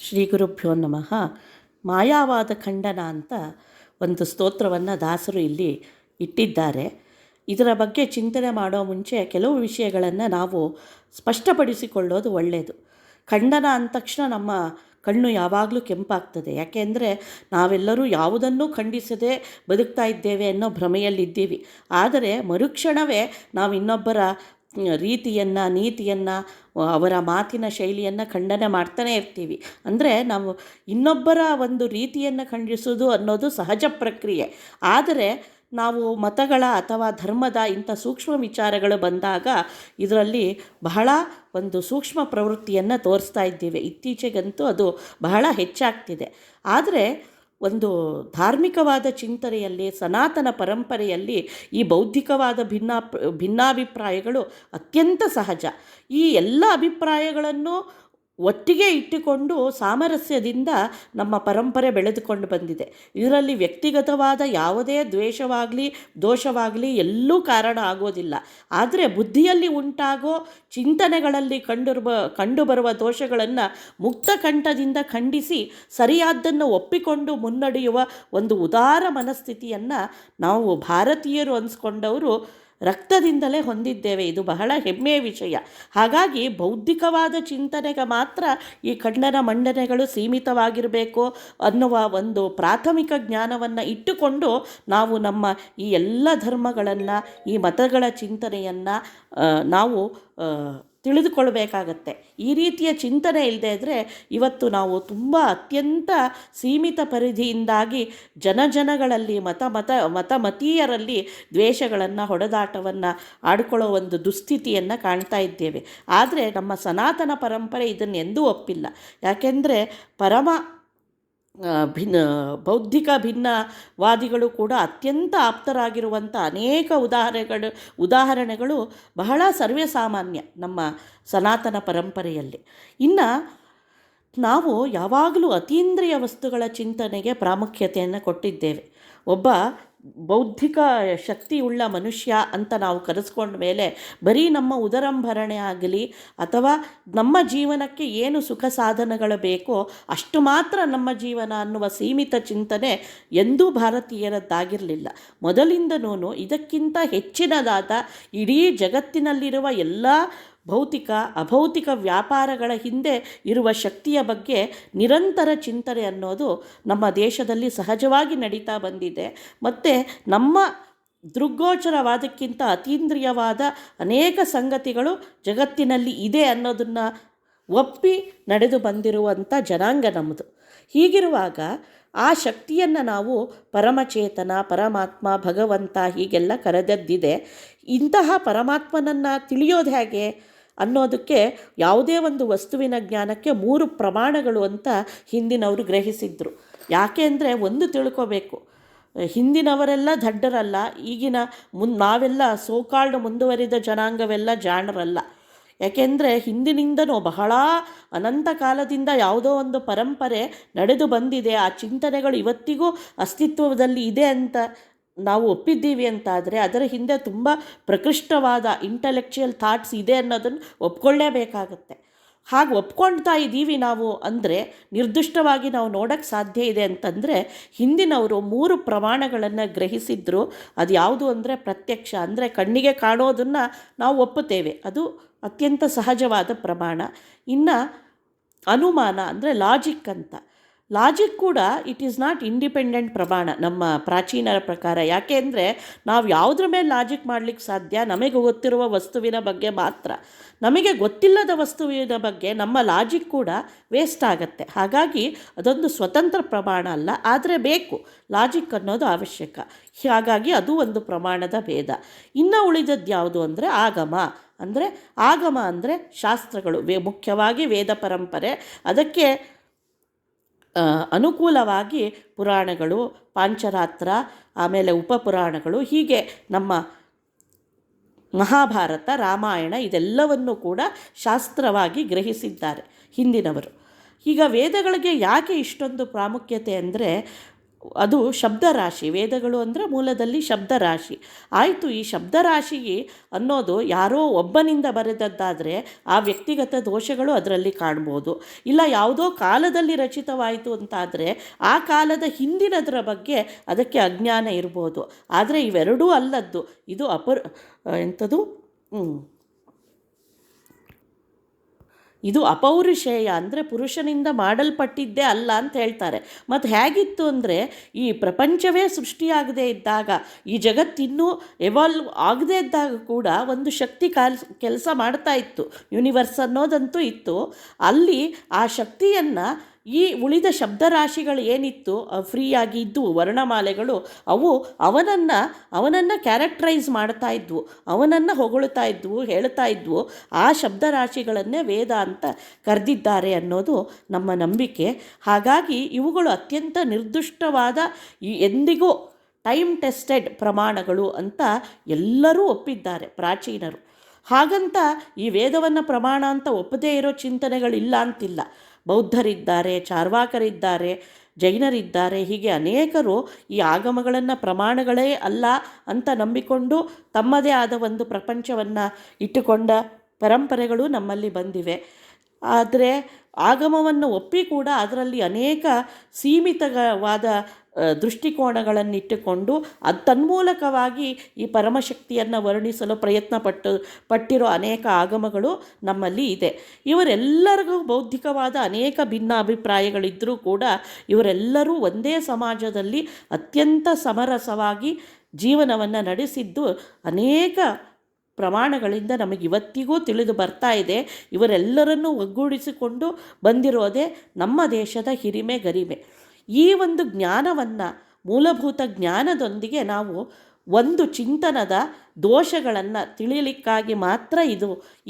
ಶ್ರೀ ಗುರುಭ್ಯೋ ನಮಃ. ಮಾಯಾವಾದ ಖಂಡನ ಅಂತ ಒಂದು ಸ್ತೋತ್ರವನ್ನು ದಾಸರು ಇಲ್ಲಿ ಇಟ್ಟಿದ್ದಾರೆ. ಇದರ ಬಗ್ಗೆ ಚಿಂತನೆ ಮಾಡೋ ಮುಂಚೆ ಕೆಲವು ವಿಷಯಗಳನ್ನು ನಾವು ಸ್ಪಷ್ಟಪಡಿಸಿಕೊಳ್ಳೋದು ಒಳ್ಳೆಯದು. ಖಂಡನ ಅಂದ ತಕ್ಷಣ ನಮ್ಮ ಕಣ್ಣು ಯಾವಾಗಲೂ ಕೆಂಪಾಗ್ತದೆ. ಯಾಕೆಂದರೆ ನಾವೆಲ್ಲರೂ ಯಾವುದನ್ನೂ ಖಂಡಿಸದೆ ಬದುಕ್ತಾ ಇದ್ದೇವೆ ಅನ್ನೋ ಭ್ರಮೆಯಲ್ಲಿದ್ದೀವಿ. ಆದರೆ ಮರುಕ್ಷಣವೇ ನಾವು ಇನ್ನೊಬ್ಬರ ರೀತಿಯನ್ನು, ನೀತಿಯನ್ನು, ಅವರ ಮಾತಿನ ಶೈಲಿಯನ್ನು ಖಂಡನೆ ಮಾಡ್ತಾನೆ ಇರ್ತೀವಿ. ಅಂದರೆ ನಾವು ಇನ್ನೊಬ್ಬರ ಒಂದು ರೀತಿಯನ್ನು ಖಂಡಿಸೋದು ಅನ್ನೋದು ಸಹಜ ಪ್ರಕ್ರಿಯೆ. ಆದರೆ ನಾವು ಮತಗಳ ಅಥವಾ ಧರ್ಮದ ಇಂಥ ಸೂಕ್ಷ್ಮ ವಿಚಾರಗಳು ಬಂದಾಗ ಇದರಲ್ಲಿ ಬಹಳ ಒಂದು ಸೂಕ್ಷ್ಮ ಪ್ರವೃತ್ತಿಯನ್ನು ತೋರಿಸ್ತಾ ಇದ್ದೀವಿ. ಇತ್ತೀಚೆಗಂತೂ ಅದು ಬಹಳ ಹೆಚ್ಚಾಗ್ತಿದೆ. ಆದರೆ ಒಂದು ಧಾರ್ಮಿಕವಾದ ಚಿಂತನೆಯಲ್ಲಿ, ಸನಾತನ ಪರಂಪರೆಯಲ್ಲಿ ಈ ಬೌದ್ಧಿಕವಾದ ಭಿನ್ನಾಭಿಪ್ರಾಯಗಳು ಅತ್ಯಂತ ಸಹಜ. ಈ ಎಲ್ಲ ಅಭಿಪ್ರಾಯಗಳನ್ನು ಒಟ್ಟಿಗೆ ಇಟ್ಟುಕೊಂಡು ಸಾಮರಸ್ಯದಿಂದ ನಮ್ಮ ಪರಂಪರೆ ಬೆಳೆದುಕೊಂಡು ಬಂದಿದೆ. ಇದರಲ್ಲಿ ವ್ಯಕ್ತಿಗತವಾದ ಯಾವುದೇ ದ್ವೇಷವಾಗಲಿ ದೋಷವಾಗಲಿ ಎಲ್ಲೂ ಕಾರಣ ಆಗೋದಿಲ್ಲ. ಆದರೆ ಬುದ್ಧಿಯಲ್ಲಿ ಉಂಟಾಗೋ ಚಿಂತನೆಗಳಲ್ಲಿ ಕಂಡುಬರುವ ದೋಷಗಳನ್ನು ಮುಕ್ತ ಕಂಠದಿಂದ ಖಂಡಿಸಿ ಸರಿಯಾದ್ದನ್ನು ಒಪ್ಪಿಕೊಂಡು ಮುನ್ನಡೆಯುವ ಒಂದು ಉದಾರ ಮನಸ್ಥಿತಿಯನ್ನು ನಾವು ಭಾರತೀಯರು ಅನಿಸ್ಕೊಂಡವರು ರಕ್ತದಿಂದಲೇ ಹೊಂದಿದ್ದೇವೆ. ಇದು ಬಹಳ ಹೆಮ್ಮೆಯ ವಿಷಯ. ಹಾಗಾಗಿ ಬೌದ್ಧಿಕವಾದ ಚಿಂತನೆಗೆ ಮಾತ್ರ ಈ ಖಂಡನ ಮಂಡನೆಗಳು ಸೀಮಿತವಾಗಿರಬೇಕು ಅನ್ನುವ ಒಂದು ಪ್ರಾಥಮಿಕ ಜ್ಞಾನವನ್ನು ಇಟ್ಟುಕೊಂಡು ನಾವು ನಮ್ಮ ಈ ಎಲ್ಲ ಧರ್ಮಗಳನ್ನು, ಈ ಮತಗಳ ಚಿಂತನೆಯನ್ನು ನಾವು ತಿಳಿದುಕೊಳ್ಬೇಕಾಗತ್ತೆ. ಈ ರೀತಿಯ ಚಿಂತನೆ ಇಲ್ಲದೆ ಇದ್ದರೆ ಇವತ್ತು ನಾವು ತುಂಬ ಅತ್ಯಂತ ಸೀಮಿತ ಪರಿಧಿಯಿಂದಾಗಿ ಜನಗಳಲ್ಲಿ ಮತೀಯರಲ್ಲಿ ದ್ವೇಷಗಳನ್ನು, ಹೊಡೆದಾಟವನ್ನು ಆಡ್ಕೊಳ್ಳೋ ಒಂದು ದುಸ್ಥಿತಿಯನ್ನು ಕಾಣ್ತಾ ಇದ್ದೇವೆ. ಆದರೆ ನಮ್ಮ ಸನಾತನ ಪರಂಪರೆ ಇದನ್ನೆಂದೂ ಒಪ್ಪಿಲ್ಲ. ಯಾಕೆಂದರೆ ಬೌದ್ಧಿಕ ಭಿನ್ನವಾದಿಗಳು ಕೂಡ ಅತ್ಯಂತ ಆಪ್ತರಾಗಿರುವಂಥ ಅನೇಕ ಉದಾಹರಣೆಗಳು ಬಹಳ ಸರ್ವೇಸಾಮಾನ್ಯ ನಮ್ಮ ಸನಾತನ ಪರಂಪರೆಯಲ್ಲಿ. ಇನ್ನು ನಾವು ಯಾವಾಗಲೂ ಅತೀಂದ್ರಿಯ ವಸ್ತುಗಳ ಚಿಂತನೆಗೆ ಪ್ರಾಮುಖ್ಯತೆಯನ್ನು ಕೊಟ್ಟಿದ್ದೇವೆ. ಒಬ್ಬ ಬೌದ್ಧಿಕ ಶಕ್ತಿಯುಳ್ಳ ಮನುಷ್ಯ ಅಂತ ನಾವು ಕರೆಸ್ಕೊಂಡ ಮೇಲೆ ಬರೀ ನಮ್ಮ ಉದರಂಭರಣೆ ಆಗಲಿ ಅಥವಾ ನಮ್ಮ ಜೀವನಕ್ಕೆ ಏನು ಸುಖ ಸಾಧನಗಳು ಬೇಕೋ ಅಷ್ಟು ಮಾತ್ರ ನಮ್ಮ ಜೀವನ ಅನ್ನುವ ಸೀಮಿತ ಚಿಂತನೆ ಎಂದೂ ಭಾರತೀಯರದ್ದಾಗಿರಲಿಲ್ಲ. ಮೊದಲಿಂದನೂ ಇದಕ್ಕಿಂತ ಹೆಚ್ಚಿನದಾದ ಇಡೀ ಜಗತ್ತಿನಲ್ಲಿರುವ ಎಲ್ಲ ಭೌತಿಕ ಅಭೌತಿಕ ವ್ಯಾಪಾರಗಳ ಹಿಂದೆ ಇರುವ ಶಕ್ತಿಯ ಬಗ್ಗೆ ನಿರಂತರ ಚಿಂತನೆ ಅನ್ನೋದು ನಮ್ಮ ದೇಶದಲ್ಲಿ ಸಹಜವಾಗಿ ನಡೀತಾ ಬಂದಿದೆ. ಮತ್ತು ನಮ್ಮ ದೃಗ್ಗೋಚರವಾದಕ್ಕಿಂತ ಅತೀಂದ್ರಿಯವಾದ ಅನೇಕ ಸಂಗತಿಗಳು ಜಗತ್ತಿನಲ್ಲಿ ಇದೆ ಅನ್ನೋದನ್ನು ಒಪ್ಪಿ ನಡೆದು ಬಂದಿರುವಂಥ ಜನಾಂಗ ನಮ್ಮದು. ಹೀಗಿರುವಾಗ ಆ ಶಕ್ತಿಯನ್ನು ನಾವು ಪರಮಚೇತನ, ಪರಮಾತ್ಮ, ಭಗವಂತ ಹೀಗೆಲ್ಲ ಕರೆದದ್ದಿದೆ. ಇಂತಹ ಪರಮಾತ್ಮನನ್ನು ತಿಳಿಯೋದು ಹೇಗೆ ಅನ್ನೋದಕ್ಕೆ ಯಾವುದೇ ಒಂದು ವಸ್ತುವಿನ ಜ್ಞಾನಕ್ಕೆ 3 ಪ್ರಮಾಣಗಳು ಅಂತ ಹಿಂದಿನವರು ಗ್ರಹಿಸಿದ್ರು. ಯಾಕೆ ಅಂದರೆ ಒಂದು ತಿಳ್ಕೋಬೇಕು, ಹಿಂದಿನವರೆಲ್ಲ ದಡ್ಡರಲ್ಲ, ಈಗಿನ ನಾವೆಲ್ಲ ಸೋಕಾಲ್ಡ್ ಮುಂದುವರಿದ ಜನಾಂಗವೆಲ್ಲ ಜಾಣರಲ್ಲ. ಯಾಕೆಂದರೆ ಹಿಂದಿನಿಂದನೂ ಬಹಳ ಅನಂತ ಕಾಲದಿಂದ ಯಾವುದೋ ಒಂದು ಪರಂಪರೆ ನಡೆದು ಬಂದಿದೆ. ಆ ಚಿಂತನೆಗಳು ಇವತ್ತಿಗೂ ಅಸ್ತಿತ್ವದಲ್ಲಿ ಇದೆ ಅಂತ ನಾವು ಒಪ್ಪಿದ್ದೀವಿ ಅಂತಾದರೆ ಅದರ ಹಿಂದೆ ತುಂಬ ಪ್ರಕೃಷ್ಟವಾದ ಇಂಟಲೆಕ್ಚುಯಲ್ ಥಾಟ್ಸ್ ಇದೆ ಅನ್ನೋದನ್ನು ಒಪ್ಕೊಳ್ಳೇಬೇಕಾಗತ್ತೆ. ಹಾಗೆ ಒಪ್ಕೊಳ್ತಾ ಇದ್ದೀವಿ ನಾವು ಅಂದರೆ ನಿರ್ದಿಷ್ಟವಾಗಿ ನಾವು ನೋಡೋಕ್ಕೆ ಸಾಧ್ಯ ಇದೆ ಅಂತಂದರೆ ಹಿಂದಿನವರು 3 ಪ್ರಮಾಣಗಳನ್ನು ಗ್ರಹಿಸಿದ್ರು. ಅದು ಯಾವುದು ಅಂದರೆ ಪ್ರತ್ಯಕ್ಷ, ಅಂದರೆ ಕಣ್ಣಿಗೆ ಕಾಣೋದನ್ನು ನಾವು ಒಪ್ಪುತ್ತೇವೆ, ಅದು ಅತ್ಯಂತ ಸಹಜವಾದ ಪ್ರಮಾಣ. ಇನ್ನು ಅನುಮಾನ ಅಂದರೆ ಲಾಜಿಕ್ ಅಂತ. ಲಾಜಿಕ್ ಕೂಡ ಇಟ್ ಈಸ್ ನಾಟ್ ಇಂಡಿಪೆಂಡೆಂಟ್ ಪ್ರಮಾಣ ನಮ್ಮ ಪ್ರಾಚೀನರ ಪ್ರಕಾರ. ಯಾಕೆ ಅಂದರೆ ನಾವು ಯಾವುದ್ರ ಮೇಲೆ ಲಾಜಿಕ್ ಮಾಡಲಿಕ್ಕೆ ಸಾಧ್ಯ? ನಮಗೆ ಗೊತ್ತಿರುವ ವಸ್ತುವಿನ ಬಗ್ಗೆ ಮಾತ್ರ. ನಮಗೆ ಗೊತ್ತಿಲ್ಲದ ವಸ್ತುವಿನ ಬಗ್ಗೆ ನಮ್ಮ ಲಾಜಿಕ್ ಕೂಡ ವೇಸ್ಟ್ ಆಗುತ್ತೆ. ಹಾಗಾಗಿ ಅದೊಂದು ಸ್ವತಂತ್ರ ಪ್ರಮಾಣ ಅಲ್ಲ, ಆದರೆ ಬೇಕು, ಲಾಜಿಕ್ ಅನ್ನೋದು ಅವಶ್ಯಕ. ಹಾಗಾಗಿ ಅದು ಒಂದು ಪ್ರಮಾಣದ ಭೇದ. ಇನ್ನು ಉಳಿದದ್ದು ಯಾವುದು ಅಂದರೆ ಆಗಮ ಅಂದರೆ ಶಾಸ್ತ್ರಗಳು, ಮುಖ್ಯವಾಗಿ ವೇದ ಪರಂಪರೆ. ಅದಕ್ಕೆ ಅನುಕೂಲವಾಗಿ ಪುರಾಣಗಳು, ಪಾಂಚರಾತ್ರ, ಆಮೇಲೆ ಉಪಪುರಾಣಗಳು, ಹೀಗೆ ನಮ್ಮ ಮಹಾಭಾರತ, ರಾಮಾಯಣ ಇದೆಲ್ಲವನ್ನು ಕೂಡ ಶಾಸ್ತ್ರವಾಗಿ ಗ್ರಹಿಸಿದ್ದಾರೆ ಹಿಂದಿನವರು. ಈಗ ವೇದಗಳಿಗೆ ಯಾಕೆ ಇಷ್ಟೊಂದು ಪ್ರಾಮುಖ್ಯತೆ ಅಂದರೆ ಅದು ಶಬ್ದರಾಶಿ. ವೇದಗಳು ಅಂದರೆ ಮೂಲದಲ್ಲಿ ಶಬ್ದರಾಶಿ. ಆಯಿತು, ಈ ಶಬ್ದರಾಶಿ ಅನ್ನೋದು ಯಾರೋ ಒಬ್ಬನಿಂದ ಬರೆದದ್ದಾದರೆ ಆ ವ್ಯಕ್ತಿಗತ ದೋಷಗಳು ಅದರಲ್ಲಿ ಕಾಣ್ಬೋದು. ಇಲ್ಲ ಯಾವುದೋ ಕಾಲದಲ್ಲಿ ರಚಿತವಾಯಿತು ಅಂತಾದರೆ ಆ ಕಾಲದ ಹಿಂದಿನದರ ಬಗ್ಗೆ ಅದಕ್ಕೆ ಅಜ್ಞಾನ ಇರ್ಬೋದು. ಆದರೆ ಇವೆರಡೂ ಅಲ್ಲದ್ದು. ಇದು ಎಂಥದ್ದು ಇದು ಅಪೌರುಷೇಯ, ಅಂದರೆ ಪುರುಷನಿಂದ ಮಾಡಲ್ಪಟ್ಟಿದ್ದೇ ಅಲ್ಲ ಅಂತ ಹೇಳ್ತಾರೆ. ಮತ್ತು ಹೇಗಿತ್ತು ಅಂದರೆ, ಈ ಪ್ರಪಂಚವೇ ಸೃಷ್ಟಿಯಾಗದೇ ಇದ್ದಾಗ, ಈ ಜಗತ್ತಿನ್ನೂ ಎವಾಲ್ವ್ ಆಗದೇ ಇದ್ದಾಗ ಕೂಡ ಒಂದು ಶಕ್ತಿ ಕೆಲಸ ಮಾಡ್ತಾ ಇತ್ತು. ಯೂನಿವರ್ಸ್ ಅನ್ನೋದಂತೂ ಇತ್ತು. ಅಲ್ಲಿ ಆ ಶಕ್ತಿಯನ್ನು ಈ ಉಳಿದ ಶಬ್ದರಾಶಿಗಳು ಏನಿತ್ತು ಫ್ರೀಯಾಗಿ ಇದ್ದು ವರ್ಣಮಾಲೆಗಳು, ಅವು ಅವನನ್ನು ಕ್ಯಾರೆಕ್ಟರೈಸ್ ಮಾಡ್ತಾ ಇದ್ವು, ಅವನನ್ನು ಹೊಗಳ್ತಾ ಇದ್ವು, ಹೇಳ್ತಾ ಇದ್ವು. ಆ ಶಬ್ದರಾಶಿಗಳನ್ನೇ ವೇದ ಅಂತ ಕರೆದಿದ್ದಾರೆ ಅನ್ನೋದು ನಮ್ಮ ನಂಬಿಕೆ. ಹಾಗಾಗಿ ಇವುಗಳು ಅತ್ಯಂತ ನಿರ್ದಿಷ್ಟವಾದ, ಎಂದಿಗೂ ಟೈಮ್ ಟೆಸ್ಟೆಡ್ ಪ್ರಮಾಣಗಳು ಅಂತ ಎಲ್ಲರೂ ಒಪ್ಪಿದ್ದಾರೆ ಪ್ರಾಚೀನರು. ಹಾಗಂತ ಈ ವೇದವನ್ನು ಪ್ರಮಾಣ ಅಂತ ಒಪ್ಪದೇ ಇರೋ ಚಿಂತನೆಗಳಿಲ್ಲ ಅಂತಿಲ್ಲ. ಬೌದ್ಧರಿದ್ದಾರೆ, ಚಾರ್ವಾಕರಿದ್ದಾರೆ, ಜೈನರಿದ್ದಾರೆ. ಹೀಗೆ ಅನೇಕರು ಈ ಆಗಮಗಳನ್ನು ಪ್ರಮಾಣಗಳೇ ಅಲ್ಲ ಅಂತ ನಂಬಿಕೊಂಡು ತಮ್ಮದೇ ಆದ ಒಂದು ಪ್ರಪಂಚವನ್ನು ಇಟ್ಟುಕೊಂಡ ಪರಂಪರೆಗಳು ನಮ್ಮಲ್ಲಿ ಬಂದಿವೆ. ಆದರೆ ಆಗಮವನ್ನು ಒಪ್ಪಿ ಕೂಡ ಅದರಲ್ಲಿ ಅನೇಕ ಸೀಮಿತವಾದ ದೃಷ್ಟಿಕೋನಗಳನ್ನಿಟ್ಟುಕೊಂಡು ತನ್ಮೂಲಕವಾಗಿ ಈ ಪರಮಶಕ್ತಿಯನ್ನು ವರ್ಣಿಸಲು ಪಟ್ಟಿರೋ ಅನೇಕ ಆಗಮಗಳು ನಮ್ಮಲ್ಲಿ ಇದೆ. ಇವರೆಲ್ಲರಿಗೂ ಬೌದ್ಧಿಕವಾದ ಅನೇಕ ಭಿನ್ನ ಅಭಿಪ್ರಾಯಗಳಿದ್ದರೂ ಕೂಡ ಇವರೆಲ್ಲರೂ ಒಂದೇ ಸಮಾಜದಲ್ಲಿ ಅತ್ಯಂತ ಸಮರಸವಾಗಿ ಜೀವನವನ್ನು ನಡೆಸಿದ್ದು ಅನೇಕ ಪ್ರಮಾಣಗಳಿಂದ ನಮಗಿವತ್ತಿಗೂ ತಿಳಿದು ಬರ್ತಾ ಇದೆ. ಇವರೆಲ್ಲರನ್ನೂ ಒಗ್ಗೂಡಿಸಿಕೊಂಡು ಬಂದಿರೋದೇ ನಮ್ಮ ದೇಶದ ಹಿರಿಮೆ ಗರಿಮೆ. ಈ ಒಂದು ಜ್ಞಾನವನ್ನು, ಮೂಲಭೂತ ಜ್ಞಾನದೊಂದಿಗೆ ನಾವು ಒಂದು ಚಿಂತನದ ದೋಷಗಳನ್ನು ತಿಳಿಯಲಿಕ್ಕಾಗಿ ಮಾತ್ರ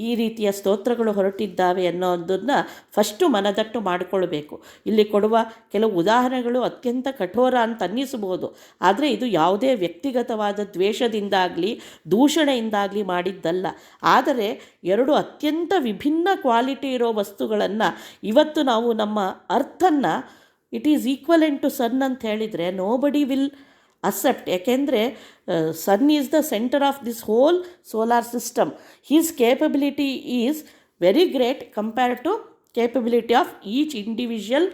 ಈ ರೀತಿಯ ಸ್ತೋತ್ರಗಳು ಹೊರಟಿದ್ದಾವೆ ಅನ್ನೋದನ್ನು ಫಸ್ಟು ಮನದಟ್ಟು ಮಾಡಿಕೊಳ್ಬೇಕು. ಇಲ್ಲಿ ಕೊಡುವ ಕೆಲವು ಉದಾಹರಣೆಗಳು ಅತ್ಯಂತ ಕಠೋರ ಅಂತ ಅನ್ನಿಸಬಹುದು. ಆದರೆ ಇದು ಯಾವುದೇ ವ್ಯಕ್ತಿಗತವಾದ ದ್ವೇಷದಿಂದಾಗಲಿ ದೂಷಣೆಯಿಂದಾಗಲಿ ಮಾಡಿದ್ದಲ್ಲ. ಆದರೆ ಎರಡು ಅತ್ಯಂತ ವಿಭಿನ್ನ ಕ್ವಾಲಿಟಿ ಇರೋ ವಸ್ತುಗಳನ್ನು ಇವತ್ತು ನಾವು ನಮ್ಮ ಅರ್ಥನ್ನು it is equivalent to sun ಅಂತ ಹೇಳಿದರೆ ನೋಬಡಿ ವಿಲ್ ಅಕ್ಸೆಪ್ಟ್. ಯಾಕೆಂದರೆ sun is the centre of this whole solar system. His capability is very great compared to capability of each individual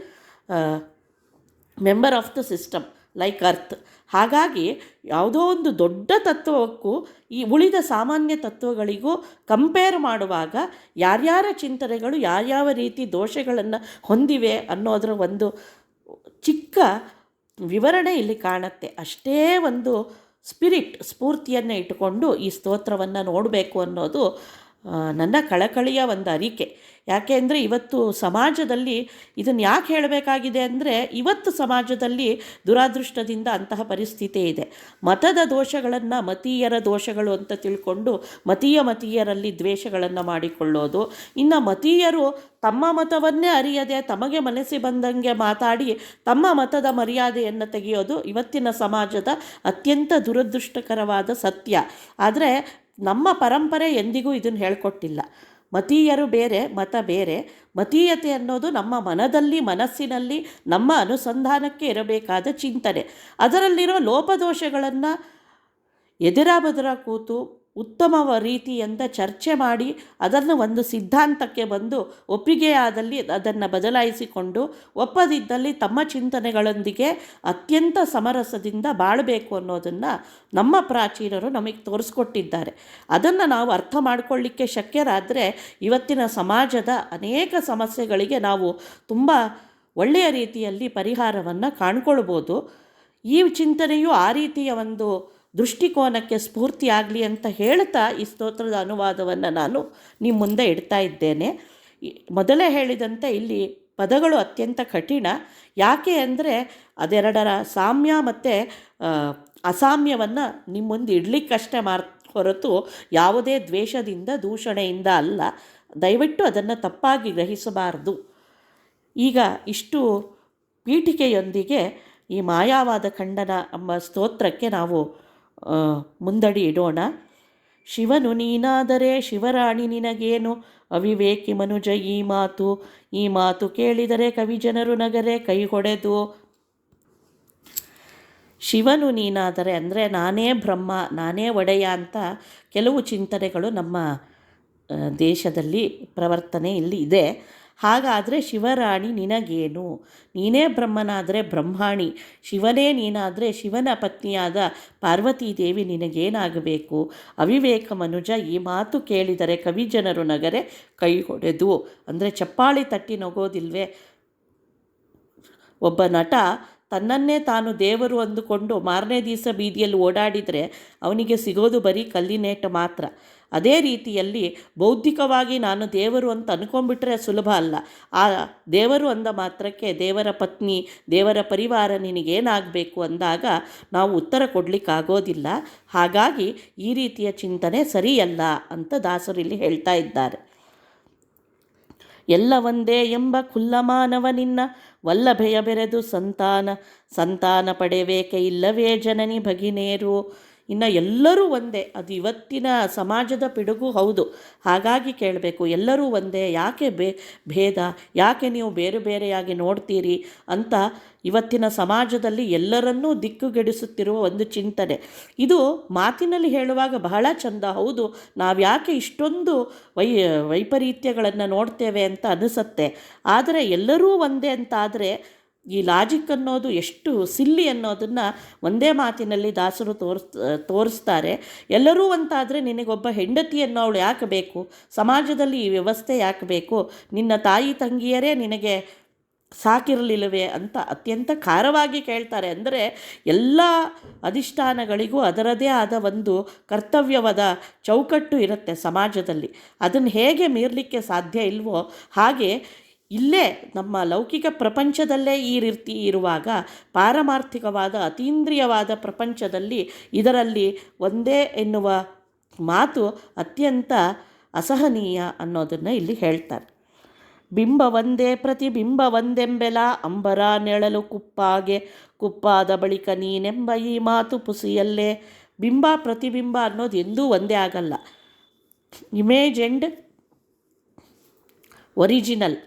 member of the system like earth. ಹಾಗಾಗಿ ಯಾವುದೋ ಒಂದು ದೊಡ್ಡ ತತ್ವಕ್ಕೂ ಈ ಉಳಿದ ಸಾಮಾನ್ಯ ತತ್ವಗಳಿಗೂ ಕಂಪೇರ್ ಮಾಡುವಾಗ ಯಾರ್ಯಾರ ಚಿಂತನೆಗಳು ಯಾವ್ಯಾವ ರೀತಿ ದೋಷಗಳನ್ನು ಹೊಂದಿವೆ ಅನ್ನೋದರ ಒಂದು ಚಿಕ್ಕ ವಿವರಣೆ ಇಲ್ಲಿ ಕಾಣುತ್ತೆ. ಅಷ್ಟೇ ಒಂದು ಸ್ಫೂರ್ತಿಯನ್ನು ಇಟ್ಟುಕೊಂಡು ಈ ಸ್ತೋತ್ರವನ್ನು ನೋಡಬೇಕು ಅನ್ನೋದು ನನ್ನ ಕಳಕಳಿಯ ಒಂದು ಅರಿಕೆ. ಯಾಕೆ ಅಂದರೆ ಇವತ್ತು ಸಮಾಜದಲ್ಲಿ ಇದನ್ನು ಯಾಕೆ ಹೇಳಬೇಕಾಗಿದೆ ಅಂದರೆ, ಇವತ್ತು ಸಮಾಜದಲ್ಲಿ ದುರಾದೃಷ್ಟದಿಂದ ಅಂತಹ ಪರಿಸ್ಥಿತಿ ಇದೆ. ಮತದ ದೋಷಗಳನ್ನು ಮತೀಯರ ದೋಷಗಳು ಅಂತ ತಿಳ್ಕೊಂಡು ಮತೀಯರಲ್ಲಿ ದ್ವೇಷಗಳನ್ನು ಮಾಡಿಕೊಳ್ಳೋದು. ಇನ್ನು ಮತೀಯರು ತಮ್ಮ ಮತವನ್ನೇ ಅರಿಯದೆ ತಮಗೆ ಮನಸ್ಸಿ ಬಂದಂಗೆ ಮಾತಾಡಿ ತಮ್ಮ ಮತದ ಮರ್ಯಾದೆಯನ್ನು ತೆಗೆಯೋದು ಇವತ್ತಿನ ಸಮಾಜದ ಅತ್ಯಂತ ದುರದೃಷ್ಟಕರವಾದ ಸತ್ಯ. ಆದರೆ ನಮ್ಮ ಪರಂಪರೆ ಎಂದಿಗೂ ಇದನ್ನು ಹೇಳಿಕೊಟ್ಟಿಲ್ಲ. ಮತೀಯರು ಬೇರೆ, ಮತ ಬೇರೆ. ಮತೀಯತೆ ಅನ್ನೋದು ನಮ್ಮ ಮನಸ್ಸಿನಲ್ಲಿ ನಮ್ಮ ಅನುಸಂಧಾನಕ್ಕೆ ಇರಬೇಕಾದ ಚಿಂತನೆ. ಅದರಲ್ಲಿರೋ ಲೋಪದೋಷಗಳನ್ನು ಎದುರಾಬದುರ ಕೂತು ಉತ್ತಮ ರೀತಿಯಿಂದ ಚರ್ಚೆ ಮಾಡಿ ಅದನ್ನು ಒಂದು ಸಿದ್ಧಾಂತಕ್ಕೆ ಬಂದು ಒಪ್ಪಿಗೆಯಾದಲ್ಲಿ ಅದನ್ನು ಬದಲಾಯಿಸಿಕೊಂಡು, ಒಪ್ಪದಿದ್ದಲ್ಲಿ ತಮ್ಮ ಚಿಂತನೆಗಳೊಂದಿಗೆ ಅತ್ಯಂತ ಸಮರಸದಿಂದ ಬಾಳಬೇಕು ಅನ್ನೋದನ್ನು ನಮ್ಮ ಪ್ರಾಚೀನರು ನಮಗೆ ತೋರಿಸ್ಕೊಟ್ಟಿದ್ದಾರೆ. ಅದನ್ನು ನಾವು ಅರ್ಥ ಮಾಡಿಕೊಳ್ಳಿಕ್ಕೆ ಶಕ್ಯರಾದರೆ ಇವತ್ತಿನ ಸಮಾಜದ ಅನೇಕ ಸಮಸ್ಯೆಗಳಿಗೆ ನಾವು ತುಂಬ ಒಳ್ಳೆಯ ರೀತಿಯಲ್ಲಿ ಪರಿಹಾರವನ್ನು ಕಾಣ್ಕೊಳ್ಬೋದು. ಈ ಚಿಂತನೆಯು ಆ ರೀತಿಯ ಒಂದು ದೃಷ್ಟಿಕೋನಕ್ಕೆ ಸ್ಫೂರ್ತಿಯಾಗಲಿ ಅಂತ ಹೇಳ್ತಾ ಈ ಸ್ತೋತ್ರದ ಅನುವಾದವನ್ನು ನಾನು ನಿಮ್ಮ ಮುಂದೆ ಇಡ್ತಾ ಇದ್ದೇನೆ. ಮೊದಲೇ ಹೇಳಿದಂತೆ ಇಲ್ಲಿ ಪದಗಳು ಅತ್ಯಂತ ಕಠಿಣ. ಯಾಕೆ ಅಂದರೆ ಅದೆರಡರ ಸಾಮ್ಯ ಮತ್ತು ಅಸಾಮ್ಯವನ್ನು ನಿಮ್ಮ ಮುಂದೆ ಇಡಲಿಕ್ಕಷ್ಟೇ ಹೊರತು ಯಾವುದೇ ದ್ವೇಷದಿಂದ ದೂಷಣೆಯಿಂದ ಅಲ್ಲ. ದಯವಿಟ್ಟು ಅದನ್ನು ತಪ್ಪಾಗಿ ಗ್ರಹಿಸಬಾರದು. ಈಗ ಇಷ್ಟು ಪೀಠಿಕೆಯೊಂದಿಗೆ ಈ ಮಾಯಾವಾದ ಖಂಡನ ಎಂಬ ಸ್ತೋತ್ರಕ್ಕೆ ನಾವು ಮುಂದಡಿ ಇಡೋಣ. ಶಿವನು ನೀನಾದರೆ ಶಿವರಾಣಿ ನಿನಗೇನು, ಅವಿವೇಕಿ ಮನುಜ ಈ ಮಾತು ಕೇಳಿದರೆ ಕವಿಜನರು ನಗರೆ ಕೈ ಹೊಡೆದು. ಶಿವನು ನೀನಾದರೆ ಅಂದರೆ ನಾನೇ ಬ್ರಹ್ಮ, ನಾನೇ ಒಡೆಯ ಅಂತ ಕೆಲವು ಚಿಂತನೆಗಳು ನಮ್ಮ ದೇಶದಲ್ಲಿ ಪ್ರವರ್ತನೆ ಇಲ್ಲಿ ಇದೆ. ಹಾಗಾದರೆ ಶಿವರಾಣಿ ನಿನಗೇನು? ನೀನೇ ಬ್ರಹ್ಮನಾದರೆ ಬ್ರಹ್ಮಾಣಿ, ಶಿವನೇ ನೀನಾದರೆ ಶಿವನ ಪತ್ನಿಯಾದ ಪಾರ್ವತೀದೇವಿ ನಿನಗೇನಾಗಬೇಕು? ಅವಿವೇಕ ಮನುಜ, ಈ ಮಾತು ಕೇಳಿದರೆ ಕವಿಜನರು ನಗರೆ ಕೈ ಹೊಡೆದು. ಅಂದರೆ ಚಪ್ಪಾಳಿ ತಟ್ಟಿ ನಗೋದಿಲ್ವೇ? ಒಬ್ಬ ನಟ ತನ್ನನ್ನೇ ತಾನು ದೇವರು ಅಂದುಕೊಂಡು ಮಾರನೇ ದಿವಸ ಬೀದಿಯಲ್ಲಿ ಓಡಾಡಿದರೆ ಅವನಿಗೆ ಸಿಗೋದು ಬರೀ ಕಲ್ಲಿನೇಟ ಮಾತ್ರ. ಅದೇ ರೀತಿಯಲ್ಲಿ ಬೌದ್ಧಿಕವಾಗಿ ನಾನು ದೇವರು ಅಂತ ಅಂದ್ಕೊಂಡ್ಬಿಟ್ರೆ ಸುಲಭ ಅಲ್ಲ. ಆ ದೇವರು ಅಂದ ಮಾತ್ರಕ್ಕೆ ದೇವರ ಪತ್ನಿ, ದೇವರ ಪರಿವಾರ ನಿನಗೇನಾಗಬೇಕು ಅಂದಾಗ ನಾವು ಉತ್ತರ ಕೊಡಲಿಕ್ಕಾಗೋದಿಲ್ಲ. ಹಾಗಾಗಿ ಈ ರೀತಿಯ ಚಿಂತನೆ ಸರಿಯಲ್ಲ ಅಂತ ದಾಸರು ಇಲ್ಲಿ ಹೇಳ್ತಾ ಇದ್ದಾರೆ. ಎಲ್ಲ ಒಂದೇ ಎಂಬ ಕುಲ್ಲಮಾನವ ನಿನ್ನ ವಲ್ಲಭೆಯ ಬೆರೆದು ಸಂತಾನ ಪಡೆಬೇಕೆ ಇಲ್ಲವೇ ಜನನಿ ಭಗಿನೇರು. ಇನ್ನು ಎಲ್ಲರೂ ಒಂದೇ, ಅದು ಇವತ್ತಿನ ಸಮಾಜದ ಪಿಡುಗು ಹೌದು. ಹಾಗಾಗಿ ಕೇಳಬೇಕು, ಎಲ್ಲರೂ ಒಂದೇ, ಯಾಕೆ ಭೇದ, ಯಾಕೆ ನೀವು ಬೇರೆ ಬೇರೆಯಾಗಿ ನೋಡ್ತೀರಿ ಅಂತ ಇವತ್ತಿನ ಸಮಾಜದಲ್ಲಿ ಎಲ್ಲರನ್ನೂ ದಿಕ್ಕುಗೆಡಿಸುತ್ತಿರುವ ಒಂದು ಚಿಂತನೆ. ಇದು ಮಾತಿನಲ್ಲಿ ಹೇಳುವಾಗ ಬಹಳ ಚಂದ, ಹೌದು, ನಾವ್ಯಾಕೆ ಇಷ್ಟೊಂದು ವೈಪರೀತ್ಯಗಳನ್ನು ನೋಡ್ತೇವೆ ಅಂತ ಅನಿಸುತ್ತೆ. ಆದರೆ ಎಲ್ಲರೂ ಒಂದೇ ಅಂತಾದರೆ ಈ ಲಾಜಿಕ್ ಅನ್ನೋದು ಎಷ್ಟು ಸಿಲ್ಲಿ ಅನ್ನೋದನ್ನು ಒಂದೇ ಮಾತಿನಲ್ಲಿ ದಾಸರು ತೋರಿಸ್ತಾರೆ. ಎಲ್ಲರೂ ಅಂತಾದರೆ ನಿನಗೊಬ್ಬ ಹೆಂಡತಿ ಅನ್ನೋವಳು ಯಾಕೆ ಬೇಕು? ಸಮಾಜದಲ್ಲಿ ಈ ವ್ಯವಸ್ಥೆ ಯಾಕೆ ಬೇಕು? ನಿನ್ನ ತಾಯಿ ತಂಗಿಯರೇ ನಿನಗೆ ಸಾಕಿರಲಿಲ್ಲವೇ ಅಂತ ಅತ್ಯಂತ ಖಾರವಾಗಿ ಕೇಳ್ತಾರೆ. ಅಂದರೆ ಎಲ್ಲ ಅಧಿಷ್ಠಾನಗಳಿಗೂ ಅದರದೇ ಆದ ಒಂದು ಕರ್ತವ್ಯವಾದ ಚೌಕಟ್ಟು ಇರುತ್ತೆ ಸಮಾಜದಲ್ಲಿ. ಅದನ್ನು ಹೇಗೆ ಮೀರಲಿಕ್ಕೆ ಸಾಧ್ಯ ಇಲ್ವೋ ಹಾಗೆ ಇಲ್ಲೇ ನಮ್ಮ ಲೌಕಿಕ ಪ್ರಪಂಚದಲ್ಲೇ ಈ ರೀತಿ ಇರುವಾಗ ಪಾರಮಾರ್ಥಿಕವಾದ ಅತೀಂದ್ರಿಯವಾದ ಪ್ರಪಂಚದಲ್ಲಿ ಇದರಲ್ಲಿ ಒಂದೇ ಎನ್ನುವ ಮಾತು ಅತ್ಯಂತ ಅಸಹನೀಯ ಅನ್ನೋದನ್ನು ಇಲ್ಲಿ ಹೇಳ್ತಾರೆ. ಬಿಂಬ ಒಂದೇ ಪ್ರತಿಬಿಂಬ ಒಂದೆಂಬೆಲ ಅಂಬರ ನೆಳಲು ಕುಪ್ಪಾದ ಬಳಿಕ ನೀನೆಂಬ ಈ ಮಾತು ಪುಸಿಯಲ್ಲೇ. ಬಿಂಬ ಪ್ರತಿಬಿಂಬ ಅನ್ನೋದು ಎಂದೂ ಒಂದೇ ಆಗಲ್ಲ. ಇಮೇಜ್ ಆ್ಯಂಡ್ ಒರಿಜಿನಲ್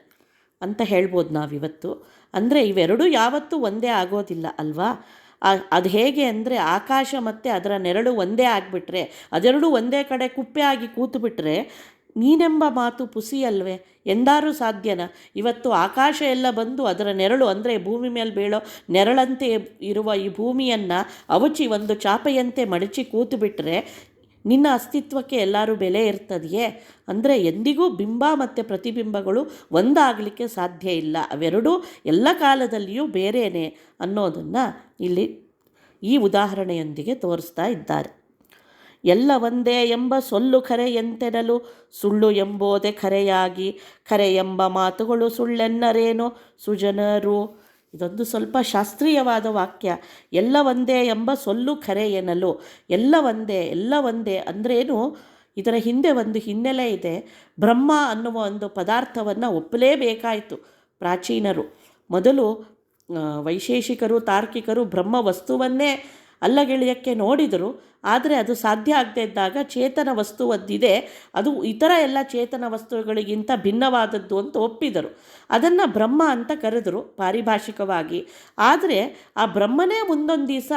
ಅಂತ ಹೇಳ್ಬೋದು ನಾವಿವತ್ತು. ಅಂದರೆ ಇವೆರಡೂ ಯಾವತ್ತೂ ಒಂದೇ ಆಗೋದಿಲ್ಲ ಅಲ್ವಾ? ಅದು ಹೇಗೆ ಅಂದರೆ ಆಕಾಶ ಮತ್ತು ಅದರ ನೆರಳು ಒಂದೇ ಆಗಿಬಿಟ್ರೆ, ಅದೆರಡೂ ಒಂದೇ ಕಡೆ ಕುಪ್ಪೆ ಆಗಿ ಕೂತುಬಿಟ್ರೆ ನೀನೆಂಬ ಮಾತು ಪುಸಿಯಲ್ವೇ? ಎಂದಾರೂ ಸಾಧ್ಯನಾ? ಇವತ್ತು ಆಕಾಶ ಎಲ್ಲ ಬಂದು ಅದರ ನೆರಳು ಅಂದರೆ ಭೂಮಿ ಮೇಲೆ ಬೀಳೋ ನೆರಳಂತೆ ಇರುವ ಈ ಭೂಮಿಯನ್ನು ಅವಚಿ ಒಂದು ಚಾಪೆಯಂತೆ ಮಡಚಿ ಕೂತುಬಿಟ್ರೆ ನಿನ್ನ ಅಸ್ತಿತ್ವಕ್ಕೆ ಎಲ್ಲರೂ ಬೆಲೆ ಇರ್ತದೆಯೇ? ಅಂದರೆ ಎಂದಿಗೂ ಬಿಂಬ ಮತ್ತು ಪ್ರತಿಬಿಂಬಗಳು ಒಂದಾಗಲಿಕ್ಕೆ ಸಾಧ್ಯ ಇಲ್ಲ. ಅವೆರಡೂ ಎಲ್ಲ ಕಾಲದಲ್ಲಿಯೂ ಬೇರೆಯೇ ಅನ್ನೋದನ್ನು ಇಲ್ಲಿ ಈ ಉದಾಹರಣೆಯೊಂದಿಗೆ ತೋರಿಸ್ತಾ ಇದ್ದಾರೆ. ಎಲ್ಲ ಒಂದೇ ಎಂಬ ಸೊಲ್ಲು ಖರೆ ಎಂತೆನಲು ಸುಳ್ಳು ಎಂಬೋದೆ ಖರೆಯಾಗಿ, ಖರೆ ಎಂಬ ಮಾತುಗಳು ಸುಳ್ಳೆನ್ನರೇನೋ ಸುಜನರು. ಇದೊಂದು ಸ್ವಲ್ಪ ಶಾಸ್ತ್ರೀಯವಾದ ವಾಕ್ಯ. ಎಲ್ಲ ಒಂದೇ ಎಂಬ ಸೊಲ್ಲು ಖರೆ ಎನ್ನಲು. ಎಲ್ಲ ಒಂದೇ ಅಂದ್ರೇನು? ಇದರ ಹಿಂದೆ ಒಂದು ಹಿನ್ನೆಲೆ ಇದೆ. ಬ್ರಹ್ಮ ಅನ್ನುವ ಒಂದು ಪದಾರ್ಥವನ್ನು ಒಪ್ಪಲೇಬೇಕಾಯಿತು ಪ್ರಾಚೀನರು. ಮೊದಲು ವೈಶೇಷಿಕರು, ತಾರ್ಕಿಕರು ಬ್ರಹ್ಮ ವಸ್ತುವನ್ನೇ ಅಲ್ಲಗೆಳೆಯಕ್ಕೆ ನೋಡಿದರು. ಆದರೆ ಅದು ಸಾಧ್ಯ ಆಗದೇ ಇದ್ದಾಗ ಚೇತನ ವಸ್ತು ಒಂದಿದೆ, ಅದು ಇತರ ಎಲ್ಲ ಚೇತನ ವಸ್ತುಗಳಿಗಿಂತ ಭಿನ್ನವಾದದ್ದು ಅಂತ ಒಪ್ಪಿದರು. ಅದನ್ನು ಬ್ರಹ್ಮ ಅಂತ ಕರೆದರು ಪಾರಿಭಾಷಿಕವಾಗಿ. ಆದರೆ ಆ ಬ್ರಹ್ಮನೇ ಮುಂದೊಂದು ದಿವಸ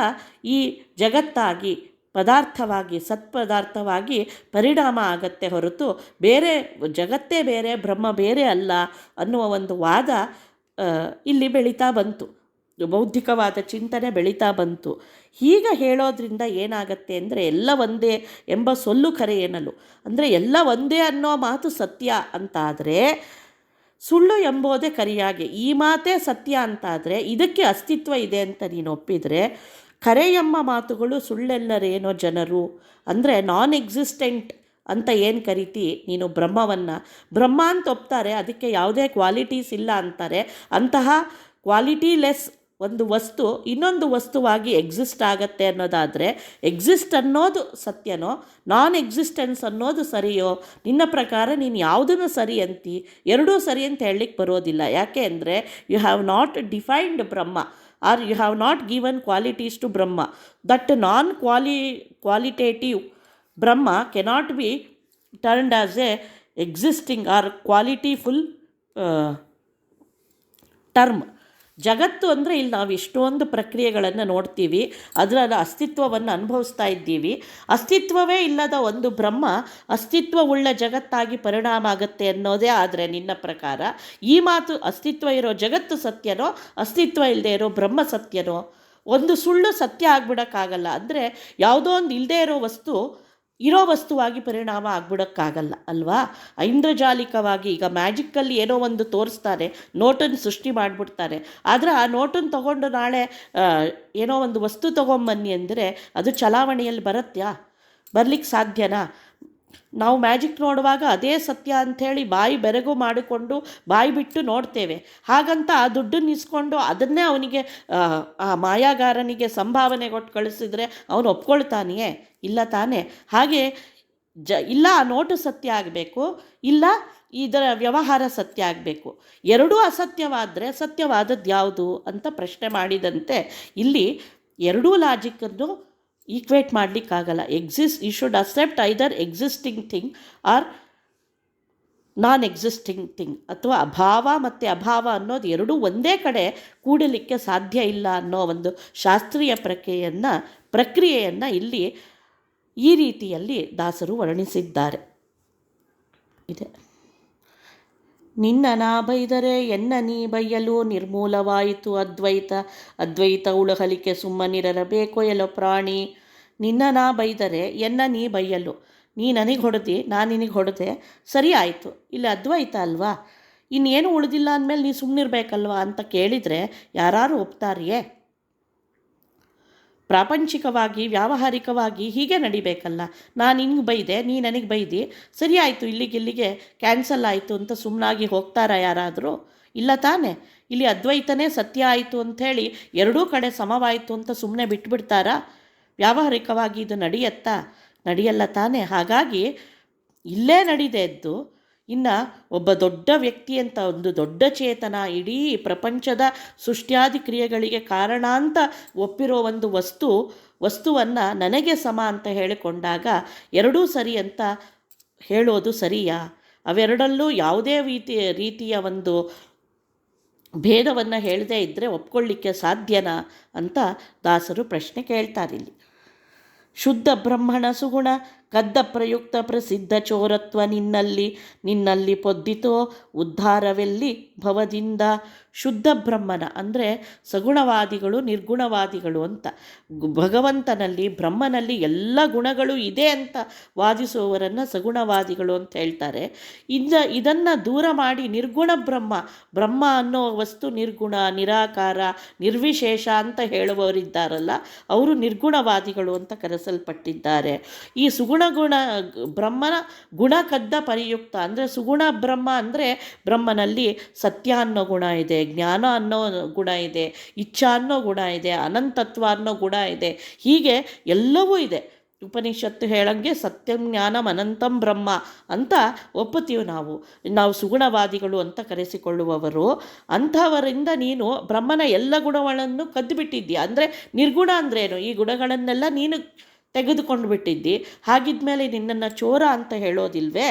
ಈ ಜಗತ್ತಾಗಿ ಪದಾರ್ಥವಾಗಿ ಸತ್ಪದಾರ್ಥವಾಗಿ ಪರಿಣಾಮ ಆಗತ್ತೆ ಹೊರತು ಬೇರೆ ಜಗತ್ತೇ ಬೇರೆ ಬ್ರಹ್ಮ ಬೇರೆ ಅಲ್ಲ ಅನ್ನುವ ಒಂದು ವಾದ ಇಲ್ಲಿ ಬೆಳೀತಾ ಬಂತು. ಬೌದ್ಧಿಕವಾದ ಚಿಂತನೆ ಬೆಳೀತಾ ಬಂತು. ಹೀಗೆ ಹೇಳೋದ್ರಿಂದ ಏನಾಗತ್ತೆ ಅಂದರೆ ಎಲ್ಲ ಒಂದೇ ಎಂಬ ಸೊಲ್ಲು ಖರೆ ಎನ್ನಲು. ಅಂದರೆ ಎಲ್ಲ ಒಂದೇ ಅನ್ನೋ ಮಾತು ಸತ್ಯ ಅಂತಾದರೆ ಸುಳ್ಳು ಎಂಬುದೇ ಖರೆಯಾಗಿ, ಈ ಮಾತೇ ಸತ್ಯ ಅಂತಾದರೆ ಇದಕ್ಕೆ ಅಸ್ತಿತ್ವ ಇದೆ ಅಂತ ನೀನು ಒಪ್ಪಿದರೆ, ಖರೆ ಎಂಬ ಮಾತುಗಳು ಸುಳ್ಳೆಲ್ಲರೇನೋ ಜನರು ಅಂದರೆ ನಾನ್ ಎಕ್ಸಿಸ್ಟೆಂಟ್ ಅಂತ ಏನು ಕರಿತಿ ನೀನು ಬ್ರಹ್ಮವನ್ನು, ಬ್ರಹ್ಮ ಅಂತ ಒಪ್ತಾರೆ, ಅದಕ್ಕೆ ಯಾವುದೇ ಕ್ವಾಲಿಟೀಸ್ ಇಲ್ಲ ಅಂತಾರೆ. ಅಂತಹ ಕ್ವಾಲಿಟಿ ಲೆಸ್ ಒಂದು ವಸ್ತು ಇನ್ನೊಂದು ವಸ್ತುವಾಗಿ ಎಕ್ಸಿಸ್ಟ್ ಆಗತ್ತೆ ಅನ್ನೋದಾದರೆ ಎಕ್ಸಿಸ್ಟ್ ಅನ್ನೋದು ಸತ್ಯನೋ ನಾನ್ ಎಕ್ಸಿಸ್ಟೆನ್ಸ್ ಅನ್ನೋದು ಸರಿಯೋ? ನಿನ್ನ ಪ್ರಕಾರ ನೀನು ಯಾವುದನ್ನು ಸರಿ ಅಂತಿ? ಎರಡೂ ಸರಿ ಅಂತ ಹೇಳಲಿಕ್ಕೆ ಬರೋದಿಲ್ಲ. ಯಾಕೆ ಅಂದರೆ you have not defined Brahma or you have not given qualities to Brahma. That non qualitative Brahma cannot be turned as a existing or qualityful term. ಜಗತ್ತು ಅಂದರೆ ಇಲ್ಲಿ ನಾವು ಎಷ್ಟೊಂದು ಪ್ರಕ್ರಿಯೆಗಳನ್ನು ನೋಡ್ತೀವಿ, ಅದರ ಅಸ್ತಿತ್ವವನ್ನು ಅನುಭವಿಸ್ತಾ ಇದ್ದೀವಿ. ಅಸ್ತಿತ್ವವೇ ಇಲ್ಲದ ಒಂದು ಬ್ರಹ್ಮ ಅಸ್ತಿತ್ವವುಳ್ಳ ಜಗತ್ತಾಗಿ ಪರಿಣಾಮ ಆಗುತ್ತೆ ಅನ್ನೋದೇ ಆದರೆ ನಿನ್ನ ಪ್ರಕಾರ ಈ ಮಾತು ಅಸ್ತಿತ್ವ ಇರೋ ಜಗತ್ತು ಸತ್ಯನೋ ಅಸ್ತಿತ್ವ ಇಲ್ಲದೆ ಇರೋ ಬ್ರಹ್ಮ ಸತ್ಯನೋ? ಒಂದು ಸುಳ್ಳು ಸತ್ಯ ಆಗ್ಬಿಡೋಕ್ಕಾಗಲ್ಲ. ಅಂದರೆ ಯಾವುದೋ ಒಂದು ಇಲ್ಲದೆ ಇರೋ ವಸ್ತು ಇರೋ ವಸ್ತುವಾಗಿ ಪರಿಣಾಮ ಆಗ್ಬಿಡೋಕ್ಕಾಗಲ್ಲ ಅಲ್ವಾ? ಐಂದ್ರಜಾಲಿಕವಾಗಿ ಈಗ ಮ್ಯಾಜಿಕ್ಕಲ್ಲಿ ಏನೋ ಒಂದು ತೋರಿಸ್ತಾರೆ, ನೋಟನ್ನು ಸೃಷ್ಟಿ ಮಾಡಿಬಿಡ್ತಾರೆ. ಆದರೆ ಆ ನೋಟನ್ನು ತೊಗೊಂಡು ನಾಳೆ ಏನೋ ಒಂದು ವಸ್ತು ತೊಗೊಂಬನ್ನಿ ಅಂದರೆ ಅದು ಚಲಾವಣೆಯಲ್ಲಿ ಬರುತ್ತಾ? ಬರಲಿಕ್ಕೆ ಸಾಧ್ಯನಾ? ನಾವು ಮ್ಯಾಜಿಕ್ ನೋಡುವಾಗ ಅದೇ ಸತ್ಯ ಅಂಥೇಳಿ ಬಾಯಿ ಬೆರಗು ಮಾಡಿಕೊಂಡು ಬಾಯಿ ಬಿಟ್ಟು ನೋಡ್ತೇವೆ. ಹಾಗಂತ ಆ ದುಡ್ಡನ್ನು ಇಸ್ಕೊಂಡು ಅದನ್ನೇ ಅವನಿಗೆ ಆ ಮಾಯಾಗಾರನಿಗೆ ಸಂಭಾವನೆ ಕೊಟ್ಟು ಕಳಿಸಿದರೆ ಅವನು ಒಪ್ಕೊಳ್ತಾನೆಯೇ? ಇಲ್ಲ ತಾನೇ. ಹಾಗೆ ಇಲ್ಲ ಆ ನೋಟು ಸತ್ಯ ಆಗಬೇಕು, ಇಲ್ಲ ಇದರ ವ್ಯವಹಾರ ಸತ್ಯ ಆಗಬೇಕು. ಎರಡೂ ಅಸತ್ಯವಾದರೆ ಸತ್ಯವಾದದ್ದು ಯಾವುದು ಅಂತ ಪ್ರಶ್ನೆ ಮಾಡಿದಂತೆ ಇಲ್ಲಿ ಎರಡೂ ಲಾಜಿಕ್ಕನ್ನು ಈಕ್ವೇಟ್ ಮಾಡಲಿಕ್ಕಾಗಲ್ಲ. You should accept either existing thing or non existing thing, ಅಥವಾ ಅಭಾವ ಮತ್ತು ಅಭಾವ ಅನ್ನೋದು ಎರಡೂ ಒಂದೇ ಕಡೆ ಕೂಡಲಿಕ್ಕೆ ಸಾಧ್ಯ ಇಲ್ಲ ಅನ್ನೋ ಒಂದು ಶಾಸ್ತ್ರೀಯ ಪ್ರಕ್ರಿಯೆಯನ್ನು ಇಲ್ಲಿ ಈ ರೀತಿಯಲ್ಲಿ ದಾಸರು ವರ್ಣಿಸಿದ್ದಾರೆ. ಇದೆ ನಿನ್ನ ನಾ ಬೈದರೆ ಎನ್ನ ನೀ ಬೈಯಲು ನಿರ್ಮೂಲವಾಯಿತು ಅದ್ವೈತ ಉಳಹಲಿಕೆ ಸುಮ್ಮನಿರಬೇಕೋ ಎಲ್ಲೋ ಪ್ರಾಣಿ. ನಿನ್ನ ನಾ ಬೈದರೆ ಎನ್ನ ನೀ ಬೈಯಲು, ನೀ ನನಗೆ ಹೊಡೆದಿ ನಾನು ನಿನಗೆ ಹೊಡೆದೆ, ಸರಿ ಆಯಿತು, ಇಲ್ಲಿ ಅದ್ವೈತ ಅಲ್ವಾ, ಇನ್ನೇನು ಉಳಿದಿಲ್ಲ ಅಂದಮೇಲೆ ನೀ ಸುಮ್ಮನಿರ್ಬೇಕಲ್ವಾ ಅಂತ ಕೇಳಿದರೆ ಯಾರು ಒಪ್ತಾರಿಯೇ? ಪ್ರಾಪಂಚಿಕವಾಗಿ ವ್ಯಾವಹಾರಿಕವಾಗಿ ಹೀಗೆ ನಡಿಬೇಕಲ್ಲ. ನಾನು ನಿನಗೆ ಬೈದೆ, ನೀ ನನಗೆ ಬೈದಿ, ಸರಿ ಆಯಿತು, ಇಲ್ಲಿಗೆ ಕ್ಯಾನ್ಸಲ್ ಆಯಿತು ಅಂತ ಸುಮ್ಮನಾಗಿ ಹೋಗ್ತಾರಾ ಯಾರಾದರೂ? ಇಲ್ಲ ತಾನೇ. ಇಲ್ಲಿ ಅದ್ವೈತನೇ ಸತ್ಯ ಆಯಿತು ಅಂಥೇಳಿ ಎರಡೂ ಕಡೆ ಸಮವಾಯಿತು ಅಂತ ಸುಮ್ಮನೆ ಬಿಟ್ಬಿಡ್ತಾರಾ? ವ್ಯಾವಹಾರಿಕವಾಗಿ ಇದು ನಡೆಯಲ್ಲ ತಾನೇ. ಹಾಗಾಗಿ ಇಲ್ಲೇ ನಡೀದೆ ಎದ್ದು ಇನ್ನು ಒಬ್ಬ ದೊಡ್ಡ ವ್ಯಕ್ತಿ ಅಂತ, ಒಂದು ದೊಡ್ಡ ಚೇತನ, ಇಡೀ ಪ್ರಪಂಚದ ಸೃಷ್ಟ್ಯಾದಿ ಕ್ರಿಯೆಗಳಿಗೆ ಕಾರಣ ಅಂತ ಒಪ್ಪಿರೋ ಒಂದು ವಸ್ತುವನ್ನು ನನಗೆ ಸಮ ಅಂತ ಹೇಳಿಕೊಂಡಾಗ ಎರಡೂ ಸರಿ ಅಂತ ಹೇಳೋದು ಸರಿಯಾ? ಅವೆರಡಲ್ಲೂ ಯಾವುದೇ ರೀತಿಯ ಒಂದು ಭೇದವನ್ನು ಹೇಳದೇ ಇದ್ದರೆ ಒಪ್ಕೊಳ್ಳಿಕ್ಕೆ ಸಾಧ್ಯನಾ ಅಂತ ದಾಸರು ಪ್ರಶ್ನೆ ಕೇಳ್ತಾರಿಲ್ಲಿ. ಶುದ್ಧ ಬ್ರಹ್ಮಣ ಸುಗುಣ ಕದ್ದ ಪ್ರಯುಕ್ತ ಪ್ರಸಿದ್ಧ ಚೋರತ್ವ ನಿನ್ನಲ್ಲಿ ಪೊದ್ದಿತೋ ಉದ್ಧಾರವೆಲ್ಲಿ ಭವದಿಂದ. ಶುದ್ಧ ಬ್ರಹ್ಮನ ಅಂದರೆ ಸಗುಣವಾದಿಗಳು ನಿರ್ಗುಣವಾದಿಗಳು ಅಂತ, ಭಗವಂತನಲ್ಲಿ ಬ್ರಹ್ಮನಲ್ಲಿ ಎಲ್ಲ ಗುಣಗಳು ಇದೆ ಅಂತ ವಾದಿಸುವವರನ್ನು ಸಗುಣವಾದಿಗಳು ಅಂತ ಹೇಳ್ತಾರೆ. ಇದನ್ನು ದೂರ ಮಾಡಿ ನಿರ್ಗುಣ ಬ್ರಹ್ಮ ಅನ್ನೋ ವಸ್ತು ನಿರ್ಗುಣ, ನಿರಾಕಾರ, ನಿರ್ವಿಶೇಷ ಅಂತ ಹೇಳುವವರಿದ್ದಾರಲ್ಲ, ಅವರು ನಿರ್ಗುಣವಾದಿಗಳು ಅಂತ ಕರೆಸಲ್ಪಟ್ಟಿದ್ದಾರೆ. ಈ ಬ್ರಹ್ಮನ ಗುಣ ಕದ್ದ ಪರಿಯುಕ್ತ ಅಂದರೆ ಸುಗುಣ ಬ್ರಹ್ಮ ಅಂದರೆ ಬ್ರಹ್ಮನಲ್ಲಿ ಸತ್ಯ ಅನ್ನೋ ಗುಣ ಇದೆ, ಜ್ಞಾನ ಅನ್ನೋ ಗುಣ ಇದೆ, ಇಚ್ಛಾ ಅನ್ನೋ ಗುಣ ಇದೆ, ಅನಂತತ್ವ ಅನ್ನೋ ಗುಣ ಇದೆ, ಹೀಗೆ ಎಲ್ಲವೂ ಇದೆ. ಉಪನಿಷತ್ತು ಹೇಳಂಗೆ ಸತ್ಯಂ ಜ್ಞಾನಂ ಅನಂತಂ ಬ್ರಹ್ಮ ಅಂತ ಒಪ್ಪುತ್ತೀವಿ ನಾವು ಸುಗುಣವಾದಿಗಳು ಅಂತ ಕರೆಸಿಕೊಳ್ಳುವವರು. ಅಂಥವರಿಂದ ನೀನು ಬ್ರಹ್ಮನ ಎಲ್ಲ ಗುಣಗಳನ್ನು ಕದ್ದು ಬಿಟ್ಟಿದ್ದೀಯ. ಅಂದರೆ ನಿರ್ಗುಣ ಅಂದ್ರೇನು? ಈ ಗುಣಗಳನ್ನೆಲ್ಲ ನೀನು ತೆಗೆದುಕೊಂಡು ಬಿಟ್ಟಿದ್ದಿ. ಹಾಗಿದ್ಮೇಲೆ ನಿನ್ನನ್ನು ಚೋರ ಅಂತ ಹೇಳೋದಿಲ್ವೇ?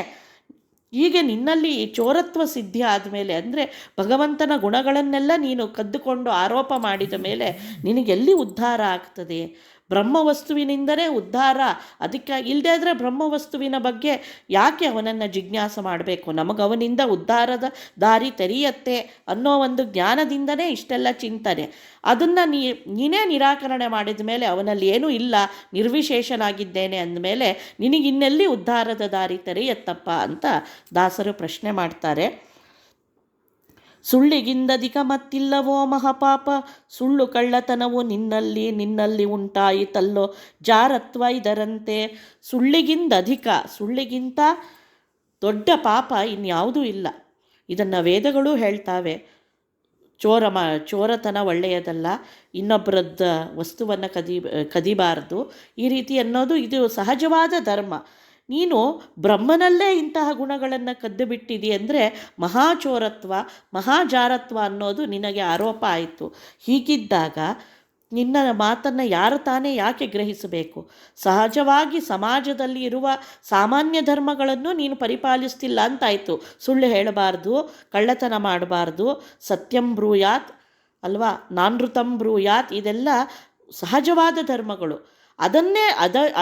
ಹೀಗೆ ನಿನ್ನಲ್ಲಿ ಈ ಚೋರತ್ವ ಸಿದ್ಧಿ ಆದಮೇಲೆ, ಅಂದರೆ ಭಗವಂತನ ಗುಣಗಳನ್ನೆಲ್ಲ ನೀನು ಕದ್ದುಕೊಂಡು ಆರೋಪ ಮಾಡಿದ ಮೇಲೆ ನಿನಗೆಲ್ಲಿ ಉದ್ಧಾರ ಆಗ್ತದೆ? ಬ್ರಹ್ಮವಸ್ತುವಿನಿಂದಲೇ ಉದ್ಧಾರ. ಅದಕ್ಕೆ ಇಲ್ಲದೇ ಇದ್ದರೆ ಬ್ರಹ್ಮವಸ್ತುವಿನ ಬಗ್ಗೆ ಯಾಕೆ ಅವನನ್ನು ಜಿಜ್ಞಾಸ ಮಾಡಬೇಕು? ನಮಗವನಿಂದ ಉದ್ಧಾರದ ದಾರಿ ತೆರೆಯತ್ತೆ ಅನ್ನೋ ಒಂದು ಜ್ಞಾನದಿಂದನೇ ಇಷ್ಟೆಲ್ಲ ಚಿಂತನೆ. ಅದನ್ನು ನೀನೇ ನಿರಾಕರಣೆ ಮಾಡಿದ ಮೇಲೆ ಅವನಲ್ಲಿ ಏನೂ ಇಲ್ಲ, ನಿರ್ವಿಶೇಷನಾಗಿದ್ದೇನೆ ಅಂದಮೇಲೆ ನಿನಗಿನ್ನೆಲ್ಲಿ ಉದ್ಧಾರದ ದಾರಿ ತೆರೆಯತ್ತಪ್ಪ ಅಂತ ದಾಸರು ಪ್ರಶ್ನೆ ಮಾಡ್ತಾರೆ. ಸುಳ್ಳಿಗಿಂದಧಿಕ ಮತ್ತಿಲ್ಲವೋ ಮಹಾಪಾಪ, ಸುಳ್ಳು ಕಳ್ಳತನವು ನಿನ್ನಲ್ಲಿ ಉಂಟಾಯಿತಲ್ಲೋ ಜಾರತ್ವ ಇದರಂತೆ. ಸುಳ್ಳಿಗಿಂತ ದೊಡ್ಡ ಪಾಪ ಇನ್ಯಾವುದೂ ಇಲ್ಲ. ಇದನ್ನು ವೇದಗಳು ಹೇಳ್ತಾವೆ. ಚೋರತನ ಒಳ್ಳೆಯದಲ್ಲ, ಇನ್ನೊಬ್ಬರದ್ದ ವಸ್ತುವನ್ನು ಕದಿಬಾರದು, ಈ ರೀತಿ ಅನ್ನೋದು ಇದು ಸಹಜವಾದ ಧರ್ಮ. ನೀನು ಬ್ರಹ್ಮನಲ್ಲೇ ಇಂತಹ ಗುಣಗಳನ್ನು ಕದ್ದು ಬಿಟ್ಟಿದಿ ಅಂದರೆ ಮಹಾಚೋರತ್ವ, ಮಹಾಜಾರತ್ವ ಅನ್ನೋದು ನಿನಗೆ ಆರೋಪ ಆಯಿತು. ಹೀಗಿದ್ದಾಗ ನಿನ್ನ ಮಾತನ್ನು ಯಾರು ತಾನೇ ಯಾಕೆ ಗ್ರಹಿಸಬೇಕು? ಸಹಜವಾಗಿ ಸಮಾಜದಲ್ಲಿ ಇರುವ ಸಾಮಾನ್ಯ ಧರ್ಮಗಳನ್ನು ನೀನು ಪರಿಪಾಲಿಸ್ತಿಲ್ಲ ಅಂತಾಯಿತು. ಸುಳ್ಳು ಹೇಳಬಾರ್ದು, ಕಳ್ಳತನ ಮಾಡಬಾರ್ದು, ಸತ್ಯಂ ಬ್ರೂಯಾತ್, ಅಲ್ವಾ? ನಾನೃತಂ ಬ್ರೂಯಾತ್, ಇದೆಲ್ಲ ಸಹಜವಾದ ಧರ್ಮಗಳು.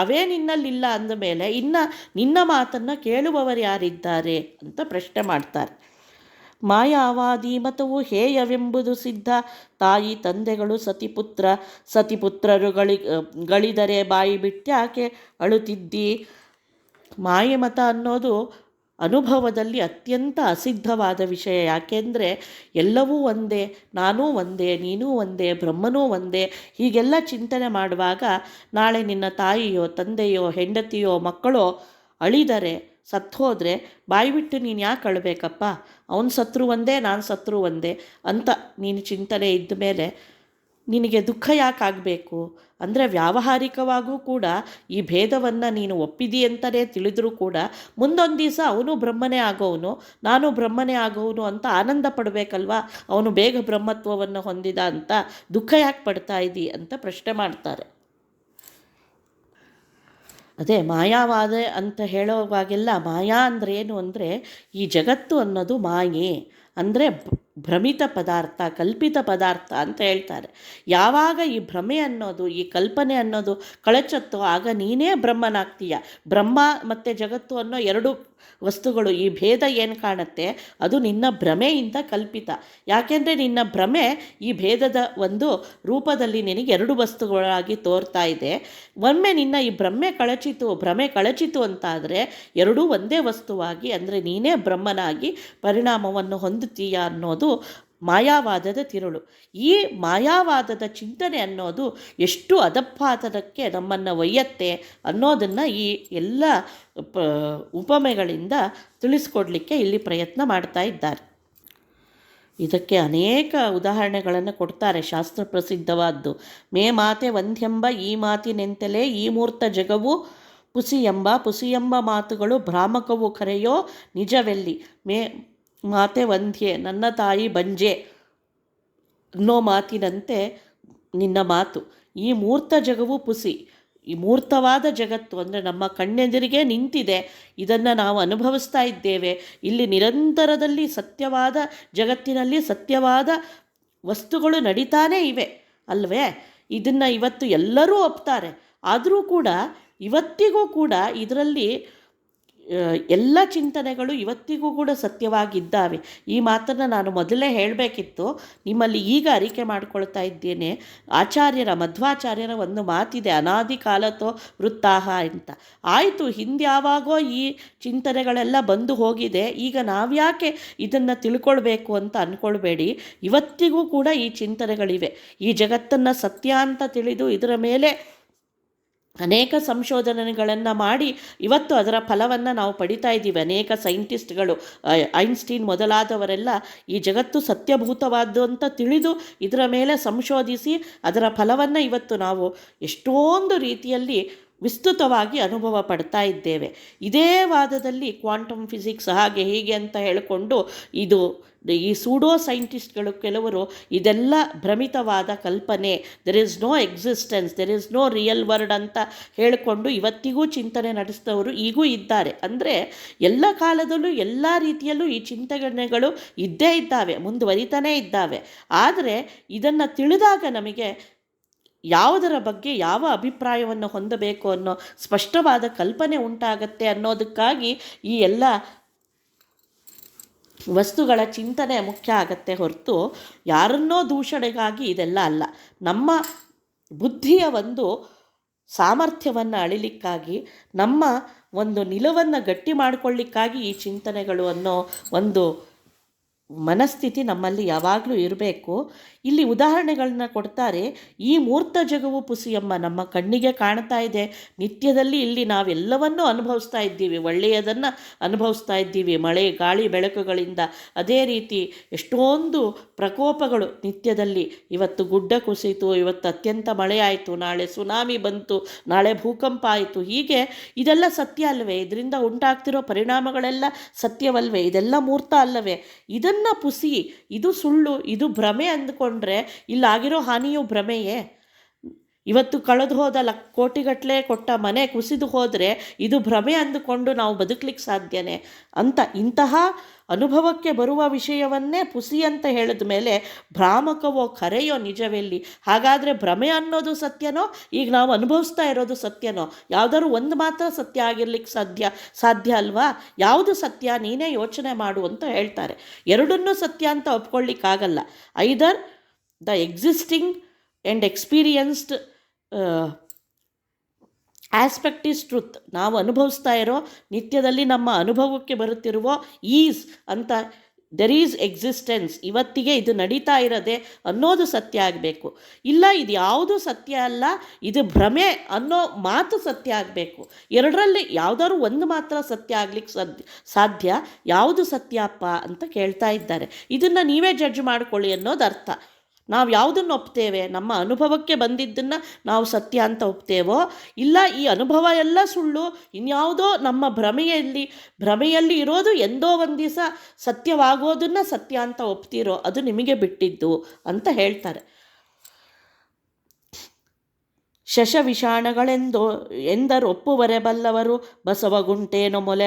ಅವೇ ನಿನ್ನಲ್ಲಿಲ್ಲ ಅಂದಮೇಲೆ ಇನ್ನು ನಿನ್ನ ಮಾತನ್ನು ಕೇಳುವವರು ಯಾರಿದ್ದಾರೆ ಅಂತ ಪ್ರಶ್ನೆ ಮಾಡ್ತಾರೆ. ಮಾಯಾವಾದಿ ಮತವು ಹೇಯವೆಂಬುದು ಸಿದ್ಧ. ತಾಯಿ ತಂದೆಗಳು ಸತಿಪುತ್ರರು ಗಳಿದರೆ ಬಾಯಿ ಬಿಟ್ಟ್ಯಾಕೆ ಅಳುತ್ತಿದ್ದಿ. ಮಾಯಮತ ಅನ್ನೋದು ಅನುಭವದಲ್ಲಿ ಅತ್ಯಂತ ಅಸಿದ್ಧವಾದ ವಿಷಯ. ಯಾಕೆಂದರೆ ಎಲ್ಲವೂ ಒಂದೇ, ನಾನೂ ಒಂದೇ, ನೀನೂ ಒಂದೇ, ಬ್ರಹ್ಮನೂ ಒಂದೇ, ಹೀಗೆಲ್ಲ ಚಿಂತನೆ ಮಾಡುವಾಗ ನಾಳೆ ನಿನ್ನ ತಾಯಿಯೋ ತಂದೆಯೋ ಹೆಂಡತಿಯೋ ಮಕ್ಕಳೋ ಅಳಿದರೆ ಸತ್ತೋದ್ರೆ ಬಾಯ್ಬಿಟ್ಟು ನೀನು ಯಾಕೆ ಅಳಬೇಕಪ್ಪ? ಅವನು ಸತ್ರು ಒಂದೇ, ನಾನು ಸತ್ರು ಒಂದೇ ಅಂತ ನೀನು ಚಿಂತನೆ ಇದ್ದ ಮೇಲೆ ನಿನಗೆ ದುಃಖ ಯಾಕಾಗಬೇಕು? ಅಂದರೆ ವ್ಯಾವಹಾರಿಕವಾಗೂ ಕೂಡ ಈ ಭೇದವನ್ನು ನೀನು ಒಪ್ಪಿದಿ ಅಂತಲೇ ತಿಳಿದರೂ ಕೂಡ ಮುಂದೊಂದು ದಿವಸ ಅವನು ಬ್ರಹ್ಮನೇ ಆಗೋವನು, ನಾನು ಬ್ರಹ್ಮನೇ ಆಗೋವನು ಅಂತ ಆನಂದ ಪಡಬೇಕಲ್ವಾ? ಅವನು ಬೇಗ ಬ್ರಹ್ಮತ್ವವನ್ನು ಹೊಂದಿದ ಅಂತ ದುಃಖ ಯಾಕೆ ಪಡ್ತಾ ಇದ್ದಿ ಅಂತ ಪ್ರಶ್ನೆ ಮಾಡ್ತಾರೆ. ಅದೇ ಮಾಯಾವಾದ ಅಂತ ಹೇಳೋವಾಗೆಲ್ಲ ಮಾಯಾ ಅಂದರೆ ಏನು ಅಂದರೆ ಈ ಜಗತ್ತು ಅನ್ನೋದು ಮಾಯೆ ಅಂದರೆ ಭ್ರಮಿತ ಪದಾರ್ಥ, ಕಲ್ಪಿತ ಪದಾರ್ಥ ಅಂತ ಹೇಳ್ತಾರೆ. ಯಾವಾಗ ಈ ಭ್ರಮೆ ಅನ್ನೋದು, ಈ ಕಲ್ಪನೆ ಅನ್ನೋದು ಕಳಚತ್ತೋ ಆಗ ನೀನೇ ಬ್ರಹ್ಮನಾಗ್ತೀಯ. ಬ್ರಹ್ಮ ಮತ್ತು ಜಗತ್ತು ಅನ್ನೋ ಎರಡು ವಸ್ತುಗಳು, ಈ ಭೇದ ಏನು ಕಾಣುತ್ತೆ ಅದು ನಿನ್ನ ಭ್ರಮೆಯಿಂದ ಕಲ್ಪಿತ. ಯಾಕೆಂದರೆ ನಿನ್ನ ಭ್ರಮೆ ಈ ಭೇದದ ಒಂದು ರೂಪದಲ್ಲಿ ನಿನಗೆ ಎರಡು ವಸ್ತುಗಳಾಗಿ ತೋರ್ತಾ ಇದೆ. ಒಮ್ಮೆ ನಿನ್ನ ಈ ಭ್ರಮೆ ಕಳಚಿತು ಅಂತಾದರೆ ಎರಡೂ ಒಂದೇ ವಸ್ತುವಾಗಿ, ಅಂದರೆ ನೀನೇ ಬ್ರಹ್ಮನಾಗಿ ಪರಿಣಾಮವನ್ನು ಹೊಂದುತ್ತೀಯ ಅನ್ನೋದು ಮಾಯಾವಾದದ ತಿರುಳು. ಈ ಮಾಯಾವಾದದ ಚಿಂತನೆ ಅನ್ನೋದು ಎಷ್ಟು ಅಧಃಪಾತನಕ್ಕೆ ನಮ್ಮನ್ನು ಒಯ್ಯತ್ತೆ ಅನ್ನೋದನ್ನು ಈ ಎಲ್ಲ ಉಪಮೆಗಳಿಂದ ತಿಳಿಸ್ಕೊಡ್ಲಿಕ್ಕೆ ಇಲ್ಲಿ ಪ್ರಯತ್ನ ಮಾಡ್ತಾ ಇದ್ದಾರೆ. ಇದಕ್ಕೆ ಅನೇಕ ಉದಾಹರಣೆಗಳನ್ನು ಕೊಡ್ತಾರೆ. ಶಾಸ್ತ್ರ ಪ್ರಸಿದ್ಧವಾದ್ದು ಮೇ ಮಾತೆ ವಂದ್ಯೆಂಬ ಈ ಮಾತಿನೆಂತಲೇ ಈ ಮೂರ್ತ ಜಗವು ಪುಸಿಯೆಂಬ ಮಾತುಗಳು ಭ್ರಾಮಕವು ಕರೆಯೋ ನಿಜವೆಲ್ಲಿ. ಮೇ ಮಾತೆ ವಂದ್ಯೆ, ನನ್ನ ತಾಯಿ ಬಂಜೆ ಅನ್ನೋ ಮಾತಿನಂತೆ ನಿನ್ನ ಮಾತು. ಈ ಮೂರ್ತ ಜಗವು ಪುಸಿ, ಈ ಮೂರ್ತವಾದ ಜಗತ್ತು ಅಂದರೆ ನಮ್ಮ ಕಣ್ಣೆದುರಿಗೆ ನಿಂತಿದೆ, ಇದನ್ನು ನಾವು ಅನುಭವಿಸ್ತಾ ಇದ್ದೇವೆ. ಇಲ್ಲಿ ನಿರಂತರದಲ್ಲಿ ಸತ್ಯವಾದ ಜಗತ್ತಿನಲ್ಲಿ ಸತ್ಯವಾದ ವಸ್ತುಗಳು ನಡೀತಾನೇ ಇವೆ ಅಲ್ವೇ? ಇದನ್ನು ಇವತ್ತು ಎಲ್ಲರೂ ಒಪ್ತಾರೆ. ಆದರೂ ಕೂಡ ಇವತ್ತಿಗೂ ಕೂಡ ಇದರಲ್ಲಿ ಎಲ್ಲ ಚಿಂತನೆಗಳು ಇವತ್ತಿಗೂ ಕೂಡ ಸತ್ಯವಾಗಿದ್ದಾವೆ. ಈ ಮಾತನ್ನು ನಾನು ಮೊದಲೇ ಹೇಳಬೇಕಿತ್ತು, ನಿಮ್ಮಲ್ಲಿ ಈಗ ಅರಿಕೆ ಮಾಡಿಕೊಳ್ತಾ ಇದ್ದೇನೆ. ಮಧ್ವಾಚಾರ್ಯರ ಒಂದು ಮಾತಿದೆ, ಅನಾದಿ ಕಾಲತೋ ವೃತ್ತಾಹ ಅಂತ. ಆಯಿತು, ಹಿಂದ್ಯಾವಾಗೋ ಈ ಚಿಂತನೆಗಳೆಲ್ಲ ಬಂದು ಹೋಗಿದೆ, ಈಗ ನಾವ್ಯಾಕೆ ಇದನ್ನು ತಿಳ್ಕೊಳ್ಬೇಕು ಅಂತ ಅಂದ್ಕೊಳ್ಬೇಡಿ. ಇವತ್ತಿಗೂ ಕೂಡ ಈ ಚಿಂತನೆಗಳಿವೆ. ಈ ಜಗತ್ತನ್ನು ಸತ್ಯ ಅಂತ ತಿಳಿದು ಇದರ ಮೇಲೆ ಅನೇಕ ಸಂಶೋಧನೆಗಳನ್ನು ಮಾಡಿ ಇವತ್ತು ಅದರ ಫಲವನ್ನು ನಾವು ಪಡಿತಾ ಇದ್ದೀವಿ. ಅನೇಕ ಸೈಂಟಿಸ್ಟ್ಗಳು, ಐನ್ಸ್ಟೀನ್ ಮೊದಲಾದವರೆಲ್ಲ ಈ ಜಗತ್ತು ಸತ್ಯಭೂತವಾದ್ದು ಅಂತ ತಿಳಿದು ಇದರ ಮೇಲೆ ಸಂಶೋಧಿಸಿ ಅದರ ಫಲವನ್ನು ಇವತ್ತು ನಾವು ಎಷ್ಟೊಂದು ರೀತಿಯಲ್ಲಿ ವಿಸ್ತೃತವಾಗಿ ಅನುಭವ ಪಡ್ತಾ ಇದ್ದೇವೆ. ಇದೇ ವಾದದಲ್ಲಿ ಕ್ವಾಂಟಮ್ ಫಿಸಿಕ್ಸ್ ಹಾಗೆ ಹೀಗೆ ಅಂತ ಹೇಳಿಕೊಂಡು ಈ ಸೂಡೋ ಸೈಂಟಿಸ್ಟ್ಗಳು ಕೆಲವರು ಇದೆಲ್ಲ ಭ್ರಮಿತವಾದ ಕಲ್ಪನೆ, there is no existence, there is no real world ಅಂತ ಹೇಳಿಕೊಂಡು ಇವತ್ತಿಗೂ ಚಿಂತನೆ ನಡೆಸಿದವರು ಈಗೂ ಇದ್ದಾರೆ. ಅಂದರೆ ಎಲ್ಲ ಕಾಲದಲ್ಲೂ ಎಲ್ಲ ರೀತಿಯಲ್ಲೂ ಈ ಚಿಂತನೆಗಳು ಇದ್ದೇ ಇದ್ದಾವೆ, ಮುಂದುವರಿತಾನೇ ಇದ್ದಾವೆ. ಆದರೆ ಇದನ್ನು ತಿಳಿದಾಗ ನಮಗೆ ಯಾವುದರ ಬಗ್ಗೆ ಯಾವ ಅಭಿಪ್ರಾಯವನ್ನು ಹೊಂದಬೇಕು ಅನ್ನೋ ಸ್ಪಷ್ಟವಾದ ಕಲ್ಪನೆ ಉಂಟಾಗತ್ತೆ ಅನ್ನೋದಕ್ಕಾಗಿ ಈ ಎಲ್ಲ ವಸ್ತುಗಳ ಚಿಂತನೆ ಮುಖ್ಯ ಆಗತ್ತೆ ಹೊರತು ಯಾರನ್ನೋ ದೂಷಣೆಗಾಗಿ ಇದೆಲ್ಲ ಅಲ್ಲ. ನಮ್ಮ ಬುದ್ಧಿಯ ಒಂದು ಸಾಮರ್ಥ್ಯವನ್ನು ಅಳಿಲಿಕ್ಕಾಗಿ, ನಮ್ಮ ಒಂದು ನಿಲುವನ್ನು ಗಟ್ಟಿ ಮಾಡಿಕೊಳ್ಳಿಕ್ಕಾಗಿ ಈ ಚಿಂತನೆಗಳು ಅನ್ನೋ ಒಂದು ಮನಸ್ಥಿತಿ ನಮ್ಮಲ್ಲಿ ಯಾವಾಗಲೂ ಇರಬೇಕು. ಇಲ್ಲಿ ಉದಾಹರಣೆಗಳನ್ನ ಕೊಡ್ತಾರೆ. ಈ ಮೂರ್ತ ಜಗವು ಪುಸಿಯಮ್ಮ, ನಮ್ಮ ಕಣ್ಣಿಗೆ ಕಾಣ್ತಾ ಇದೆ. ನಿತ್ಯದಲ್ಲಿ ಇಲ್ಲಿ ನಾವೆಲ್ಲವನ್ನೂ ಅನುಭವಿಸ್ತಾ ಇದ್ದೀವಿ, ಒಳ್ಳೆಯದನ್ನು ಅನುಭವಿಸ್ತಾ ಇದ್ದೀವಿ, ಮಳೆ ಗಾಳಿ ಬೆಳಕುಗಳಿಂದ. ಅದೇ ರೀತಿ ಎಷ್ಟೊಂದು ಪ್ರಕೋಪಗಳು ನಿತ್ಯದಲ್ಲಿ. ಇವತ್ತು ಗುಡ್ಡ ಕುಸಿತು, ಇವತ್ತು ಅತ್ಯಂತ ಮಳೆ ಆಯಿತು, ನಾಳೆ ಸುನಾಮಿ ಬಂತು, ನಾಳೆ ಭೂಕಂಪ ಆಯಿತು. ಹೀಗೆ ಇದೆಲ್ಲ ಸತ್ಯ ಅಲ್ಲವೇ? ಇದರಿಂದ ಉಂಟಾಗ್ತಿರೋ ಪರಿಣಾಮಗಳೆಲ್ಲ ಸತ್ಯವಲ್ವೇ? ಇದೆಲ್ಲ ಮೂರ್ತ ಅಲ್ಲವೇ? ಇದನ್ನು ಪುಸಿ, ಇದು ಸುಳ್ಳು, ಇದು ಭ್ರಮೆ ಅಂದ್ಕೊಂಡ್ರೆ ಇಲ್ಲಾಗಿರೋ ಹಾನಿಯು ಭ್ರಮೆಯೇ? ಇವತ್ತು ಕಳೆದು ಹೋದ ಕೋಟಿಗಟ್ಟಲೆ ಕೊಟ್ಟ ಮನೆ ಕುಸಿದು ಹೋದರೆ ಇದು ಭ್ರಮೆ ಅಂದುಕೊಂಡು ನಾವು ಬದುಕಲಿಕ್ಕೆ ಸಾಧ್ಯನೇ ಅಂತ ಇಂತಹ ಅನುಭವಕ್ಕೆ ಬರುವ ವಿಷಯವನ್ನೇ ಪುಸಿ ಅಂತ ಹೇಳಿದ ಮೇಲೆ ಭ್ರಾಮಕವೋ ಖರೆಯೋ ನಿಜವೆಲ್ಲಿ? ಹಾಗಾದರೆ ಭ್ರಮೆ ಅನ್ನೋದು ಸತ್ಯನೋ, ಈಗ ನಾವು ಅನುಭವಿಸ್ತಾ ಇರೋದು ಸತ್ಯನೋ? ಯಾವುದಾದ್ರು ಒಂದು ಮಾತ್ರ ಸತ್ಯ ಆಗಿರ್ಲಿಕ್ಕೆ ಸಾಧ್ಯ ಅಲ್ವಾ? ಯಾವುದು ಸತ್ಯ ನೀನೇ ಯೋಚನೆ ಮಾಡು ಅಂತ ಹೇಳ್ತಾರೆ. ಎರಡನ್ನೂ ಸತ್ಯ ಅಂತ ಒಪ್ಕೊಳ್ಳಿಕ್ಕಾಗಲ್ಲ. Either the existing and experienced aspect is truth. ನಾವು ಅನುಭವಿಸ್ತಾ ಇರೋ ನಿತ್ಯದಲ್ಲಿ ನಮ್ಮ ಅನುಭವಕ್ಕೆ ಬರುತ್ತಿರುವ ಈಸ್ ಅಂತ ದೆರ್ ಈಸ್ ಎಕ್ಸಿಸ್ಟೆನ್ಸ್, ಇವತ್ತಿಗೆ ಇದು ನಡೀತಾ ಇರೋದೆ ಅನ್ನೋದು ಸತ್ಯ ಆಗಬೇಕು. ಇಲ್ಲ ಇದು ಯಾವುದು ಸತ್ಯ ಅಲ್ಲ, ಇದು ಭ್ರಮೆ ಅನ್ನೋ ಮಾತು ಸತ್ಯ ಆಗಬೇಕು. ಎರಡರಲ್ಲಿ ಯಾವುದಾದ್ರು ಒಂದು ಮಾತ್ರ ಸತ್ಯ ಆಗ್ಲಿಕ್ಕೆ ಸಾಧ್ಯ. ಯಾವುದು ಸತ್ಯಪ್ಪ ಅಂತ ಕೇಳ್ತಾ ಇದ್ದಾರೆ. ಇದನ್ನು ನೀವೇ ಜಡ್ಜ್ ಮಾಡ್ಕೊಳ್ಳಿ ಅನ್ನೋದು ಅರ್ಥ. ನಾವು ಯಾವುದನ್ನು ಒಪ್ತೇವೆ? ನಮ್ಮ ಅನುಭವಕ್ಕೆ ಬಂದಿದ್ದನ್ನು ನಾವು ಸತ್ಯ ಅಂತ ಒಪ್ತೇವೋ, ಇಲ್ಲ ಈ ಅನುಭವ ಎಲ್ಲ ಸುಳ್ಳು, ಇನ್ಯಾವುದೋ ನಮ್ಮ ಭ್ರಮೆಯಲ್ಲಿ ಇರೋದು ಎಂದೋ ಒಂದು ದಿವಸ ಸತ್ಯವಾಗೋದನ್ನು ಸತ್ಯ ಅಂತ ಒಪ್ತೀರೋ ಅದು ನಿಮಗೆ ಬಿಟ್ಟಿದ್ದು ಅಂತ ಹೇಳ್ತಾರೆ. ಎಂದರೊಪ್ಪುವರೆ ಬಲ್ಲವರು ಬಸವಗುಂಟೇನೋ ಮೊಲೆ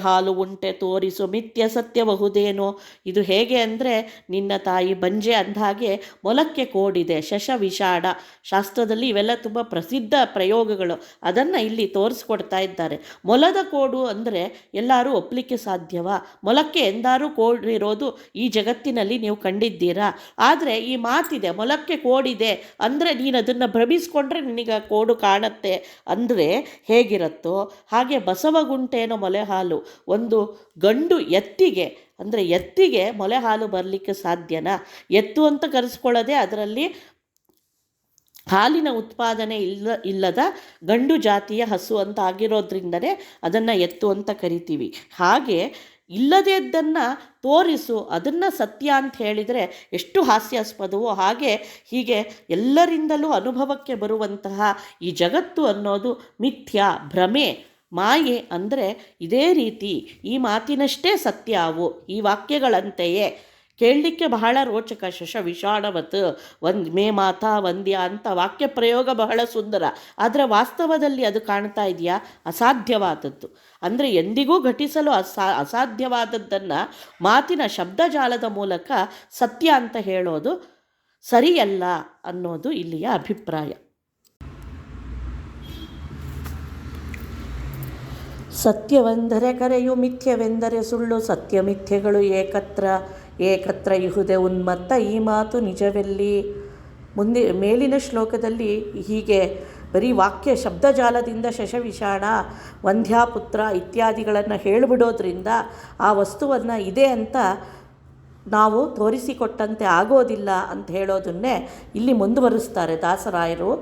ಹಾಲು ಉಂಟೆ ತೋರಿಸು ಮಿಥ್ಯ ಸತ್ಯಬಹುದೇನೋ. ಇದು ಹೇಗೆ ಅಂದರೆ, ನಿನ್ನ ತಾಯಿ ಬಂಜೆ ಅಂದ ಹಾಗೆ ಮೊಲಕ್ಕೆ ಕೋಡಿದೆ. ವಿಷಾಣ ಶಾಸ್ತ್ರದಲ್ಲಿ ಇವೆಲ್ಲ ತುಂಬ ಪ್ರಸಿದ್ಧ ಪ್ರಯೋಗಗಳು. ಅದನ್ನು ಇಲ್ಲಿ ತೋರಿಸ್ಕೊಡ್ತಾ ಇದ್ದಾರೆ. ಮೊಲದ ಕೋಡು ಅಂದರೆ ಎಲ್ಲರೂ ಒಪ್ಪಲಿಕ್ಕೆ ಸಾಧ್ಯವಾ? ಮೊಲಕ್ಕೆ ಎಂದಾರೂ ಕೋಡಿರೋದು ಈ ಜಗತ್ತಿನಲ್ಲಿ ನೀವು ಕಂಡಿದ್ದೀರಾ? ಆದರೆ ಈ ಮಾತಿದೆ, ಮೊಲಕ್ಕೆ ಕೋಡಿದೆ ಅಂದರೆ ನೀನು ಅದನ್ನು ಭ್ರಮಿಸ್ಕೊಂಡ್ರೆ ನಿನಗೆ ಕೋಡು ಕಾಣುತ್ತೆ ಅಂದರೆ ಹೇಗಿರುತ್ತೋ ಹಾಗೆ ಬಸವಗುಂಟೇನೋ ಮೊಲೆ ಹಾಲು, ಒಂದು ಗಂಡು ಎತ್ತಿಗೆ ಮೊಲೆ ಹಾಲು ಬರಲಿಕ್ಕೆ ಸಾಧ್ಯನಾ? ಎತ್ತು ಅಂತ ಕರೆಸ್ಕೊಳ್ಳೋದೆ ಅದರಲ್ಲಿ ಹಾಲಿನ ಉತ್ಪಾದನೆ ಇಲ್ಲದ ಗಂಡು ಜಾತಿಯ ಹಸು ಅಂತ ಆಗಿರೋದ್ರಿಂದಲೇ ಅದನ್ನು ಎತ್ತು ಅಂತ ಕರಿತೀವಿ. ಹಾಗೆ ಇಲ್ಲದೇದ್ದನ್ನು ತೋರಿಸು, ಅದನ್ನು ಸತ್ಯ ಅಂತ ಹೇಳಿದರೆ ಎಷ್ಟು ಹಾಸ್ಯಾಸ್ಪದವೋ ಹೀಗೆ ಎಲ್ಲರಿಂದಲೂ ಅನುಭವಕ್ಕೆ ಬರುವಂತಹ ಈ ಜಗತ್ತು ಅನ್ನೋದು ಮಿಥ್ಯಾ, ಭ್ರಮೆ, ಮಾಯೆ ಅಂದರೆ ಇದೇ ರೀತಿ ಈ ಮಾತಿನಷ್ಟೇ ಸತ್ಯ ಅವು, ಈ ವಾಕ್ಯಗಳಂತೆಯೇ. ಕೇಳಲಿಕ್ಕೆ ಬಹಳ ರೋಚಕ. ವಿಷಾಣವತ್ ಮೇ ಮಾತಾ ವಂದ್ಯ ಅಂತ ವಾಕ್ಯ ಪ್ರಯೋಗ ಬಹಳ ಸುಂದರ. ಆದರೆ ವಾಸ್ತವದಲ್ಲಿ ಅದು ಕಾಣ್ತಾ ಇದೆಯಾ? ಅಸಾಧ್ಯವಾದದ್ದು. ಅಂದರೆ ಎಂದಿಗೂ ಘಟಿಸಲು ಅಸಾಧ್ಯವಾದದ್ದನ್ನು ಮಾತಿನ ಶಬ್ದಜಾಲದ ಮೂಲಕ ಸತ್ಯ ಅಂತ ಹೇಳೋದು ಸರಿಯಲ್ಲ ಅನ್ನೋದು ಇಲ್ಲಿಯ ಅಭಿಪ್ರಾಯ. ಸತ್ಯವೆಂದರೆ ಕರೆಯು, ಮಿಥ್ಯವೆಂದರೆ ಸುಳ್ಳು. ಸತ್ಯ ಮಿಥ್ಯಗಳು ಏಕತ್ರ ಇಹುದೆ ಉನ್ಮತ್ತ, ಈ ಮಾತು ನಿಜವೆಲ್ಲಿ? ಮೇಲಿನ ಶ್ಲೋಕದಲ್ಲಿ ಹೀಗೆ ಬರೀ ವಾಕ್ಯ ಶಬ್ದಜಾಲದಿಂದ ಶಶವಿಷಾಣ, ವಂದ್ಯಾಪುತ್ರ ಇತ್ಯಾದಿಗಳನ್ನು ಹೇಳಿಬಿಡೋದ್ರಿಂದ ಆ ವಸ್ತುವನ್ನು ಇದೆ ಅಂತ ನಾವು ತೋರಿಸಿಕೊಟ್ಟಂತೆ ಆಗೋದಿಲ್ಲ ಅಂತ ಹೇಳೋದನ್ನೇ ಇಲ್ಲಿ ಮುಂದುವರಿಸ್ತಾರೆ ದಾಸರಾಯರು.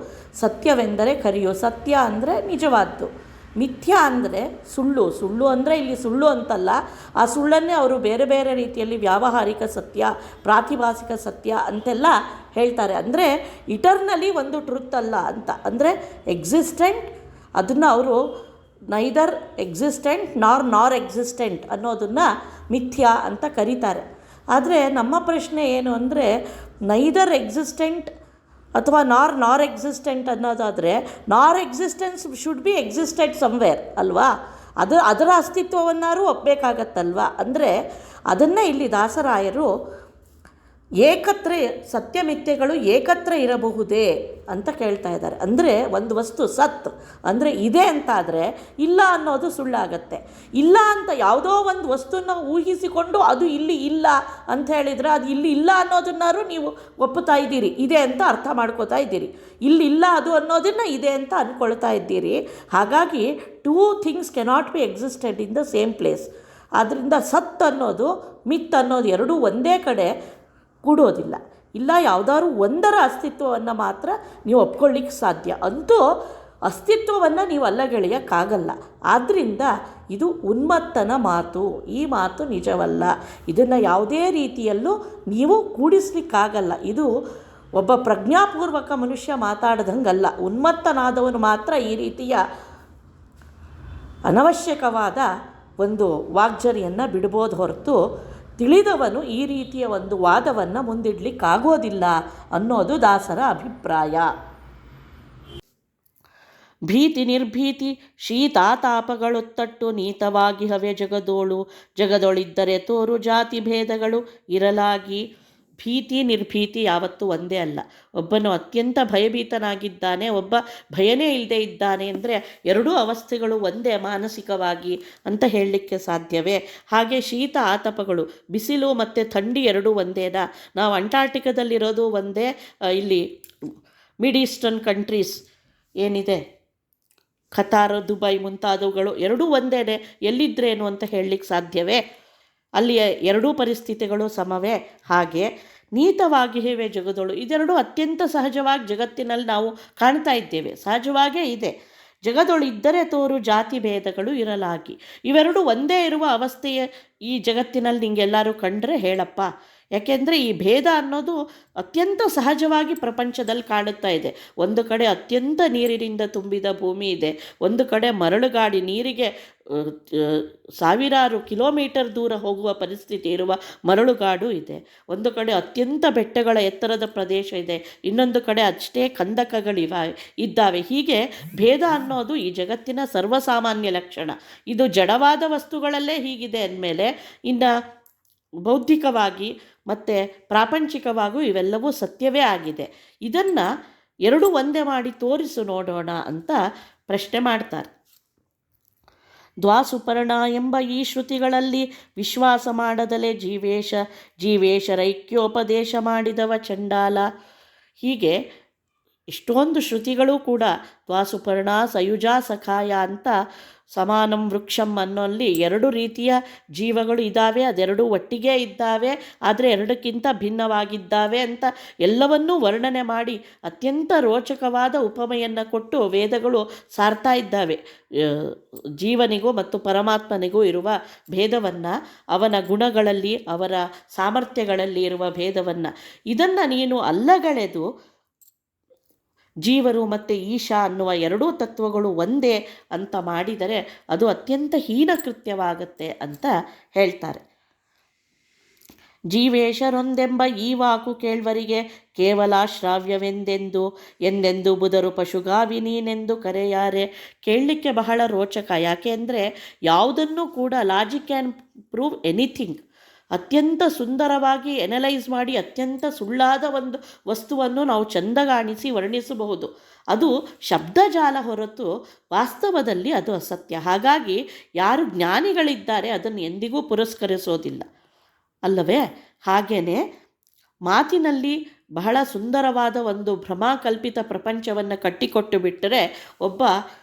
ಸತ್ಯವೆಂದರೆ ಕರೆಯು, ಸತ್ಯ ಅಂದರೆ ನಿಜವಾದ್ದು, ಮಿಥ್ಯ ಅಂದರೆ ಸುಳ್ಳು ಅಂದರೆ ಇಲ್ಲಿ ಸುಳ್ಳು ಅಂತಲ್ಲ, ಆ ಸುಳ್ಳನ್ನೇ ಅವರು ಬೇರೆ ಬೇರೆ ರೀತಿಯಲ್ಲಿ ವ್ಯಾವಹಾರಿಕ ಸತ್ಯ, ಪ್ರಾತಿಭಾಸಿಕ ಸತ್ಯ ಅಂತೆಲ್ಲ ಹೇಳ್ತಾರೆ. ಅಂದರೆ ಇಟರ್ನಲಿ ಒಂದು ಟ್ರುತ್ ಅಲ್ಲ ಅಂತ. ಅಂದರೆ ಎಕ್ಸಿಸ್ಟೆಂಟ್ ಅದನ್ನು ಅವರು ನೈದರ್ ಎಕ್ಸಿಸ್ಟೆಂಟ್ ನಾರ್ ಎಕ್ಸಿಸ್ಟೆಂಟ್ ಅನ್ನೋದನ್ನು ಮಿಥ್ಯ ಅಂತ ಕರೀತಾರೆ. ಆದರೆ ನಮ್ಮ ಪ್ರಶ್ನೆ ಏನು ಅಂದರೆ, ನೈದರ್ ಎಕ್ಸಿಸ್ಟೆಂಟ್ ಅಥವಾ ನಾರ್ ಎಕ್ಸಿಸ್ಟೆಂಟ್ ಅನ್ನೋದಾದರೆ ನಾರ್ existence should be existed somewhere ಅಲ್ವಾ? ಅದರ ಅಸ್ತಿತ್ವವನ್ನಾರು ಒಪ್ಪಬೇಕಾಗತ್ತಲ್ವ? ಅಂದರೆ ಅದನ್ನೇ ಇಲ್ಲಿ ದಾಸರಾಯರು ಏಕತ್ರ ಸತ್ಯಮಿಥ್ಯಗಳು ಏಕತ್ರ ಇರಬಹುದೇ ಅಂತ ಕೇಳ್ತಾ ಇದ್ದಾರೆ. ಅಂದರೆ ಒಂದು ವಸ್ತು ಸತ್ ಅಂದರೆ ಇದೆ ಅಂತಾದರೆ ಇಲ್ಲ ಅನ್ನೋದು ಸುಳ್ಳಾಗತ್ತೆ. ಇಲ್ಲ ಅಂತ ಯಾವುದೋ ಒಂದು ವಸ್ತುನ ಊಹಿಸಿಕೊಂಡು ಅದು ಇಲ್ಲಿ ಇಲ್ಲ ಅಂತ ಹೇಳಿದರೆ ಅದು ಇಲ್ಲಿ ಇಲ್ಲ ಅನ್ನೋದನ್ನಾರು ನೀವು ಒಪ್ಪುತ್ತಾ ಇದ್ದೀರಿ, ಇದೆ ಅಂತ ಅರ್ಥ ಮಾಡ್ಕೋತಾ ಇದ್ದೀರಿ. ಇಲ್ಲಿ ಇಲ್ಲ ಅದು ಅನ್ನೋದನ್ನು ಇದೆ ಅಂತ ಅಂದ್ಕೊಳ್ತಾ ಇದ್ದೀರಿ. ಹಾಗಾಗಿ two things cannot be existed in the same place. ಆದ್ದರಿಂದ ಸತ್ ಅನ್ನೋದು ಮಿತ್ ಅನ್ನೋದು ಎರಡೂ ಒಂದೇ ಕಡೆ ಕೂಡೋದಿಲ್ಲ. ಇಲ್ಲ ಯಾವುದಾದ್ರು ಒಂದರ ಅಸ್ತಿತ್ವವನ್ನು ಮಾತ್ರ ನೀವು ಒಪ್ಕೊಳ್ಳಿಕ್ಕೆ ಸಾಧ್ಯ. ಅಂತೂ ಅಸ್ತಿತ್ವವನ್ನು ನೀವು ಅಲ್ಲಗೆಳೆಯೋಕ್ಕಾಗಲ್ಲ. ಆದ್ದರಿಂದ ಇದು ಉನ್ಮತ್ತನ ಮಾತು, ಈ ಮಾತು ನಿಜವಲ್ಲ. ಇದನ್ನು ಯಾವುದೇ ರೀತಿಯಲ್ಲೂ ನೀವು ಕೂಡಿಸ್ಲಿಕ್ಕಾಗಲ್ಲ. ಇದು ಒಬ್ಬ ಪ್ರಜ್ಞಾಪೂರ್ವಕ ಮನುಷ್ಯ ಮಾತಾಡ್ದಂಗಲ್ಲ. ಉನ್ಮತ್ತನಾದವನು ಮಾತ್ರ ಈ ರೀತಿಯ ಅನವಶ್ಯಕವಾದ ಒಂದು ವಾಗ್ಜರಿಯನ್ನು ಬಿಡ್ಬೋದು ಹೊರತು ತಿಳಿದವನು ಈ ರೀತಿಯ ಒಂದು ವಾದವನ್ನು ಮುಂದಿಡಲಿಕ್ಕಾಗೋದಿಲ್ಲ ಅನ್ನೋದು ದಾಸರ ಅಭಿಪ್ರಾಯ. ಭೀತಿ ನಿರ್ಭೀತಿ ಶೀತಾತಾಪಗಳೊತ್ತಟ್ಟು ನೀತವಾಗಿ ಹವೆ ಜಗದೋಳು ಜಗದೊಳಿದ್ದರೆ ತೋರು ಜಾತಿ ಭೇದಗಳು ಇರಲಾಗಿ. ಭೀತಿ ನಿರ್ಭೀತಿ ಯಾವತ್ತೂ ಒಂದೇ ಅಲ್ಲ. ಒಬ್ಬನು ಅತ್ಯಂತ ಭಯಭೀತನಾಗಿದ್ದಾನೆ, ಒಬ್ಬ ಭಯನೇ ಇಲ್ಲದೆ ಇದ್ದಾನೆ ಅಂದರೆ ಎರಡೂ ಅವಸ್ಥೆಗಳು ಒಂದೇ ಮಾನಸಿಕವಾಗಿ ಅಂತ ಹೇಳಲಿಕ್ಕೆ ಸಾಧ್ಯವೇ? ಹಾಗೆ ಶೀತ ಆತಪಗಳು, ಬಿಸಿಲು ಮತ್ತು ಥಂಡಿ ಎರಡೂ ಒಂದೇನಾ? ನಾವು ಅಂಟಾರ್ಟಿಕಾದಲ್ಲಿರೋದು ಒಂದೇ, ಇಲ್ಲಿ ಮಿಡ್ ಈಸ್ಟರ್ನ್ ಕಂಟ್ರೀಸ್ ಏನಿದೆ ಖತಾರ್, ದುಬೈ ಮುಂತಾದವುಗಳು ಎರಡೂ ಒಂದೇನೆ, ಎಲ್ಲಿದ್ರೇನು ಅಂತ ಹೇಳಲಿಕ್ಕೆ ಸಾಧ್ಯವೇ? ಅಲ್ಲಿಯ ಎರಡೂ ಪರಿಸ್ಥಿತಿಗಳು ಸಮವೇ? ಹಾಗೆ ನೀತವಾಗಿ ಹೇವೆ ಜಗದೊಳು, ಇದೆರಡು ಅತ್ಯಂತ ಸಹಜವಾಗಿ ಜಗತ್ತಿನಲ್ಲಿ ನಾವು ಕಾಣ್ತಾ ಇದ್ದೇವೆ, ಸಹಜವಾಗೇ ಇದೆ. ಜಗದೊಳು ಇದ್ದರೆ ತೋರು ಜಾತಿ ಭೇದಗಳು ಇರಲಾಗಿ. ಇವೆರಡು ಒಂದೇ ಇರುವ ಅವಸ್ಥೆಯೇ ಈ ಜಗತ್ತಿನಲ್ಲಿ ನಿಂಗೆಲ್ಲರೂ ಕಂಡ್ರೆ ಹೇಳಪ್ಪ. ಯಾಕೆಂದರೆ ಈ ಭೇದ ಅನ್ನೋದು ಅತ್ಯಂತ ಸಹಜವಾಗಿ ಪ್ರಪಂಚದಲ್ಲಿ ಕಾಣುತ್ತಾ ಇದೆ. ಒಂದು ಕಡೆ ಅತ್ಯಂತ ನೀರಿನಿಂದ ತುಂಬಿದ ಭೂಮಿ ಇದೆ, ಒಂದು ಕಡೆ ಮರಳುಗಾಡಿ ನೀರಿಗೆ ಸಾವಿರಾರು ಕಿಲೋಮೀಟರ್ ದೂರ ಹೋಗುವ ಪರಿಸ್ಥಿತಿ ಇರುವ ಮರಳುಗಾಡು ಇದೆ, ಒಂದು ಕಡೆ ಅತ್ಯಂತ ಬೆಟ್ಟಗಳ ಎತ್ತರದ ಪ್ರದೇಶ ಇದೆ, ಇನ್ನೊಂದು ಕಡೆ ಅಷ್ಟೇ ಇದ್ದಾವೆ. ಹೀಗೆ ಭೇದ ಅನ್ನೋದು ಈ ಜಗತ್ತಿನ ಸರ್ವಸಾಮಾನ್ಯ ಲಕ್ಷಣ. ಇದು ಜಡವಾದ ವಸ್ತುಗಳಲ್ಲೇ ಹೀಗಿದೆ ಅಂದಮೇಲೆ ಇನ್ನು ಬೌದ್ಧಿಕವಾಗಿ ಮತ್ತು ಪ್ರಾಪಂಚಿಕವಾಗೂ ಇವೆಲ್ಲವೂ ಸತ್ಯವೇ ಆಗಿದೆ. ಇದನ್ನು ಎರಡೂ ಒಂದೇ ಮಾಡಿ ತೋರಿಸು ನೋಡೋಣ ಅಂತ ಪ್ರಶ್ನೆ ಮಾಡ್ತಾರೆ. ದ್ವಾಸುಪರ್ಣ ಎಂಬ ಈ ಶ್ರುತಿಗಳಲ್ಲಿ ವಿಶ್ವಾಸ ಮಾಡದಲೇ ಜೀವೇಶರೈಕ್ಯೋಪದೇಶ ಮಾಡಿದವ ಚಂಡಾಲ. ಹೀಗೆ ಇಷ್ಟೊಂದು ಶ್ರುತಿಗಳು ಕೂಡ ದ್ವಾಸುಪರ್ಣ ಸಯುಜಾ ಸಖಾಯ ಅಂತ ಸಮಾನಂ ವೃಕ್ಷಂ ಅನ್ನೋಲ್ಲಿ ಎರಡು ರೀತಿಯ ಜೀವಗಳು ಇದ್ದಾವೆ, ಅದೆರಡೂ ಒಟ್ಟಿಗೆ ಇದ್ದಾವೆ, ಆದರೆ ಎರಡಕ್ಕಿಂತ ಭಿನ್ನವಾಗಿದ್ದಾವೆ ಅಂತ ಎಲ್ಲವನ್ನೂ ವರ್ಣನೆ ಮಾಡಿ ಅತ್ಯಂತ ರೋಚಕವಾದ ಉಪಮೆಯನ್ನು ಕೊಟ್ಟು ವೇದಗಳು ಸಾರ್ತಾ ಇದ್ದಾವೆ. ಜೀವನಿಗೂ ಮತ್ತು ಪರಮಾತ್ಮನಿಗೂ ಇರುವ ಭೇದವನ್ನು, ಅವನ ಗುಣಗಳಲ್ಲಿ ಅವರ ಸಾಮರ್ಥ್ಯಗಳಲ್ಲಿ ಇರುವ ಭೇದವನ್ನು, ಇದನ್ನು ನೀನು ಅಲ್ಲಗಳೆದು ಜೀವರು ಮತ್ತು ಈಶಾ ಅನ್ನುವ ಎರಡೂ ತತ್ವಗಳು ಒಂದೇ ಅಂತ ಮಾಡಿದರೆ ಅದು ಅತ್ಯಂತ ಹೀನ ಕೃತ್ಯವಾಗುತ್ತೆ ಅಂತ ಹೇಳ್ತಾರೆ. ಜೀವೇಶರೊಂದೆಂಬ ಈ ವಾಕು ಕೇಳ್ವರಿಗೆ ಕೇವಲ ಎಂದೆಂದು ಬುಧರು ಪಶುಗಾವಿ ನೀನೆಂದು ಕರೆಯಾರೆ. ಕೇಳಲಿಕ್ಕೆ ಬಹಳ ರೋಚಕ. ಯಾಕೆ ಅಂದರೆ ಯಾವುದನ್ನು ಕೂಡ ಲಾಜಿಕ್ ಕ್ಯಾನ್ ಪ್ರೂವ್ ಎನಿಥಿಂಗ್. ಅತ್ಯಂತ ಸುಂದರವಾಗಿ ಎನಲೈಸ್ ಮಾಡಿ ಅತ್ಯಂತ ಸುಳ್ಳಾದ ಒಂದು ವಸ್ತುವನ್ನು ನಾವು ಚಂದಗಾಣಿಸಿ ವರ್ಣಿಸಬಹುದು. ಅದು ಶಬ್ದಜಾಲ ಹೊರತು ವಾಸ್ತವದಲ್ಲಿ ಅದು ಅಸತ್ಯ. ಹಾಗಾಗಿ ಯಾರು ಜ್ಞಾನಿಗಳಿದ್ದಾರೆ ಅದನ್ನು ಎಂದಿಗೂ ಪುರಸ್ಕರಿಸೋದಿಲ್ಲ ಅಲ್ಲವೇ? ಹಾಗೆಯೇ ಮಾತಿನಲ್ಲಿ ಬಹಳ ಸುಂದರವಾದ ಒಂದು ಭ್ರಮಾಕಲ್ಪಿತ ಪ್ರಪಂಚವನ್ನು ಕಟ್ಟಿಕೊಟ್ಟು ಬಿಟ್ಟರೆ ಒಬ್ಬ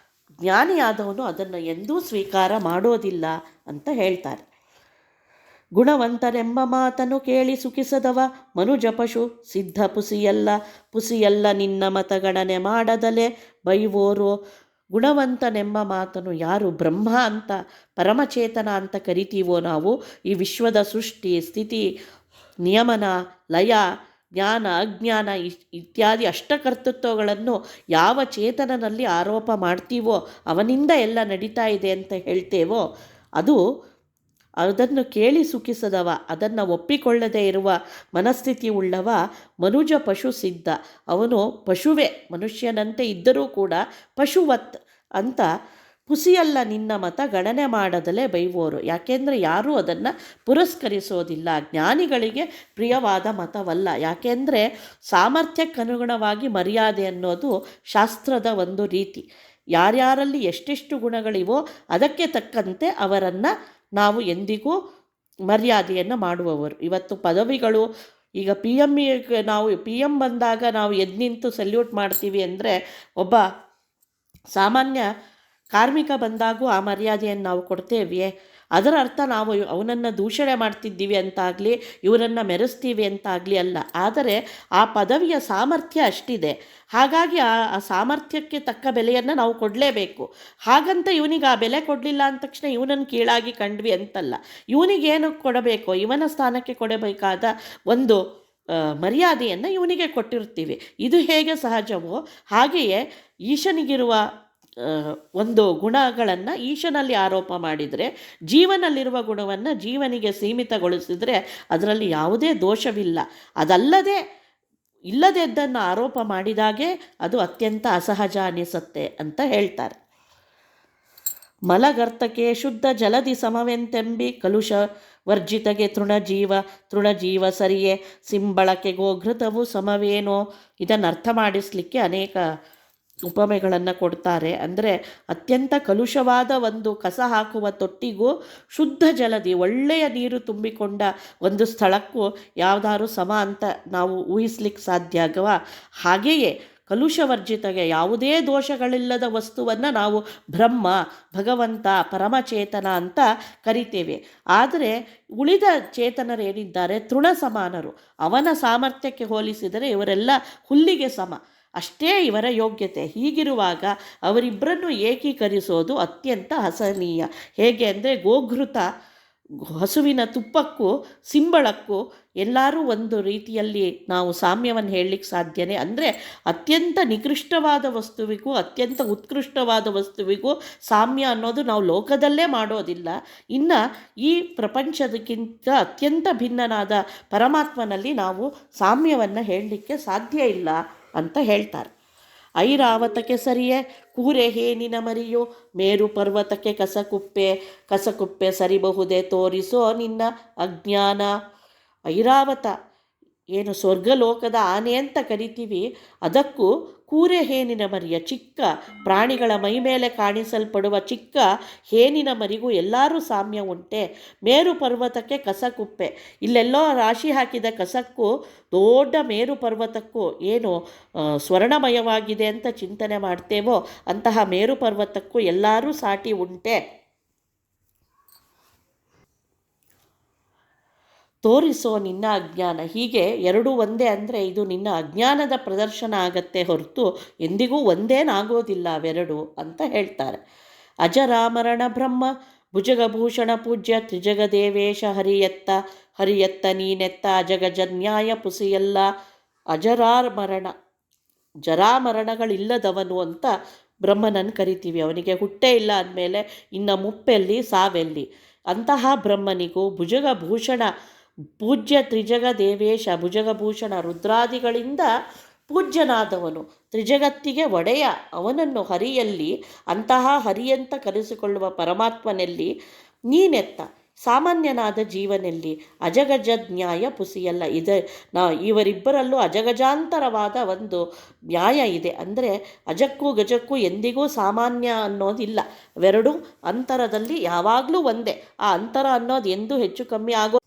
ಜ್ಞಾನಿಯಾದವನು ಅದನ್ನು ಎಂದೂ ಸ್ವೀಕಾರ ಮಾಡೋದಿಲ್ಲ ಅಂತ ಹೇಳ್ತಾರೆ. ಗುಣವಂತರೆಂಬ ಮಾತನ್ನು ಕೇಳಿ ಸುಖಿಸದವ ಮನುಜ ಪಶು ಸಿದ್ಧ ಪುಸಿಯಲ್ಲ ನಿನ್ನ ಮತಗಣನೆ ಮಾಡದಲೆ ಬೈವೋರು. ಗುಣವಂತನೆಂಬ ಮಾತನ್ನು ಯಾರು ಬ್ರಹ್ಮ ಅಂತ ಪರಮಚೇತನ ಅಂತ ಕರಿತೀವೋ ನಾವು, ಈ ವಿಶ್ವದ ಸೃಷ್ಟಿ ಸ್ಥಿತಿ ನಿಯಮನ ಲಯ ಜ್ಞಾನ ಅಜ್ಞಾನ ಇತ್ಯಾದಿ ಅಷ್ಟಕರ್ತೃತ್ವಗಳನ್ನು ಯಾವ ಚೇತನನಲ್ಲಿ ಆರೋಪ ಮಾಡ್ತೀವೋ ಅವನಿಂದ ಎಲ್ಲ ನಡೀತಾ ಇದೆ ಅಂತ ಹೇಳ್ತೇವೋ ಅದನ್ನು ಕೇಳಿ ಸುಖಿಸದವ, ಅದನ್ನು ಒಪ್ಪಿಕೊಳ್ಳದೇ ಇರುವ ಮನಸ್ಥಿತಿ ಉಳ್ಳವ ಮನುಜ ಪಶು ಸಿದ್ಧ. ಅವನು ಪಶುವೇ, ಮನುಷ್ಯನಂತೆ ಇದ್ದರೂ ಕೂಡ ಪಶುವತ್ ಅಂತ ಪುಸಿಯಲ್ಲ ನಿನ್ನ ಮತ ಗಣನೆ ಮಾಡದಲೇ ಬೈವೋರು. ಯಾಕೆಂದರೆ ಯಾರೂ ಅದನ್ನು ಪುರಸ್ಕರಿಸೋದಿಲ್ಲ, ಜ್ಞಾನಿಗಳಿಗೆ ಪ್ರಿಯವಾದ ಮತವಲ್ಲ. ಯಾಕೆಂದರೆ ಸಾಮರ್ಥ್ಯಕ್ಕನುಗುಣವಾಗಿ ಮರ್ಯಾದೆ ಅನ್ನೋದು ಶಾಸ್ತ್ರದ ಒಂದು ರೀತಿ. ಯಾರ್ಯಾರಲ್ಲಿ ಎಷ್ಟೆಷ್ಟು ಗುಣಗಳಿವೋ ಅದಕ್ಕೆ ತಕ್ಕಂತೆ ಅವರನ್ನು ನಾವು ಎಂದಿಗೂ ಮರ್ಯಾದೆಯನ್ನು ಮಾಡುವವರು. ಇವತ್ತು ಪದವಿಗಳು, ಈಗ ನಾವು ಪಿ ಎಮ್ ಬಂದಾಗ ನಾವು ಎದ್ದು ನಿಂತು ಸಲ್ಯೂಟ್ ಮಾಡ್ತೀವಿ ಅಂದರೆ, ಒಬ್ಬ ಸಾಮಾನ್ಯ ಕಾರ್ಮಿಕ ಬಂದಾಗೂ ಆ ಮರ್ಯಾದೆಯನ್ನು ನಾವು ಕೊಡ್ತೇವೆ. ಅದರ ಅರ್ಥ ನಾವು ಅವನನ್ನು ದೂಷಣೆ ಮಾಡ್ತಿದ್ದೀವಿ ಅಂತಾಗಲಿ ಇವರನ್ನು ಮೆರೆಸ್ತೀವಿ ಅಂತಾಗಲಿ ಅಲ್ಲ. ಆದರೆ ಆ ಪದವಿಯ ಸಾಮರ್ಥ್ಯ ಅಷ್ಟಿದೆ, ಹಾಗಾಗಿ ಆ ಸಾಮರ್ಥ್ಯಕ್ಕೆ ತಕ್ಕ ಬೆಲೆಯನ್ನು ನಾವು ಕೊಡಲೇಬೇಕು. ಹಾಗಂತ ಇವನಿಗೆ ಆ ಬೆಲೆ ಕೊಡಲಿಲ್ಲ ಅಂದ ತಕ್ಷಣ ಇವನನ್ನು ಕೀಳಾಗಿ ಕಂಡ್ವಿ ಅಂತಲ್ಲ. ಇವನಿಗೇನು ಕೊಡಬೇಕು, ಇವನ ಸ್ಥಾನಕ್ಕೆ ಕೊಡಬೇಕಾದ ಒಂದು ಮರ್ಯಾದೆಯನ್ನು ಇವನಿಗೆ ಕೊಟ್ಟಿರ್ತೀವಿ. ಇದು ಹೇಗೆ ಸಹಜವೋ ಹಾಗೆಯೇ ಈಶನಿಗಿರುವ ಒಂದು ಗುಣಗಳನ್ನು ಈಶನಲ್ಲಿ ಆರೋಪ ಮಾಡಿದರೆ, ಜೀವನಲ್ಲಿರುವ ಗುಣವನ್ನು ಜೀವನಿಗೆ ಸೀಮಿತಗೊಳಿಸಿದರೆ ಅದರಲ್ಲಿ ಯಾವುದೇ ದೋಷವಿಲ್ಲ. ಅದಲ್ಲದೆ ಇಲ್ಲದೆದ್ದನ್ನು ಆರೋಪ ಮಾಡಿದಾಗೆ ಅದು ಅತ್ಯಂತ ಅಸಹಜ ಅನಿಸುತ್ತೆ ಅಂತ ಹೇಳ್ತಾರೆ. ಮಲಗರ್ತಕೆ ಶುದ್ಧ ಜಲದಿ ಸಮವೆಂತೆಂಬಿ ಕಲುಷ ವರ್ಜಿತಗೆ ತೃಣಜೀವ ಸರಿಯೇ ಸಿಂಬಳಕೆ ಗೋಘೃತವು ಸಮವೇನೋ. ಇದನ್ನು ಅರ್ಥ ಮಾಡಿಸ್ಲಿಕ್ಕೆ ಅನೇಕ ಉಪಮೆಗಳನ್ನು ಕೊಡ್ತಾರೆ. ಅಂದರೆ ಅತ್ಯಂತ ಕಲುಷವಾದ ಒಂದು ಕಸ ಹಾಕುವ ತೊಟ್ಟಿಗೂ ಶುದ್ಧ ಜಲದಿ ಒಳ್ಳೆಯ ನೀರು ತುಂಬಿಕೊಂಡ ಒಂದು ಸ್ಥಳಕ್ಕೂ ಯಾವುದಾದ್ರು ಸಮ ಅಂತ ನಾವು ಊಹಿಸ್ಲಿಕ್ಕೆ ಸಾಧ್ಯ ಆಗವಾ? ಹಾಗೆಯೇ ಕಲುಷವರ್ಜಿತಗೆ ಯಾವುದೇ ದೋಷಗಳಿಲ್ಲದ ವಸ್ತುವನ್ನು ನಾವು ಬ್ರಹ್ಮ, ಭಗವಂತ, ಪರಮಚೇತನ ಅಂತ ಕರಿತೇವೆ. ಆದರೆ ಉಳಿದ ಚೇತನರೇನಿದ್ದಾರೆ ತೃಣ ಸಮಾನರು. ಅವನ ಸಾಮರ್ಥ್ಯಕ್ಕೆ ಹೋಲಿಸಿದರೆ ಇವರೆಲ್ಲ ಹುಲ್ಲಿಗೆ ಸಮ, ಅಷ್ಟೇ ಇವರ ಯೋಗ್ಯತೆ. ಹೀಗಿರುವಾಗ ಅವರಿಬ್ಬರನ್ನು ಏಕೀಕರಿಸೋದು ಅತ್ಯಂತ ಹಸನೀಯ. ಹೇಗೆ ಅಂದರೆ ಗೋಘೃತ, ಹಸುವಿನ ತುಪ್ಪಕ್ಕೂ ಸಿಂಬಳಕ್ಕೂ ಎಲ್ಲರೂ ಒಂದು ರೀತಿಯಲ್ಲಿ ನಾವು ಸಾಮ್ಯವನ್ನು ಹೇಳಲಿಕ್ಕೆ ಸಾಧ್ಯನೇ. ಅಂದರೆ ಅತ್ಯಂತ ನಿಕೃಷ್ಟವಾದ ವಸ್ತುವಿಗೂ ಅತ್ಯಂತ ಉತ್ಕೃಷ್ಟವಾದ ವಸ್ತುವಿಗೂ ಸಾಮ್ಯ ಅನ್ನೋದು ನಾವು ಲೋಕದಲ್ಲೇ ಮಾಡೋದಿಲ್ಲ. ಇನ್ನು ಈ ಪ್ರಪಂಚದಕ್ಕಿಂತ ಅತ್ಯಂತ ಭಿನ್ನನಾದ ಪರಮಾತ್ಮನಲ್ಲಿ ನಾವು ಸಾಮ್ಯವನ್ನು ಹೇಳಲಿಕ್ಕೆ ಸಾಧ್ಯ ಇಲ್ಲ ಅಂತ ಹೇಳ್ತಾರೆ. ಐರಾವತಕ್ಕೆ ಸರಿಯೇ ಕೂರೆ ಹೇನಿನ ಮರಿಯೋ, ಮೇರು ಪರ್ವತಕ್ಕೆ ಕಸಕುಪ್ಪೆ ಸರಿಬಹುದೇ ತೋರಿಸೋ ನಿನ್ನ ಅಜ್ಞಾನ. ಐರಾವತ ಏನು ಸ್ವರ್ಗಲೋಕದ ಆನೆ ಅಂತ ಕರಿತೀವಿ, ಅದಕ್ಕೂ ಕೂರೆ ಹೇನಿನ ಮರಿಯ ಚಿಕ್ಕ ಪ್ರಾಣಿಗಳ ಮೈ ಮೇಲೆ ಕಾಣಿಸಲ್ಪಡುವ ಚಿಕ್ಕ ಹೇನಿನ ಮರಿಗೂ ಎಲ್ಲರೂ ಸಾಮ್ಯ ಉಂಟೆ. ಮೇರು ಪರ್ವತಕ್ಕೆ ಕಸಕುಪ್ಪೆ, ಇಲ್ಲೆಲ್ಲೋ ರಾಶಿ ಹಾಕಿದ ಕಸಕ್ಕೂ ದೊಡ್ಡ ಮೇರು ಪರ್ವತಕ್ಕೂ ಏನು ಸ್ವರ್ಣಮಯವಾಗಿದೆ ಅಂತ ಚಿಂತನೆ ಮಾಡ್ತೇವೋ ಅಂತಹ ಮೇರು ಪರ್ವತಕ್ಕೂ ಎಲ್ಲರೂ ಸಾಟಿ ಉಂಟೆ. ತೋರಿಸೋ ನಿನ್ನ ಅಜ್ಞಾನ. ಹೀಗೆ ಎರಡೂ ಒಂದೇ ಅಂದರೆ ಇದು ನಿನ್ನ ಅಜ್ಞಾನದ ಪ್ರದರ್ಶನ ಆಗತ್ತೆ ಹೊರತು ಎಂದಿಗೂ ಒಂದೇನಾಗೋದಿಲ್ಲ ಅವೆರಡು ಅಂತ ಹೇಳ್ತಾರೆ. ಅಜರಾಮರಣ ಬ್ರಹ್ಮ ಭುಜಗಭೂಷಣ ಪೂಜ್ಯ ತ್ರಿಜಗದೇವೇಶ ಹರಿಯತ್ತ ನೀನೆತ್ತ ಅಜಗಜನ್ಯಾಯ ಪುಸಿಯಲ್ಲ. ಜರಾಮರಣಗಳಿಲ್ಲದವನು ಅಂತ ಬ್ರಹ್ಮನನ್ನು ಕರಿತೀವಿ. ಅವನಿಗೆ ಹುಟ್ಟೇ ಇಲ್ಲ ಅಂದಮೇಲೆ ಇನ್ನು ಮುಪ್ಪೆಲ್ಲಿ ಸಾವೆಲ್ಲಿ. ಅಂತಹ ಬ್ರಹ್ಮನಿಗೂ ಭುಜಗಭೂಷಣ ಪೂಜ್ಯ ತ್ರಿಜಗ ದೇವೇಶ, ಭುಜಗಭೂಷಣ ರುದ್ರಾದಿಗಳಿಂದ ಪೂಜ್ಯನಾದವನು, ತ್ರಿಜಗತ್ತಿಗೆ ಒಡೆಯ ಅವನನ್ನು ಹರಿಯಲ್ಲಿ, ಅಂತಹ ಹರಿಯಂತ ಕರೆಸಿಕೊಳ್ಳುವ ಪರಮಾತ್ಮನಲ್ಲಿ ನೀನೆತ್ತ ಸಾಮಾನ್ಯನಾದ ಜೀವನಲ್ಲಿ ಅಜಗಜ ನ್ಯಾಯ ಪುಸಿಯಲ್ಲ. ಇವರಿಬ್ಬರಲ್ಲೂ ಅಜಗಜಾಂತರವಾದ ಒಂದು ನ್ಯಾಯ ಇದೆ. ಅಂದರೆ ಅಜಕ್ಕೂ ಗಜಕ್ಕೂ ಎಂದಿಗೂ ಸಾಮಾನ್ಯ ಅನ್ನೋದಿಲ್ಲ. ಅವೆರಡೂ ಅಂತರದಲ್ಲಿ ಯಾವಾಗಲೂ ಒಂದೇ. ಆ ಅಂತರ ಅನ್ನೋದು ಎಂದೂ ಹೆಚ್ಚು ಕಮ್ಮಿ ಆಗೋ.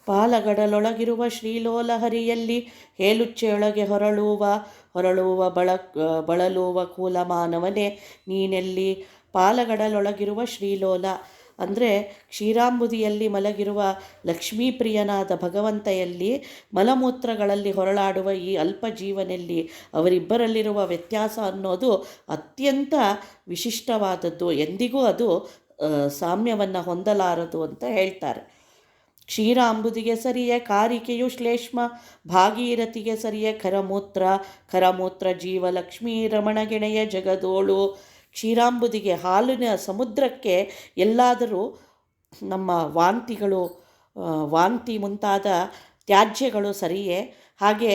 ಪಾಲಗಡಲೊಳಗಿರುವ ಶ್ರೀಲೋಲ ಹರಿಯಲ್ಲಿ ಹೇಲುಚ್ಚೆಯೊಳಗೆ ಹೊರಳುವ ಬಳಲುವ ಕೂಲಮಾನವನೇ ನೀನೆಲ್ಲಿ. ಪಾಲಗಡಲೊಳಗಿರುವ ಶ್ರೀಲೋಲ ಅಂದರೆ ಕ್ಷೀರಾಂಬುದಿಯಲ್ಲಿ ಮಲಗಿರುವ ಲಕ್ಷ್ಮೀಪ್ರಿಯನಾದ ಭಗವಂತೆಯಲ್ಲಿ, ಮಲಮೂತ್ರಗಳಲ್ಲಿ ಹೊರಳಾಡುವ ಈ ಅಲ್ಪ ಜೀವನಲ್ಲಿ ಅವರಿಬ್ಬರಲ್ಲಿರುವ ವ್ಯತ್ಯಾಸ ಅನ್ನೋದು ಅತ್ಯಂತ ವಿಶಿಷ್ಟವಾದದ್ದು. ಎಂದಿಗೂ ಅದು ಸಾಮ್ಯವನ್ನು ಹೊಂದಲಾರದು ಅಂತ ಹೇಳ್ತಾರೆ. ಕ್ಷೀರಾಂಬುದಿಗೆ ಸರಿಯೇ ಕಾರಿಕೆಯು ಶ್ಲೇಷ್ಮ, ಭಾಗೀರಥಿಗೆ ಸರಿಯೇ ಖರಮೂತ್ರ ಜೀವ ಲಕ್ಷ್ಮೀ ರಮಣಗೆಣೆಯ ಜಗದೋಳು. ಕ್ಷೀರಾಂಬುದಿಗೆ ಹಾಲಿನ ಸಮುದ್ರಕ್ಕೆ ಎಲ್ಲಾದರೂ ನಮ್ಮ ವಾಂತಿ ಮುಂತಾದ ತ್ಯಾಜ್ಯಗಳು ಸರಿಯೇ, ಹಾಗೆ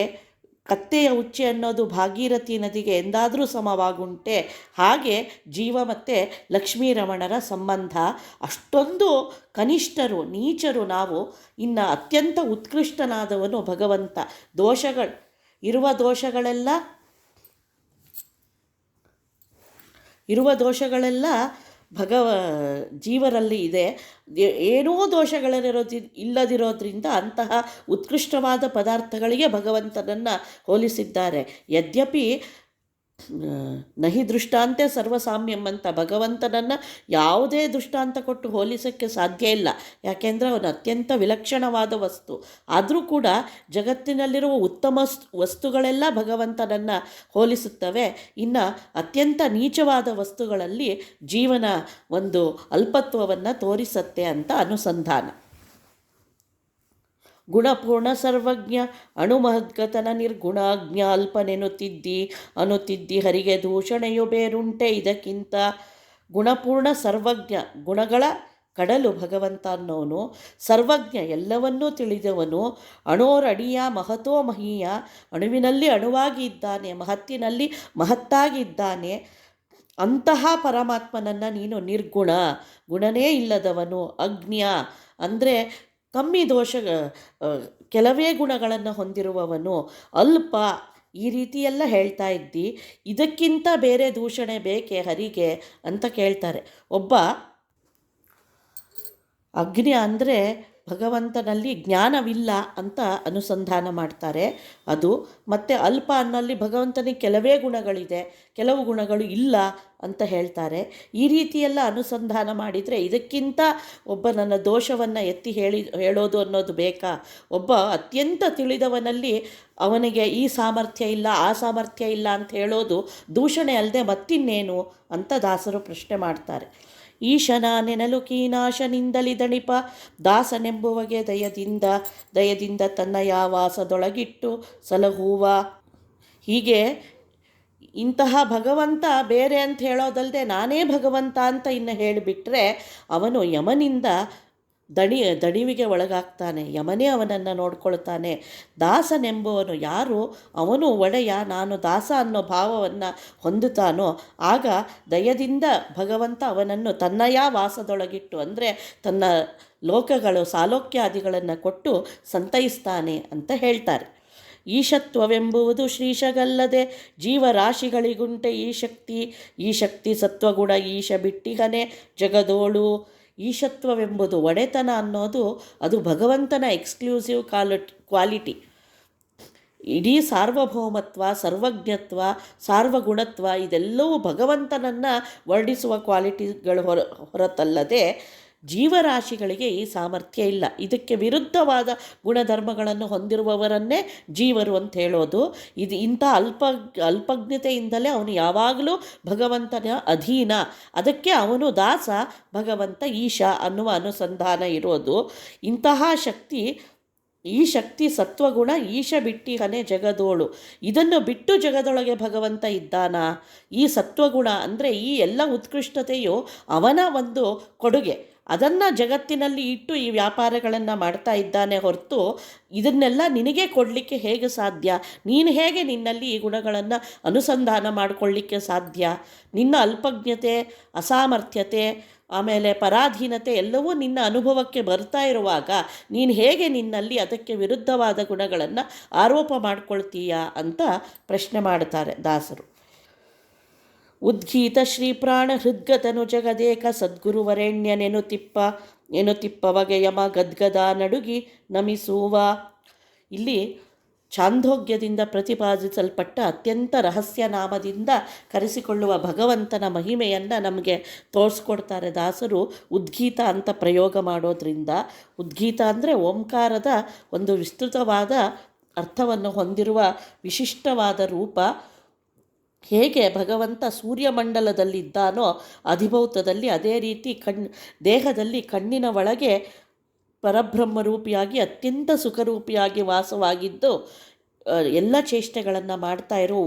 ಕತ್ತೆಯ ಉಚ್ಚೆ ಅನ್ನೋದು ಭಾಗೀರಥಿ ನದಿಗೆ ಎಂದಾದರೂ ಸಮವಾಗುಂಟೆ. ಹಾಗೆ ಜೀವ ಮತ್ತು ಲಕ್ಷ್ಮೀರಮಣರ ಸಂಬಂಧ ಅಷ್ಟೊಂದು ಕನಿಷ್ಠರು, ನೀಚರು ನಾವು. ಇನ್ನು ಅತ್ಯಂತ ಉತ್ಕೃಷ್ಟನಾದವನು ಭಗವಂತ. ಇರುವ ದೋಷಗಳೆಲ್ಲ ಜೀವರಲ್ಲಿ ಇದೆ. ಏನೋ ಇಲ್ಲದಿರೋದ್ರಿಂದ ಅಂತಹ ಉತ್ಕೃಷ್ಟವಾದ ಪದಾರ್ಥಗಳಿಗೆ ಭಗವಂತನನ್ನು ಹೋಲಿಸಿದ್ದಾರೆ. ಯದ್ಯಪಿ ನಹಿ ದೃಷ್ಟಾಂತೆ ಸರ್ವಸಾಮ್ಯಂ ಅಂತ ಭಗವಂತನನ್ನು ಯಾವುದೇ ದೃಷ್ಟಾಂತ ಕೊಟ್ಟು ಹೋಲಿಸೋಕ್ಕೆ ಸಾಧ್ಯ ಇಲ್ಲ. ಯಾಕೆಂದರೆ ಅವನು ಅತ್ಯಂತ ವಿಲಕ್ಷಣವಾದ ವಸ್ತು. ಆದರೂ ಕೂಡ ಜಗತ್ತಿನಲ್ಲಿರುವ ಉತ್ತಮ ವಸ್ತುಗಳೆಲ್ಲ ಭಗವಂತನನ್ನು ಹೋಲಿಸುತ್ತವೆ. ಇನ್ನು ಅತ್ಯಂತ ನೀಚವಾದ ವಸ್ತುಗಳಲ್ಲಿ ಜೀವನ ಒಂದು ಅಲ್ಪತ್ವವನ್ನು ತೋರಿಸತ್ತೆ ಅಂತ ಅನುಸಂಧಾನ. ಗುಣಪೂರ್ಣ ಸರ್ವಜ್ಞ ಅಣುಮಹದ್ಗತನ ನಿರ್ಗುಣಾಜ್ಞ ಅನುತಿದ್ದಿ ಹರಿಗೆ ದೂಷಣೆಯು ಬೇರುಂಟೆ ಇದಕ್ಕಿಂತ. ಗುಣಪೂರ್ಣ ಸರ್ವಜ್ಞ, ಗುಣಗಳ ಕಡಲು ಭಗವಂತ ಅನ್ನೋನು ಸರ್ವಜ್ಞ, ಎಲ್ಲವನ್ನೂ ತಿಳಿದವನು. ಅಣೋರಣಿಯ ಮಹತೋ ಮಹೀಯ, ಅಣುವಿನಲ್ಲಿ ಅಣುವಾಗಿ ಇದ್ದಾನೆ, ಮಹತ್ತಿನಲ್ಲಿ ಮಹತ್ತಾಗಿ ಇದ್ದಾನೆ. ಅಂತಹ ಪರಮಾತ್ಮನನ್ನು ನೀನು ನಿರ್ಗುಣ, ಗುಣನೇ ಇಲ್ಲದವನು. ಅಜ್ಞ ಅಂದರೆ ಕಮ್ಮಿ ದೋಷ, ಕೆಲವೇ ಗುಣಗಳನ್ನು ಹೊಂದಿರುವವನು. ಅಲ್ಪ, ಈ ರೀತಿಯೆಲ್ಲ ಹೇಳ್ತಾ ಇದ್ದಿ, ಇದಕ್ಕಿಂತ ಬೇರೆ ದೂಷಣೆ ಬೇಕೇ ಹರಿಗೆ ಅಂತ ಕೇಳ್ತಾರೆ. ಒಬ್ಬ ಅಜ್ಞ ಅಂದರೆ ಭಗವಂತನಲ್ಲಿ ಜ್ಞಾನವಿಲ್ಲ ಅಂತ ಅನುಸಂಧಾನ ಮಾಡ್ತಾರೆ ಅದು. ಮತ್ತು ಅಲ್ಪ ಅನ್ನಲ್ಲಿ ಭಗವಂತನಿಗೆ ಕೆಲವೇ ಗುಣಗಳಿದೆ, ಕೆಲವು ಗುಣಗಳು ಇಲ್ಲ ಅಂತ ಹೇಳ್ತಾರೆ. ಈ ರೀತಿಯೆಲ್ಲ ಅನುಸಂಧಾನ ಮಾಡಿದರೆ ಇದಕ್ಕಿಂತ ಒಬ್ಬ ನನ್ನ ದೋಷವನ್ನು ಎತ್ತಿ ಹೇಳೋದು ಅನ್ನೋದು ಬೇಕಾ? ಒಬ್ಬ ಅತ್ಯಂತ ತಿಳಿದವನಲ್ಲಿ ಅವನಿಗೆ ಈ ಸಾಮರ್ಥ್ಯ ಇಲ್ಲ, ಆ ಸಾಮರ್ಥ್ಯ ಇಲ್ಲ ಅಂತ ಹೇಳೋದು ದೂಷಣೆ ಅಲ್ಲದೆ ಮತ್ತಿನ್ನೇನು ಅಂತ ದಾಸರು ಪ್ರಶ್ನೆ ಮಾಡ್ತಾರೆ. ಈಶನ ನೆನಲು ಕೀನಾಶನಿಂದಲಿ ದಣಿಪ ದಾಸನೆಂಬುವಗೆ ದಯದಿಂದ ತನ್ನ ಯಾವಾಸದೊಳಗಿಟ್ಟು ಸಲಹುವ. ಹೀಗೆ ಇಂತಹ ಭಗವಂತ ಬೇರೆ ಅಂತ ಹೇಳೋದಲ್ಲದೆ ನಾನೇ ಭಗವಂತ ಅಂತ ಇನ್ನು ಹೇಳಿಬಿಟ್ರೆ ಅವನು ಯಮನಿಂದ ದಣಿವಿಗೆ ಒಳಗಾಗ್ತಾನೆ. ಯಮನೇ ಅವನನ್ನು ನೋಡ್ಕೊಳ್ತಾನೆ. ದಾಸನೆಂಬುವನು ಯಾರು, ಅವನು ಒಡೆಯ, ನಾನು ದಾಸ ಅನ್ನೋ ಭಾವವನ್ನು ಹೊಂದುತ್ತಾನೋ ಆಗ ದಯದಿಂದ ಭಗವಂತ ಅವನನ್ನು ತನ್ನಯ ವಾಸದೊಳಗಿಟ್ಟು, ಅಂದರೆ ತನ್ನ ಲೋಕಗಳು ಸಾಲೋಕ್ಯಾದಿಗಳನ್ನು ಕೊಟ್ಟು ಸಂತೈಸ್ತಾನೆ ಅಂತ ಹೇಳ್ತಾರೆ. ಈಶತ್ವವೆಂಬುವುದು ಶ್ರೀಶಗಲ್ಲದೆ ಜೀವರಾಶಿಗಳಿಗುಂಟೆ ಈ ಶಕ್ತಿ ಸತ್ವಗುಣ ಈಶ ಬಿಟ್ಟಿಗನೆ ಜಗದೋಳು. ಈಶತ್ವವೆಂಬುದು, ಒಡೆತನ ಅನ್ನೋದು ಅದು ಭಗವಂತನ ಎಕ್ಸ್ಕ್ಲೂಸಿವ್ ಕ್ವಾಲಿಟಿ. ಇಡೀ ಸಾರ್ವಭೌಮತ್ವ, ಸರ್ವಜ್ಞತ್ವ, ಸಾರ್ವಗುಣತ್ವ ಇದೆಲ್ಲವೂ ಭಗವಂತನನ್ನು ವರ್ಣಿಸುವ ಕ್ವಾಲಿಟಿಗಳು ಹೊರತಲ್ಲದೆ ಜೀವರಾಶಿಗಳಿಗೆ ಈ ಸಾಮರ್ಥ್ಯ ಇಲ್ಲ. ಇದಕ್ಕೆ ವಿರುದ್ಧವಾದ ಗುಣಧರ್ಮಗಳನ್ನು ಹೊಂದಿರುವವರನ್ನೇ ಜೀವರು ಅಂತ ಹೇಳೋದು. ಇಂಥ ಅಲ್ಪಜ್ಞತೆಯಿಂದಲೇ ಅವನು ಯಾವಾಗಲೂ ಭಗವಂತನ ಅಧೀನ, ಅದಕ್ಕೆ ಅವನು ದಾಸ, ಭಗವಂತ ಈಶ ಅನ್ನುವ ಅನುಸಂಧಾನ ಇರೋದು. ಇಂತಹ ಈ ಶಕ್ತಿ ಸತ್ವಗುಣ ಈಶ ಬಿಟ್ಟಿಹನೆ ಜಗದೋಳು. ಇದನ್ನು ಬಿಟ್ಟು ಜಗದೊಳಗೆ ಭಗವಂತ ಇದ್ದಾನ. ಈ ಸತ್ವಗುಣ ಅಂದರೆ ಈ ಎಲ್ಲ ಉತ್ಕೃಷ್ಟತೆಯು ಅವನ ಒಂದು ಕೊಡುಗೆ. ಅದನ್ನು ಜಗತ್ತಿನಲ್ಲಿ ಇಟ್ಟು ಈ ವ್ಯಾಪಾರಗಳನ್ನು ಮಾಡ್ತಾ ಇದ್ದಾನೆ ಹೊರತು ಇದನ್ನೆಲ್ಲ ನಿನಗೆ ಕೊಡಲಿಕ್ಕೆ ಹೇಗೆ ಸಾಧ್ಯ? ನೀನು ಹೇಗೆ ನಿನ್ನಲ್ಲಿ ಈ ಗುಣಗಳನ್ನು ಅನುಸಂಧಾನ ಮಾಡಿಕೊಳ್ಳಿಕ್ಕೆ ಸಾಧ್ಯ? ನಿನ್ನ ಅಲ್ಪಜ್ಞತೆ, ಅಸಾಮರ್ಥ್ಯತೆ, ಆಮೇಲೆ ಪರಾಧೀನತೆ ಎಲ್ಲವೂ ನಿನ್ನ ಅನುಭವಕ್ಕೆ ಬರ್ತಾ ಇರುವಾಗ ನೀನು ಹೇಗೆ ನಿನ್ನಲ್ಲಿ ಅದಕ್ಕೆ ವಿರುದ್ಧವಾದ ಗುಣಗಳನ್ನು ಆರೋಪ ಮಾಡ್ಕೊಳ್ತೀಯಾ ಅಂತ ಪ್ರಶ್ನೆ ಮಾಡ್ತಾರೆ ದಾಸರು. ಉದ್ಗೀತ ಶ್ರೀಪ್ರಾಣ ಹೃದ್ಗತನು ಜಗದೇಕ ಸದ್ಗುರುವರೆಣ್ಯನೆನುತಿಪ್ಪ ವಗೆಯಮ ಗದ್ಗದ ನಡುಗಿ ನಮಿಸುವ. ಇಲ್ಲಿ ಛಾಂದೋಗ್ಯದಿಂದ ಪ್ರತಿಪಾದಿಸಲ್ಪಟ್ಟ ಅತ್ಯಂತ ರಹಸ್ಯ ನಾಮದಿಂದ ಕರೆಸಿಕೊಳ್ಳುವ ಭಗವಂತನ ಮಹಿಮೆಯನ್ನು ನಮಗೆ ತೋರಿಸ್ಕೊಡ್ತಾರೆ ದಾಸರು ಉದ್ಗೀತ ಅಂತ ಪ್ರಯೋಗ ಮಾಡೋದ್ರಿಂದ. ಉದ್ಗೀತ ಅಂದರೆ ಓಂಕಾರದ ಒಂದು ವಿಸ್ತೃತವಾದ ಅರ್ಥವನ್ನು ಹೊಂದಿರುವ ವಿಶಿಷ್ಟವಾದ ರೂಪ. ಹೇಗೆ ಭಗವಂತ ಸೂರ್ಯಮಂಡಲದಲ್ಲಿದ್ದಾನೋ ಅಧಿಭೌತದಲ್ಲಿ, ಅದೇ ರೀತಿ ದೇಹದಲ್ಲಿ ಕಣ್ಣಿನ ಒಳಗೆ ಪರಬ್ರಹ್ಮರೂಪಿಯಾಗಿ ಅತ್ಯಂತ ಸುಖರೂಪಿಯಾಗಿ ವಾಸವಾಗಿದ್ದು ಎಲ್ಲ ಚೇಷ್ಟೆಗಳನ್ನು ಮಾಡ್ತಾ ಇರೋ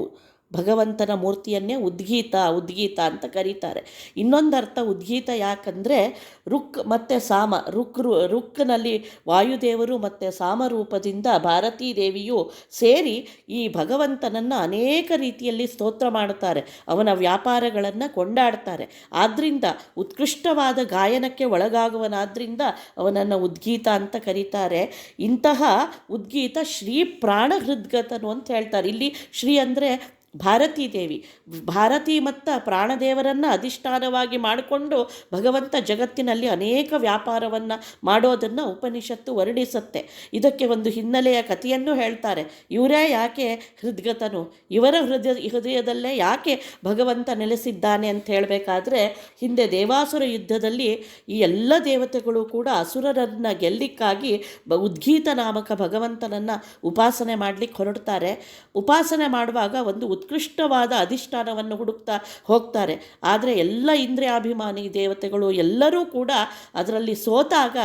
ಭಗವಂತನ ಮೂರ್ತಿಯನ್ನೇ ಉದ್ಗೀತ ಅಂತ ಕರೀತಾರೆ. ಇನ್ನೊಂದು ಅರ್ಥ ಉದ್ಗೀತ ಯಾಕಂದರೆ ರುಕ್ ಮತ್ತು ಸಾಮ, ರುಕ್ನಲ್ಲಿ ವಾಯುದೇವರು ಮತ್ತು ಸಾಮರೂಪದಿಂದ ಭಾರತೀ ದೇವಿಯು ಸೇರಿ ಈ ಭಗವಂತನನ್ನು ಅನೇಕ ರೀತಿಯಲ್ಲಿ ಸ್ತೋತ್ರ ಮಾಡುತ್ತಾರೆ, ಅವನ ವ್ಯಾಪಾರಗಳನ್ನು ಕೊಂಡಾಡ್ತಾರೆ. ಆದ್ದರಿಂದ ಉತ್ಕೃಷ್ಟವಾದ ಗಾಯನಕ್ಕೆ ಒಳಗಾಗುವನಾದ್ದರಿಂದ ಅವನನ್ನು ಉದ್ಗೀತ ಅಂತ ಕರೀತಾರೆ. ಇಂತಹ ಉದ್ಗೀತ ಶ್ರೀ ಪ್ರಾಣಹೃದ್ಗತನು ಅಂತ ಹೇಳ್ತಾರೆ. ಇಲ್ಲಿ ಶ್ರೀ ಅಂದರೆ ಭಾರತೀ ದೇವಿ. ಭಾರತಿ ಮತ್ತು ಪ್ರಾಣದೇವರನ್ನು ಅಧಿಷ್ಠಾನವಾಗಿ ಮಾಡಿಕೊಂಡು ಭಗವಂತ ಜಗತ್ತಿನಲ್ಲಿ ಅನೇಕ ವ್ಯಾಪಾರವನ್ನು ಮಾಡೋದನ್ನು ಉಪನಿಷತ್ತು ವರ್ಣಿಸುತ್ತೆ. ಇದಕ್ಕೆ ಒಂದು ಹಿನ್ನೆಲೆಯ ಕಥೆಯನ್ನು ಹೇಳ್ತಾರೆ. ಇವರೇ ಯಾಕೆ ಹೃದ್ಗತನು, ಇವರ ಹೃದಯದಲ್ಲೇ ಯಾಕೆ ಭಗವಂತ ನೆಲೆಸಿದ್ದಾನೆ ಅಂತ ಹೇಳಬೇಕಾದ್ರೆ, ಹಿಂದೆ ದೇವಾಸುರ ಯುದ್ಧದಲ್ಲಿ ಈ ಎಲ್ಲ ದೇವತೆಗಳು ಕೂಡ ಅಸುರರನ್ನು ಗೆಲ್ಲಿಕ್ಕಾಗಿ ಉದ್ಗೀತ ನಾಮಕ ಭಗವಂತನನ್ನು ಉಪಾಸನೆ ಮಾಡಲಿಕ್ಕೆ ಹೊರಡ್ತಾರೆ. ಉಪಾಸನೆ ಮಾಡುವಾಗ ಒಂದು ಉತ್ಕೃಷ್ಟವಾದ ಅಧಿಷ್ಠಾನವನ್ನು ಹುಡುಕ್ತಾ ಹೋಗ್ತಾರೆ. ಆದರೆ ಎಲ್ಲ ಇಂದ್ರಿಯಾಭಿಮಾನಿ ದೇವತೆಗಳು ಎಲ್ಲರೂ ಕೂಡ ಅದರಲ್ಲಿ ಸೋತಾಗ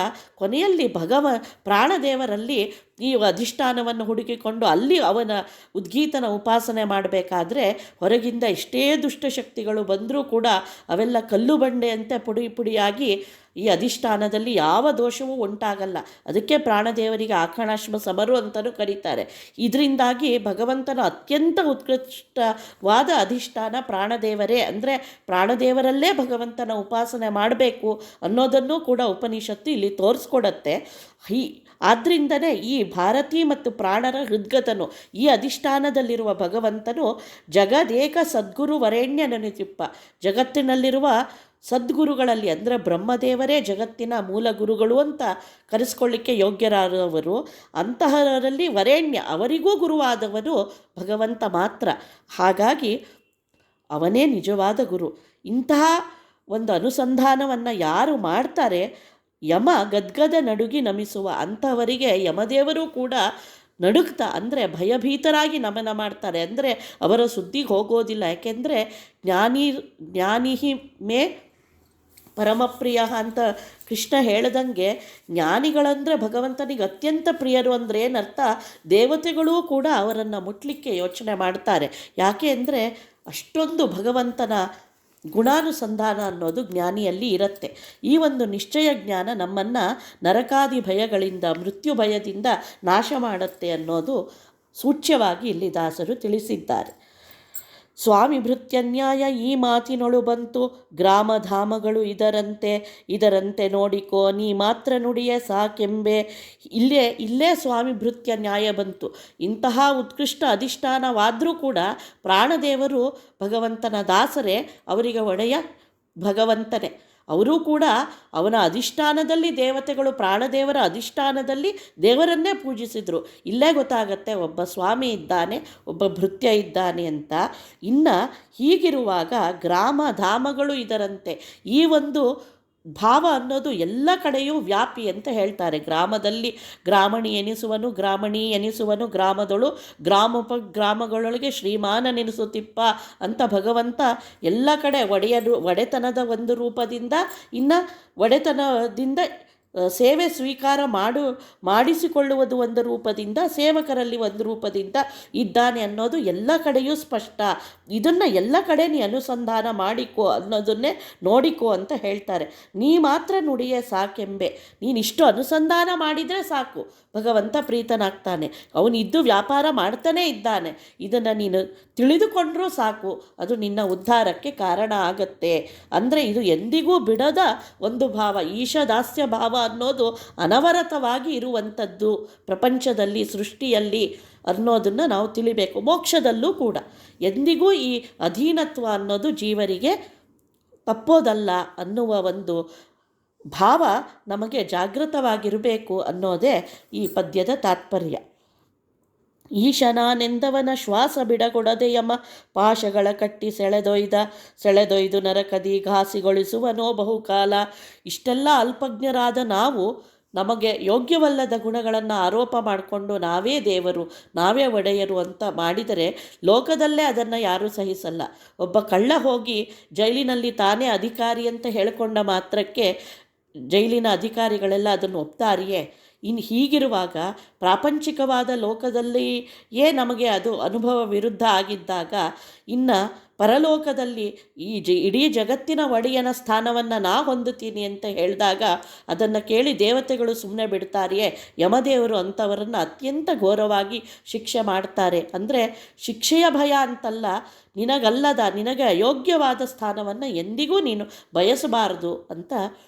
ಕೊನೆಯಲ್ಲಿ ಪ್ರಾಣದೇವರಲ್ಲಿ ಈ ಅಧಿಷ್ಠಾನವನ್ನು ಹುಡುಕಿಕೊಂಡು ಅಲ್ಲಿ ಅವನ ಉದ್ಗೀತನ ಉಪಾಸನೆ ಮಾಡಬೇಕಾದ್ರೆ ಹೊರಗಿಂದ ಎಷ್ಟೇ ದುಷ್ಟಶಕ್ತಿಗಳು ಬಂದರೂ ಕೂಡ ಅವೆಲ್ಲ ಕಲ್ಲು ಬಂಡೆಯಂತೆ ಪುಡಿ ಪುಡಿಯಾಗಿ ಈ ಅಧಿಷ್ಠಾನದಲ್ಲಿ ಯಾವ ದೋಷವೂ ಉಂಟಾಗಲ್ಲ. ಅದಕ್ಕೆ ಪ್ರಾಣದೇವರಿಗೆ ಆಕಣಾಶ್ಮ ಸಮರು ಅಂತಲೂ ಕರೀತಾರೆ. ಇದರಿಂದಾಗಿ ಭಗವಂತನ ಅತ್ಯಂತ ಉತ್ಕೃಷ್ಟವಾದ ಅಧಿಷ್ಠಾನ ಪ್ರಾಣದೇವರೇ. ಅಂದರೆ ಪ್ರಾಣದೇವರಲ್ಲೇ ಭಗವಂತನ ಉಪಾಸನೆ ಮಾಡಬೇಕು ಅನ್ನೋದನ್ನು ಕೂಡ ಉಪನಿಷತ್ತು ಇಲ್ಲಿ ತೋರಿಸ್ಕೊಡತ್ತೆ. ಆದ್ದರಿಂದನೇ ಈ ಭಾರತಿ ಮತ್ತು ಪ್ರಾಣರ ಹೃದ್ಗತನು ಈ ಅಧಿಷ್ಠಾನದಲ್ಲಿರುವ ಭಗವಂತನು ಜಗದೇಕ ಸದ್ಗುರು ವರೇಣ್ಯನನಿತಿಪ್ಪ. ಜಗತ್ತಿನಲ್ಲಿರುವ ಸದ್ಗುರುಗಳಲ್ಲಿ ಅಂದರೆ ಬ್ರಹ್ಮದೇವರೇ ಜಗತ್ತಿನ ಮೂಲ ಗುರುಗಳು ಅಂತ ಕರೆಸ್ಕೊಳ್ಳಿಕ್ಕೆ ಯೋಗ್ಯರಾದವರು. ಅಂತಹವರಲ್ಲಿ ವರೇಣ್ಯ, ಅವರಿಗೂ ಗುರುವಾದವನು ಭಗವಂತ ಮಾತ್ರ. ಹಾಗಾಗಿ ಅವನೇ ನಿಜವಾದ ಗುರು. ಇಂತಹ ಒಂದು ಅನುಸಂಧಾನವನ್ನು ಯಾರು ಮಾಡ್ತಾರೆ, ಯಮ ಗದ್ಗದ ನಡುಗಿ ನಮಿಸುವ ಅಂಥವರಿಗೆ ಯಮದೇವರು ಕೂಡ ನಡುಗ್ತಾ ಅಂದರೆ ಭಯಭೀತರಾಗಿ ನಮನ ಮಾಡ್ತಾರೆ. ಅಂದರೆ ಅವರ ಸುದ್ದಿಗೆ ಹೋಗೋದಿಲ್ಲ. ಯಾಕೆಂದರೆ ಜ್ಞಾನಿ ಮೇ ಪರಮಪ್ರಿಯ ಅಂತ ಕೃಷ್ಣ ಹೇಳ್ದಂಗೆ ಜ್ಞಾನಿಗಳಂದರೆ ಭಗವಂತನಿಗೆ ಅತ್ಯಂತ ಪ್ರಿಯರು ಅಂದರೆ ಏನರ್ಥ, ದೇವತೆಗಳೂ ಕೂಡ ಅವರನ್ನು ಮುಟ್ಲಿಕ್ಕೆ ಯೋಚನೆ ಮಾಡ್ತಾರೆ. ಯಾಕೆ ಅಂದರೆ ಅಷ್ಟೊಂದು ಭಗವಂತನ ಗುಣಾನುಸಂಧಾನ ಅನ್ನೋದು ಜ್ಞಾನಿಯಲ್ಲಿ ಇರುತ್ತೆ. ಈ ಒಂದು ನಿಶ್ಚಯ ಜ್ಞಾನ ನಮ್ಮನ್ನು ನರಕಾದಿ ಭಯಗಳಿಂದ, ಮೃತ್ಯು ಭಯದಿಂದ ನಾಶ ಮಾಡುತ್ತೆ ಅನ್ನೋದು ಸೂಚ್ಯವಾಗಿ ಇಲ್ಲಿ ದಾಸರು ತಿಳಿಸಿದ್ದಾರೆ. ಸ್ವಾಮಿ ಭೃತ್ಯನ್ಯಾಯ ಈ ಮಾತಿನೊಳು ಬಂತು, ಗ್ರಾಮಧಾಮಗಳು ಇದರಂತೆ ನೋಡಿಕೋ, ನೀ ಮಾತ್ರ ನುಡಿಯೇ ಸಾಕೆಂಬೆ. ಇಲ್ಲೇ ಸ್ವಾಮಿ ಭೃತ್ಯ ನ್ಯಾಯ ಬಂತು. ಇಂತಹ ಉತ್ಕೃಷ್ಟ ಅಧಿಷ್ಠಾನವಾದರೂ ಕೂಡ ಪ್ರಾಣದೇವರು ಭಗವಂತನ ದಾಸರೇ, ಅವರಿಗೆ ಒಡೆಯ ಭಗವಂತನೇ. ಅವರೂ ಕೂಡ ಅವನ ಅಧಿಷ್ಠಾನದಲ್ಲಿ ದೇವತೆಗಳು ಪ್ರಾಣದೇವರ ಅಧಿಷ್ಠಾನದಲ್ಲಿ ದೇವರನ್ನೇ ಪೂಜಿಸಿದರು. ಇಲ್ಲೇ ಗೊತ್ತಾಗತ್ತೆ ಒಬ್ಬ ಸ್ವಾಮಿ ಇದ್ದಾನೆ, ಒಬ್ಬ ಭೃತ್ಯ ಇದ್ದಾನೆ ಅಂತ. ಇನ್ನು ಹೀಗಿರುವಾಗ ಗ್ರಾಮ ಧಾಮಗಳು ಇದರಂತೆ, ಈ ಒಂದು ಭಾವ ಅನ್ನೋದು ಎಲ್ಲ ಕಡೆಯೂ ವ್ಯಾಪಿ ಅಂತ ಹೇಳ್ತಾರೆ. ಗ್ರಾಮದಲ್ಲಿ ಗ್ರಾಮಣಿ ಎನಿಸುವನು ಗ್ರಾಮದಳು, ಗ್ರಾಮಗಳೊಳಗೆ ಶ್ರೀಮಾನ ನೆನೆಸುತ್ತಿಪ್ಪ ಅಂತ ಭಗವಂತ ಎಲ್ಲ ಕಡೆ ಒಡೆತನದ ಒಂದು ರೂಪದಿಂದ ಇನ್ನು ಒಡೆತನದಿಂದ ಸೇವೆ ಸ್ವೀಕಾರ ಮಾಡಿಸಿಕೊಳ್ಳುವುದು ಒಂದು ರೂಪದಿಂದ, ಸೇವಕರಲ್ಲಿ ಒಂದು ರೂಪದಿಂದ ಇದ್ದಾನೆ ಅನ್ನೋದು ಎಲ್ಲ ಕಡೆಯೂ ಸ್ಪಷ್ಟ. ಇದನ್ನು ಎಲ್ಲ ಕಡೆ ನೀ ಅನುಸಂಧಾನ ಮಾಡಿಕೋ ಅನ್ನೋದನ್ನೇ ನೋಡಿಕೋ ಅಂತ ಹೇಳ್ತಾರೆ. ನೀ ಮಾತ್ರ ನುಡಿಯೇ ಸಾಕೆಂಬೆ. ನೀನಿಷ್ಟು ಅನುಸಂಧಾನ ಮಾಡಿದರೆ ಸಾಕು, ಭಗವಂತ ಪ್ರೀತನಾಗ್ತಾನೆ. ಅವನಿದ್ದು ವ್ಯಾಪಾರ ಮಾಡ್ತಾನೇ ಇದ್ದಾನೆ. ಇದನ್ನು ನೀನು ತಿಳಿದುಕೊಂಡ್ರೂ ಸಾಕು, ಅದು ನಿನ್ನ ಉದ್ಧಾರಕ್ಕೆ ಕಾರಣ ಆಗತ್ತೆ. ಅಂದರೆ ಇದು ಎಂದಿಗೂ ಬಿಡದ ಒಂದು ಭಾವ. ಈಶದಾಸ್ಯ ಭಾವ ಅನ್ನೋದು ಅನವರತವಾಗಿ ಇರುವಂಥದ್ದು ಪ್ರಪಂಚದಲ್ಲಿ, ಸೃಷ್ಟಿಯಲ್ಲಿ ಅನ್ನೋದನ್ನು ನಾವು ತಿಳಿಬೇಕು. ಮೋಕ್ಷದಲ್ಲೂ ಕೂಡ ಎಂದಿಗೂ ಈ ಅಧೀನತ್ವ ಅನ್ನೋದು ಜೀವರಿಗೆ ತಪ್ಪೋದಲ್ಲ ಅನ್ನುವ ಒಂದು ಭಾವ ನಮಗೆ ಜಾಗೃತವಾಗಿರಬೇಕು ಅನ್ನೋದೇ ಈ ಪದ್ಯದ ತಾತ್ಪರ್ಯ. ಈಶನಾನೆಂದವನ ಶ್ವಾಸ ಬಿಡಗೊಡದೆ ಯಮ ಪಾಶಗಳ ಕಟ್ಟಿ ಸೆಳೆದೊಯ್ದು ನರಕದಿ ಘಾಸಿಗೊಳಿಸುವನೋ ಬಹುಕಾಲ. ಇಷ್ಟೆಲ್ಲ ಅಲ್ಪಜ್ಞರಾದ ನಾವು ನಮಗೆ ಯೋಗ್ಯವಲ್ಲದ ಗುಣಗಳನ್ನು ಆರೋಪ ಮಾಡಿಕೊಂಡು ನಾವೇ ದೇವರು, ನಾವೇ ಒಡೆಯರು ಅಂತ ಮಾಡಿದರೆ ಲೋಕದಲ್ಲೇ ಅದನ್ನು ಯಾರೂ ಸಹಿಸಲ್ಲ. ಒಬ್ಬ ಕಳ್ಳ ಹೋಗಿ ಜೈಲಿನಲ್ಲಿ ತಾನೇ ಅಧಿಕಾರಿ ಅಂತ ಹೇಳಿಕೊಂಡ ಮಾತ್ರಕ್ಕೆ ಜೈಲಿನ ಅಧಿಕಾರಿಗಳೆಲ್ಲ ಅದನ್ನು ಒಪ್ತಾರಿಯೇ? ಇನ್ನು ಹೀಗಿರುವಾಗ ಪ್ರಾಪಂಚಿಕವಾದ ಲೋಕದಲ್ಲಿಯೇ ನಮಗೆ ಅದು ಅನುಭವ ವಿರುದ್ಧ ಆಗಿದ್ದಾಗ ಇನ್ನು ಪರಲೋಕದಲ್ಲಿ ಇಡೀ ಜಗತ್ತಿನ ಒಡೆಯನ ಸ್ಥಾನವನ್ನು ನಾ ಹೊಂದುತ್ತೀನಿ ಅಂತ ಹೇಳಿದಾಗ ಅದನ್ನು ಕೇಳಿ ದೇವತೆಗಳು ಸುಮ್ಮನೆ ಬಿಡ್ತಾರೆಯೇ? ಯಮದೇವರು ಅಂಥವರನ್ನು ಅತ್ಯಂತ ಘೋರವಾಗಿ ಶಿಕ್ಷೆ ಮಾಡ್ತಾರೆ. ಅಂದರೆ ಶಿಕ್ಷೆಯ ಭಯ ಅಂತಲ್ಲ, ನಿನಗೆ ಅಯೋಗ್ಯವಾದ ಸ್ಥಾನವನ್ನು ಎಂದಿಗೂ ನೀನು ಬಯಸಬಾರದು ಅಂತ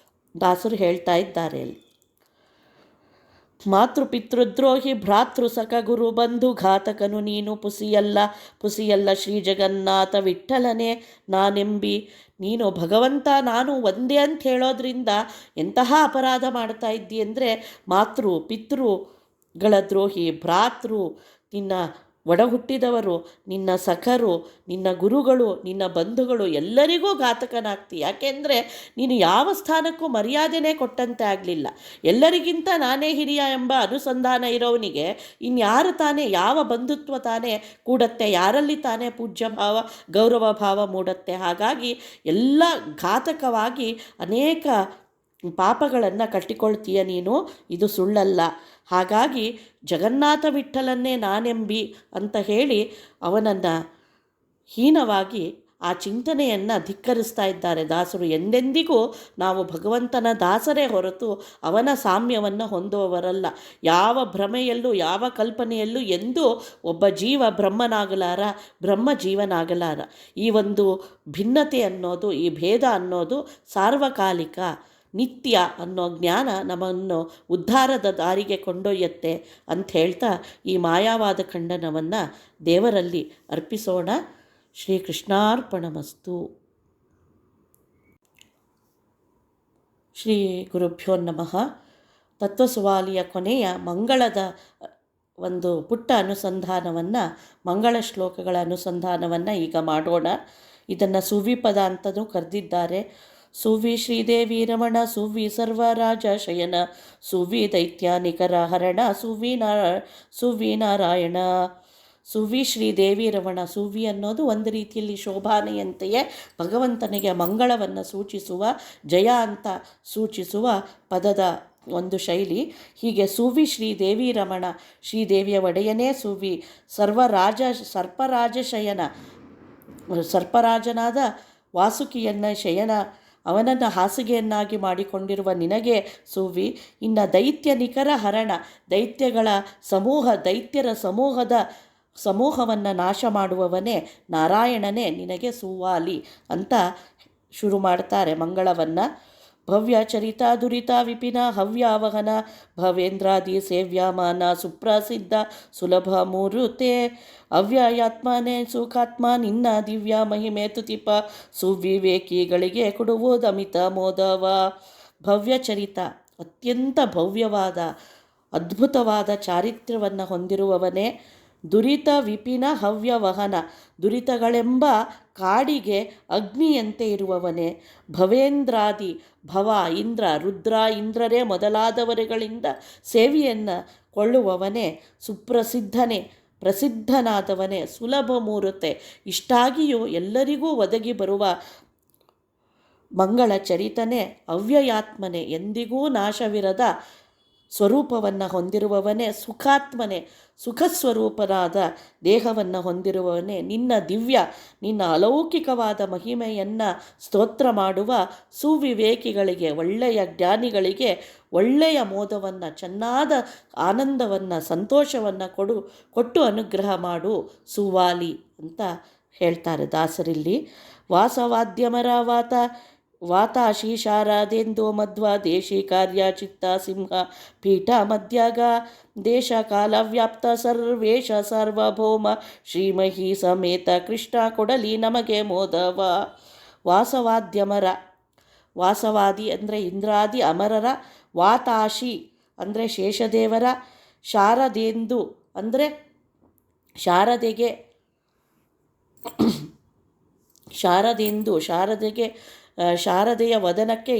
ದಾಸರು ಹೇಳ್ತಾ ಇದ್ದಾರೆ. ಅಲ್ಲಿ ಮಾತೃಪಿತೃದ್ರೋಹಿ ಭ್ರಾತೃ ಸಖ ಗುರು ಬಂಧು ಘಾತಕನು ನೀನು ಪುಸಿಯಲ್ಲ ಶ್ರೀ ಜಗನ್ನಾಥ ವಿಠ್ಠಲನೇ ನಾನೆಂಬಿ. ನೀನು ಭಗವಂತ ನಾನು ಒಂದೇ ಅಂತ ಹೇಳೋದ್ರಿಂದ ಎಂತಹ ಅಪರಾಧ ಮಾಡ್ತಾ ಇದ್ದಿ ಅಂದರೆ, ಪಿತೃಗಳ ದ್ರೋಹಿ, ಭ್ರಾತೃ ನಿನ್ನ ಒಡ ಹುಟ್ಟಿದವರು, ನಿನ್ನ ಸಖರು, ನಿನ್ನ ಗುರುಗಳು, ನಿನ್ನ ಬಂಧುಗಳು ಎಲ್ಲರಿಗೂ ಘಾತಕನಾಗ್ತಿ. ಯಾಕೆಂದರೆ ನೀನು ಯಾವ ಸ್ಥಾನಕ್ಕೂ ಮರ್ಯಾದೆನೇ ಕೊಟ್ಟಂತೆ ಆಗಲಿಲ್ಲ. ಎಲ್ಲರಿಗಿಂತ ನಾನೇ ಹಿರಿಯ ಎಂಬ ಅನುಸಂಧಾನ ಇರೋವನಿಗೆ ಇನ್ಯಾರು ತಾನೇ, ಯಾವ ಬಂಧುತ್ವ ತಾನೇ ಕೂಡತ್ತೆ? ಯಾರಲ್ಲಿ ತಾನೇ ಪೂಜ್ಯ ಭಾವ, ಗೌರವ ಭಾವ ಮೂಡತ್ತೆ? ಹಾಗಾಗಿ ಎಲ್ಲ ಘಾತಕವಾಗಿ ಅನೇಕ ಪಾಪಗಳನ್ನು ಕಟ್ಟಿಕೊಳ್ತೀಯ ನೀನು, ಇದು ಸುಳ್ಳಲ್ಲ. ಹಾಗಾಗಿ ಜಗನ್ನಾಥ ವಿಠ್ಠಲನ್ನೇ ನಾನೆಂಬಿ ಅಂತ ಹೇಳಿ ಅವನನ್ನು ಹೀನವಾಗಿ ಆ ಚಿಂತನೆಯನ್ನು ಧಿಕ್ಕರಿಸ್ತಾ ಇದ್ದಾರೆ ದಾಸರು. ಎಂದೆಂದಿಗೂ ನಾವು ಭಗವಂತನ ದಾಸರೇ ಹೊರತು ಅವನ ಸಾಮ್ಯವನ್ನು ಹೊಂದುವವರಲ್ಲ. ಯಾವ ಭ್ರಮೆಯಲ್ಲೂ ಯಾವ ಕಲ್ಪನೆಯಲ್ಲೂ ಎಂದೂ ಒಬ್ಬ ಜೀವ ಬ್ರಹ್ಮನಾಗಲಾರ, ಬ್ರಹ್ಮ ಜೀವನಾಗಲಾರ. ಈ ಒಂದು ಭಿನ್ನತೆ ಅನ್ನೋದು, ಈ ಭೇದ ಅನ್ನೋದು ಸಾರ್ವಕಾಲಿಕ, ನಿತ್ಯ ಅನ್ನೋ ಜ್ಞಾನ ನಮ್ಮನ್ನು ಉದ್ಧಾರದ ದಾರಿಗೆ ಕೊಂಡೊಯ್ಯತ್ತೆ ಅಂತ ಹೇಳ್ತಾ ಈ ಮಾಯಾವಾದ ಖಂಡನವನ್ನು ದೇವರಲ್ಲಿ ಅರ್ಪಿಸೋಣ. ಶ್ರೀಕೃಷ್ಣಾರ್ಪಣಮಸ್ತು. ಶ್ರೀ ಗುರುಭ್ಯೋ ನಮಃ. ತತ್ವಸುವಾಲಿಯ ಕೊನೆಯ ಮಂಗಳದ ಒಂದು ಪುಟ್ಟ ಅನುಸಂಧಾನವನ್ನು, ಮಂಗಳ ಶ್ಲೋಕಗಳ ಅನುಸಂಧಾನವನ್ನು ಈಗ ಮಾಡೋಣ. ಇದನ್ನು ಸುವಿಪದ ಅಂತಲೂ ಕರೆದಿದ್ದಾರೆ. ಸುವಿ ಶ್ರೀದೇವಿ ರಮಣ, ಸುವಿ ಸರ್ವರಾಜ ಶಯನ, ಸುವಿ ದೈತ್ಯಾನಿಕರ ಹರಣ, ಸುವಿ ನಾರಾಯಣ. ಸುವಿ ಶ್ರೀದೇವಿ ರಮಣ. ಸುವಿ ಅನ್ನೋದು ಒಂದು ರೀತಿಯಲ್ಲಿ ಶೋಭಾನೆಯಂತೆಯೇ ಭಗವಂತನಿಗೆ ಮಂಗಳವನ್ನು ಸೂಚಿಸುವ, ಜಯ ಅಂತ ಸೂಚಿಸುವ ಪದದ ಒಂದು ಶೈಲಿ. ಹೀಗೆ ಸುವಿ ಶ್ರೀದೇವಿ ರಮಣ, ಶ್ರೀದೇವಿಯ ಒಡೆಯನೇ ಸುವಿ. ಸರ್ಪರಾಜ ಶಯನ, ಸರ್ಪರಾಜನಾದ ವಾಸುಕಿಯನ್ನು ಶಯನ, ಅವನನ್ನು ಹಾಸಿಗೆಯನ್ನಾಗಿ ಮಾಡಿಕೊಂಡಿರುವ ನಿನಗೆ ಸುವಿ. ಇನ್ನು ದೈತ್ಯ ನಿಖರ ಹರಣ, ದೈತ್ಯಗಳ ದೈತ್ಯರ ಸಮೂಹವನ್ನು ನಾಶ ಮಾಡುವವನೇ ನಾರಾಯಣನೇ ನಿನಗೆ ಸುವಾಲಿ ಅಂತ ಶುರು ಮಾಡ್ತಾರೆ ಮಂಗಳವನ್ನು. ಭವ್ಯ ಚರಿತ ದುರಿತ ವಿಪಿನ ಹವ್ಯಾವಹನ, ಭವೇಂದ್ರಾದಿ ಸೇವ್ಯಮಾನ, ಸುಪ್ರಸಿದ್ಧ ಸುಲಭ ಮೂರುತೆ, ಅವ್ಯಯಾತ್ಮನೇ ಸುಖಾತ್ಮ, ನಿನ್ನ ದಿವ್ಯ ಮಹಿಮೆ ತುತಿಪ, ಸುವಿವೇಕಿಗಳಿಗೆ ಕೊಡುವುದಮಿತ ಮೋದವ. ಭವ್ಯ ಚರಿತ, ಅತ್ಯಂತ ಭವ್ಯವಾದ ಅದ್ಭುತವಾದ ಚಾರಿತ್ರ್ಯವನ್ನು ಹೊಂದಿರುವವನೇ. ದುರಿತ ವಿಪಿನ ಹವ್ಯವಹನ, ದುರಿತಗಳೆಂಬ ಕಾಡಿಗೆ ಅಗ್ನಿಯಂತೆ ಇರುವವನೇ. ಭವೇಂದ್ರಾದಿ, ಭವ ಇಂದ್ರ, ರುದ್ರ ಇಂದ್ರರೇ ಮೊದಲಾದವರುಗಳಿಂದ ಸೇವೆಯನ್ನು ಕೊಳ್ಳುವವನೇ. ಸುಪ್ರಸಿದ್ಧನೇ, ಪ್ರಸಿದ್ಧನಾದವನೇ. ಸುಲಭ ಮೂರುತೆ, ಇಷ್ಟಾಗಿಯೂ ಎಲ್ಲರಿಗೂ ಒದಗಿ ಬರುವ ಮಂಗಳ ಚರಿತನೇ. ಅವ್ಯಯಾತ್ಮನೇ, ಎಂದಿಗೂ ನಾಶವಿರದ ಸ್ವರೂಪವನ್ನು ಹೊಂದಿರುವವನೇ. ಸುಖಾತ್ಮನೇ, ಸುಖಸ್ವರೂಪನಾದ ದೇಹವನ್ನು ಹೊಂದಿರುವವನೇ. ನಿನ್ನ ಅಲೌಕಿಕವಾದ ಮಹಿಮೆಯನ್ನು ಸ್ತೋತ್ರ ಮಾಡುವ ಸುವಿವೇಕಿಗಳಿಗೆ, ಒಳ್ಳೆಯ ಜ್ಞಾನಿಗಳಿಗೆ ಒಳ್ಳೆಯ ಮೋದವನ್ನು, ಚೆನ್ನಾದ ಆನಂದವನ್ನು, ಸಂತೋಷವನ್ನು ಕೊಟ್ಟು ಅನುಗ್ರಹ ಮಾಡು ಸುವಾಲಿ ಅಂತ ಹೇಳ್ತಾರೆ ದಾಸರಿಲ್ಲಿ. ವಾಸವಾದ್ಯಮರ ವಾತಾಶಿ ಶಾರದೆಂದು ಮಧ್ವ, ದೇಶಿ ಕಾರ್ಯ ಚಿತ್ತ ಸಿಂಹ ಪೀಠ ಮಧ್ಯಾಗ, ದೇಶ ಕಾಲ ವ್ಯಾಪ್ತ ಸರ್ವೇಶ ಸಾರ್ವಭೌಮ, ಶ್ರೀಮಹಿ ಸಮೇತ ಕೃಷ್ಣ ಕೊಡಲಿ ನಮಗೆ ಮೋದವ. ವಾಸವಾದ್ಯಮರ, ವಾಸವಾದಿ ಅಂದರೆ ಇಂದ್ರಾದಿ ಅಮರರ, ವಾತಾಶಿ ಅಂದರೆ ಶೇಷದೇವರ, ಶಾರದೆಂದು ಅಂದರೆ ಶಾರದೆಯ ವದನಕ್ಕೆ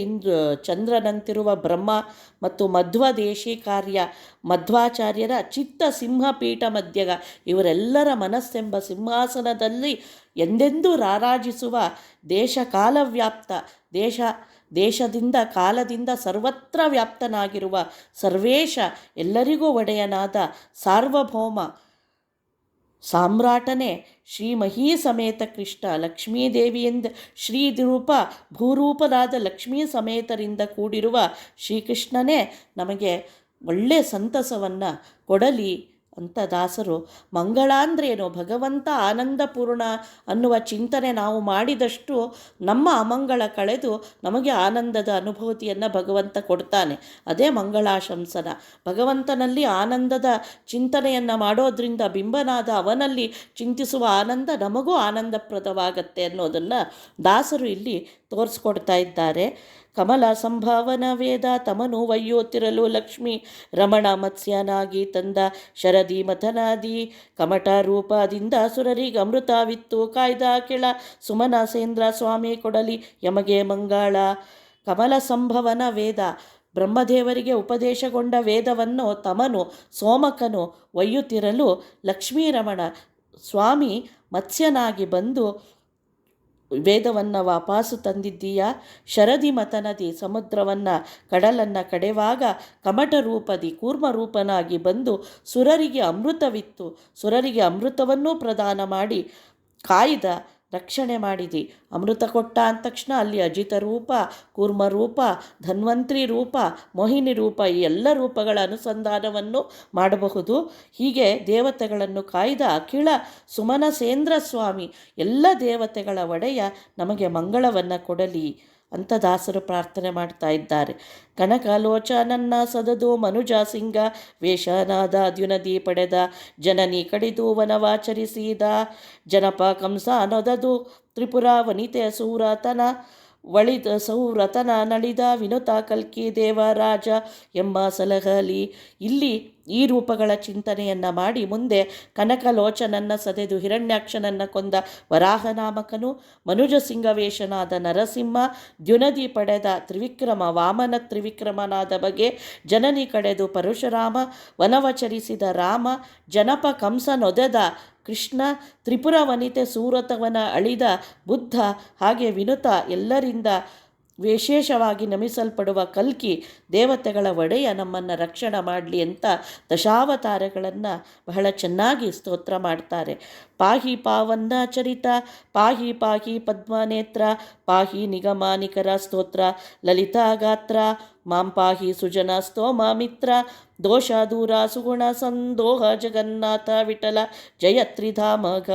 ಚಂದ್ರನಂತಿರುವ ಬ್ರಹ್ಮ ಮತ್ತು ಮಧ್ವದೇಶಿ ಕಾರ್ಯ ಮಧ್ವಾಚಾರ್ಯರ ಚಿತ್ತ ಸಿಂಹಪೀಠ ಮಧ್ಯಗ, ಇವರೆಲ್ಲರ ಮನಸ್ಸೆಂಬ ಸಿಂಹಾಸನದಲ್ಲಿ ಎಂದೆಂದೂ ರಾರಾಜಿಸುವ ದೇಶ ಕಾಲವ್ಯಾಪ್ತ, ದೇಶದಿಂದ ಕಾಲದಿಂದ ಸರ್ವತ್ರ ವ್ಯಾಪ್ತನಾಗಿರುವ ಸರ್ವೇಶ, ಎಲ್ಲರಿಗೂ ಒಡೆಯನಾದ ಸಾರ್ವಭೌಮ ಸಾಮ್ರಾಟನೇ. ಶ್ರೀಮಹೀ ಸಮೇತ ಕೃಷ್ಣ, ಲಕ್ಷ್ಮೀದೇವಿಯಿಂದ ಶ್ರೀರೂಪ ಭೂರೂಪರಾದ ಲಕ್ಷ್ಮೀ ಸಮೇತರಿಂದ ಕೂಡಿರುವ ಶ್ರೀಕೃಷ್ಣನೇ ನಮಗೆ ಒಳ್ಳೆಯ ಸಂತಸವನ್ನು ಕೊಡಲಿ ಅಂತ ದಾಸರು. ಮಂಗಳ ಅಂದ್ರೇನು? ಭಗವಂತ ಆನಂದಪೂರ್ಣ ಅನ್ನುವ ಚಿಂತನೆ ನಾವು ಮಾಡಿದಷ್ಟು ನಮ್ಮ ಅಮಂಗಳ ಕಳೆದು ನಮಗೆ ಆನಂದದ ಅನುಭೂತಿಯನ್ನು ಭಗವಂತ ಕೊಡ್ತಾನೆ. ಅದೇ ಮಂಗಳಾಶಂಸನ. ಭಗವಂತನಲ್ಲಿ ಆನಂದದ ಚಿಂತನೆಯನ್ನು ಮಾಡೋದ್ರಿಂದ ಬಿಂಬನಾದ ಅವನಲ್ಲಿ ಚಿಂತಿಸುವ ಆನಂದ ನಮಗೂ ಆನಂದಪ್ರದವಾಗತ್ತೆ ಅನ್ನೋದನ್ನು ದಾಸರು ಇಲ್ಲಿ ತೋರಿಸ್ಕೊಡ್ತಾ ಇದ್ದಾರೆ. ಕಮಲ ಸಂಭಾವನ ವೇದ ತಮನು ಒಯ್ಯುತ್ತಿರಲು ಲಕ್ಷ್ಮೀ ರಮಣ ಮತ್ಸ್ಯನಾಗಿ ತಂದ ಶರದಿ ಮಥನಾದಿ ಕಮಟ ರೂಪದಿಂದ ಸುರರಿಗೆ ಅಮೃತವಿತ್ತು ಕಾಯ್ದ ಕೆಳ ಸುಮನಸೇಂದ್ರ ಸ್ವಾಮಿ ಕೊಡಲಿ ಯಮಗೆ ಮಂಗಳ. ಕಮಲ ಸಂಭವನ ವೇದ, ಬ್ರಹ್ಮದೇವರಿಗೆ ಉಪದೇಶಗೊಂಡ ವೇದವನ್ನು ತಮನು ಸೋಮಕನು ಒಯ್ಯುತ್ತಿರಲು ಲಕ್ಷ್ಮೀರಮಣ ಸ್ವಾಮಿ ಮತ್ಸ್ಯನಾಗಿ ಬಂದು ವೇದವನ್ನು ವಾಪಸ್ಸು ತಂದಿದ್ದೀಯಾ, ಶರದಿ ಮತನದಿ ಸಮುದ್ರವನ್ನು ಕಡಲನ್ನು ಕಡೆವಾಗ ಕಮಟ ರೂಪದಿ ಕೂರ್ಮ ರೂಪನಾಗಿ ಬಂದು ಸುರರಿಗೆ ಅಮೃತವಿತ್ತು, ಸುರರಿಗೆ ಅಮೃತವನ್ನೂ ಪ್ರದಾನ ಮಾಡಿ ಕಾಯ್ದ ರಕ್ಷಣೆ ಮಾಡಿದಿ. ಅಮೃತ ಕೊಟ್ಟ ಅಂದ ತಕ್ಷಣ ಅಲ್ಲಿ ಅಜಿತ ರೂಪ, ಕೂರ್ಮ ರೂಪ, ಧನ್ವಂತ್ರಿ ರೂಪ, ಮೋಹಿನಿ ರೂಪ, ಈ ಎಲ್ಲ ರೂಪಗಳ ಅನುಸಂಧಾನವನ್ನು ಮಾಡಬಹುದು. ಹೀಗೆ ದೇವತೆಗಳನ್ನು ಕಾಯ್ದ ಅಖಿಳ ಸುಮನಸೇಂದ್ರ ಸ್ವಾಮಿ, ಎಲ್ಲ ದೇವತೆಗಳ ಒಡೆಯ ನಮಗೆ ಮಂಗಳವನ್ನು ಕೊಡಲಿ ಅಂತ ದಾಸರು ಪ್ರಾರ್ಥನೆ ಮಾಡ್ತಾ ಇದ್ದಾರೆ. ಕನಕಲೋಚನನ್ನ ಸದದು ಮನುಜಾಸಿಂಗ ವೇಷನಾದ ದ್ಯುನದಿ ಪಡೆದ ಜನನಿ ಕಡಿದು ವನವಾಚರಿಸಿದ ಜನಪ ಕಂಸ ನೊದದು ತ್ರಿಪುರ ವನಿತೆ ಸೂರತನ ಸೌರತನ ನಳಿದ ವಿನುತ ಕಲ್ಕಿ ದೇವರಾಜ ಎಂಬ ಸಲಹಲಿ. ಇಲ್ಲಿ ಈ ರೂಪಗಳ ಚಿಂತನೆಯನ್ನು ಮಾಡಿ ಮುಂದೆ ಕನಕಲೋಚನನ್ನ ಸದೆದು ಹಿರಣ್ಯಾಕ್ಷನನ್ನು ಕೊಂದ ವರಾಹನಾಮಕನು, ಮನುಜ ಸಿಂಗವೇಶನಾದ ನರಸಿಂಹ, ದ್ಯುನದಿ ಪಡೆದ ತ್ರಿವಿಕ್ರಮ ವಾಮನ ತ್ರಿವಿಕ್ರಮನಾದ ಬಗೆ, ಜನನಿ ಕಡೆದು ಪರಶುರಾಮ, ವನವಚರಿಸಿದ ರಾಮ, ಜನಪ ಕಂಸನೊದೆದ ಕೃಷ್ಣ, ತ್ರಿಪುರ ವನಿತೆ ಸೂರತವನ ಅಳಿದ ಬುದ್ಧ, ಹಾಗೆ ವಿನುತ ಎಲ್ಲರಿಂದ ವಿಶೇಷವಾಗಿ ನಮಿಸಲ್ಪಡುವ ಕಲ್ಕಿ ದೇವತೆಗಳ ಒಡೆಯ ನಮ್ಮನ್ನು ರಕ್ಷಣೆ ಮಾಡಲಿ ಅಂತ ದಶಾವತಾರಗಳನ್ನು ಬಹಳ ಚೆನ್ನಾಗಿ ಸ್ತೋತ್ರ ಮಾಡ್ತಾರೆ. ಪಾಹಿ ಪಾವನ್ನ ಚರಿತ, ಪಾಹಿ ಪಾಹಿ ಪದ್ಮನೇತ್ರ, ಪಾಹಿ ನಿಗಮಾನಿಕರ ಸ್ತೋತ್ರ ಲಲಿತಾ ಗಾತ್ರ, ಮಾಂ ಪಾಹಿ ಸುಜನ ಸ್ತೋಮ ಮಿತ್ರ, ದೋಷ ದೂರ ಸುಗುಣ ಸಂದೋಹ ಜಗನ್ನಾಥ ವಿಠಲ ಜಯ ತ್ರಿಧಾಮಗ.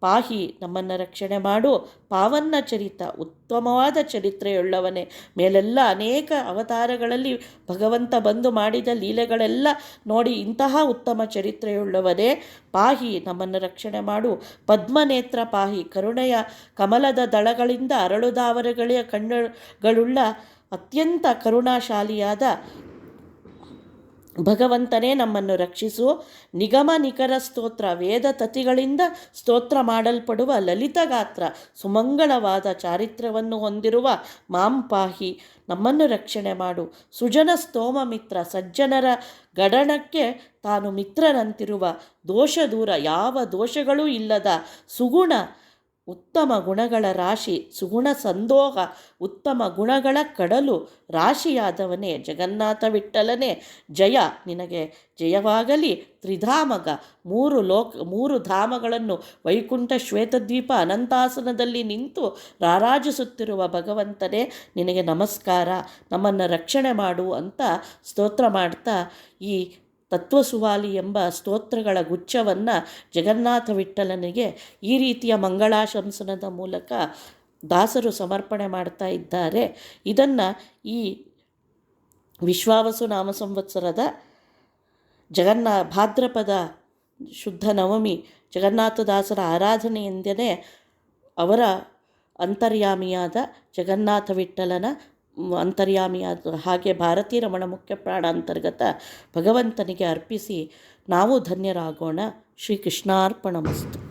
ಪಾಹಿ ನಮ್ಮನ್ನು ರಕ್ಷಣೆ ಮಾಡು, ಪಾವನ್ನ ಚರಿತ ಉತ್ತಮವಾದ ಚರಿತ್ರೆಯುಳ್ಳವನೇ, ಮೇಲೆಲ್ಲ ಅನೇಕ ಅವತಾರಗಳಲ್ಲಿ ಭಗವಂತ ಬಂದು ಮಾಡಿದ ಲೀಲೆಗಳೆಲ್ಲ ನೋಡಿ ಇಂತಹ ಉತ್ತಮ ಚರಿತ್ರೆಯುಳ್ಳವನೇ, ಪಾಹಿ ನಮ್ಮನ್ನು ರಕ್ಷಣೆ ಮಾಡು. ಪದ್ಮನೇತ್ರ ಪಾಹಿ, ಕರುಣೆಯ ಕಮಲದ ದಳಗಳಿಂದ ಅರಳುದಾವರಗಳ ಕಣ್ಣುಗಳುಳ್ಳ ಅತ್ಯಂತ ಕರುಣಾಶಾಲಿಯಾದ ಭಗವಂತನೇ ನಮ್ಮನ್ನು ರಕ್ಷಿಸು. ನಿಗಮ ನಿಖರ ಸ್ತೋತ್ರ, ವೇದ ತತಿಗಳಿಂದ ಸ್ತೋತ್ರ ಮಾಡಲ್ಪಡುವ ಲಲಿತಗಾತ್ರ, ಸುಮಂಗಳವಾದ ಚಾರಿತ್ರ್ಯವನ್ನು ಹೊಂದಿರುವ ಮಾಂ ಪಾಹಿ ನಮ್ಮನ್ನು ರಕ್ಷಣೆ ಮಾಡು. ಸುಜನ ಸ್ತೋಮ ಮಿತ್ರ, ಸಜ್ಜನರ ಗಡಣಕ್ಕೆ ತಾನು ಮಿತ್ರರಂತಿರುವ, ದೋಷ ದೂರ ಯಾವ ದೋಷಗಳೂ ಇಲ್ಲದ, ಸುಗುಣ ಉತ್ತಮ ಗುಣಗಳ ರಾಶಿ, ಸುಗುಣ ಸಂದೋಹ ಉತ್ತಮ ಗುಣಗಳ ಕಡಲು ರಾಶಿಯಾದವನೇ ಜಗನ್ನಾಥ ವಿಠ್ಠಲನೇ, ಜಯ ನಿನಗೆ ಜಯವಾಗಲಿ. ತ್ರಿಧಾಮಗ, ಮೂರು ಧಾಮಗಳನ್ನು ವೈಕುಂಠ ಶ್ವೇತದ್ವೀಪ ಅನಂತಾಸನದಲ್ಲಿ ನಿಂತು ರಾರಾಜಿಸುತ್ತಿರುವ ಭಗವಂತನೇ ನಿನಗೆ ನಮಸ್ಕಾರ, ನಮ್ಮನ್ನು ರಕ್ಷಣೆ ಮಾಡು ಅಂತ ಸ್ತೋತ್ರ ಮಾಡ್ತಾ ಈ ತತ್ವಸುವಾಲಿ ಎಂಬ ಸ್ತೋತ್ರಗಳ ಗುಚ್ಛವನ್ನು ಜಗನ್ನಾಥ ವಿಠ್ಠಲನಿಗೆ ಈ ರೀತಿಯ ಮಂಗಳಾಶಂಸನದ ಮೂಲಕ ದಾಸರು ಸಮರ್ಪಣೆ ಮಾಡ್ತಾ ಇದ್ದಾರೆ. ಇದನ್ನು ಈ ವಿಶ್ವಾವಸು ನಾಮ ಸಂವತ್ಸರದ ಭಾದ್ರಪದ ಶುದ್ಧ ನವಮಿ ಜಗನ್ನಾಥದಾಸರ ಆರಾಧನೆಯಿಂದಲೇ ಅವರ ಅಂತರ್ಯಾಮಿಯಾದ ಜಗನ್ನಾಥ ವಿಠ್ಠಲನ ಅಂತರ್ಯಾಮಿಯಾದ ಹಾಗೆ ಭಾರತೀ ರಮಣ ಮುಖ್ಯ ಪ್ರಾಣ ಅಂತರ್ಗತ ಭಗವಂತನಿಗೆ ಅರ್ಪಿಸಿ ನಾವು ಧನ್ಯರಾಗೋಣ. ಶ್ರೀಕೃಷ್ಣಾರ್ಪಣಮಸ್ತು.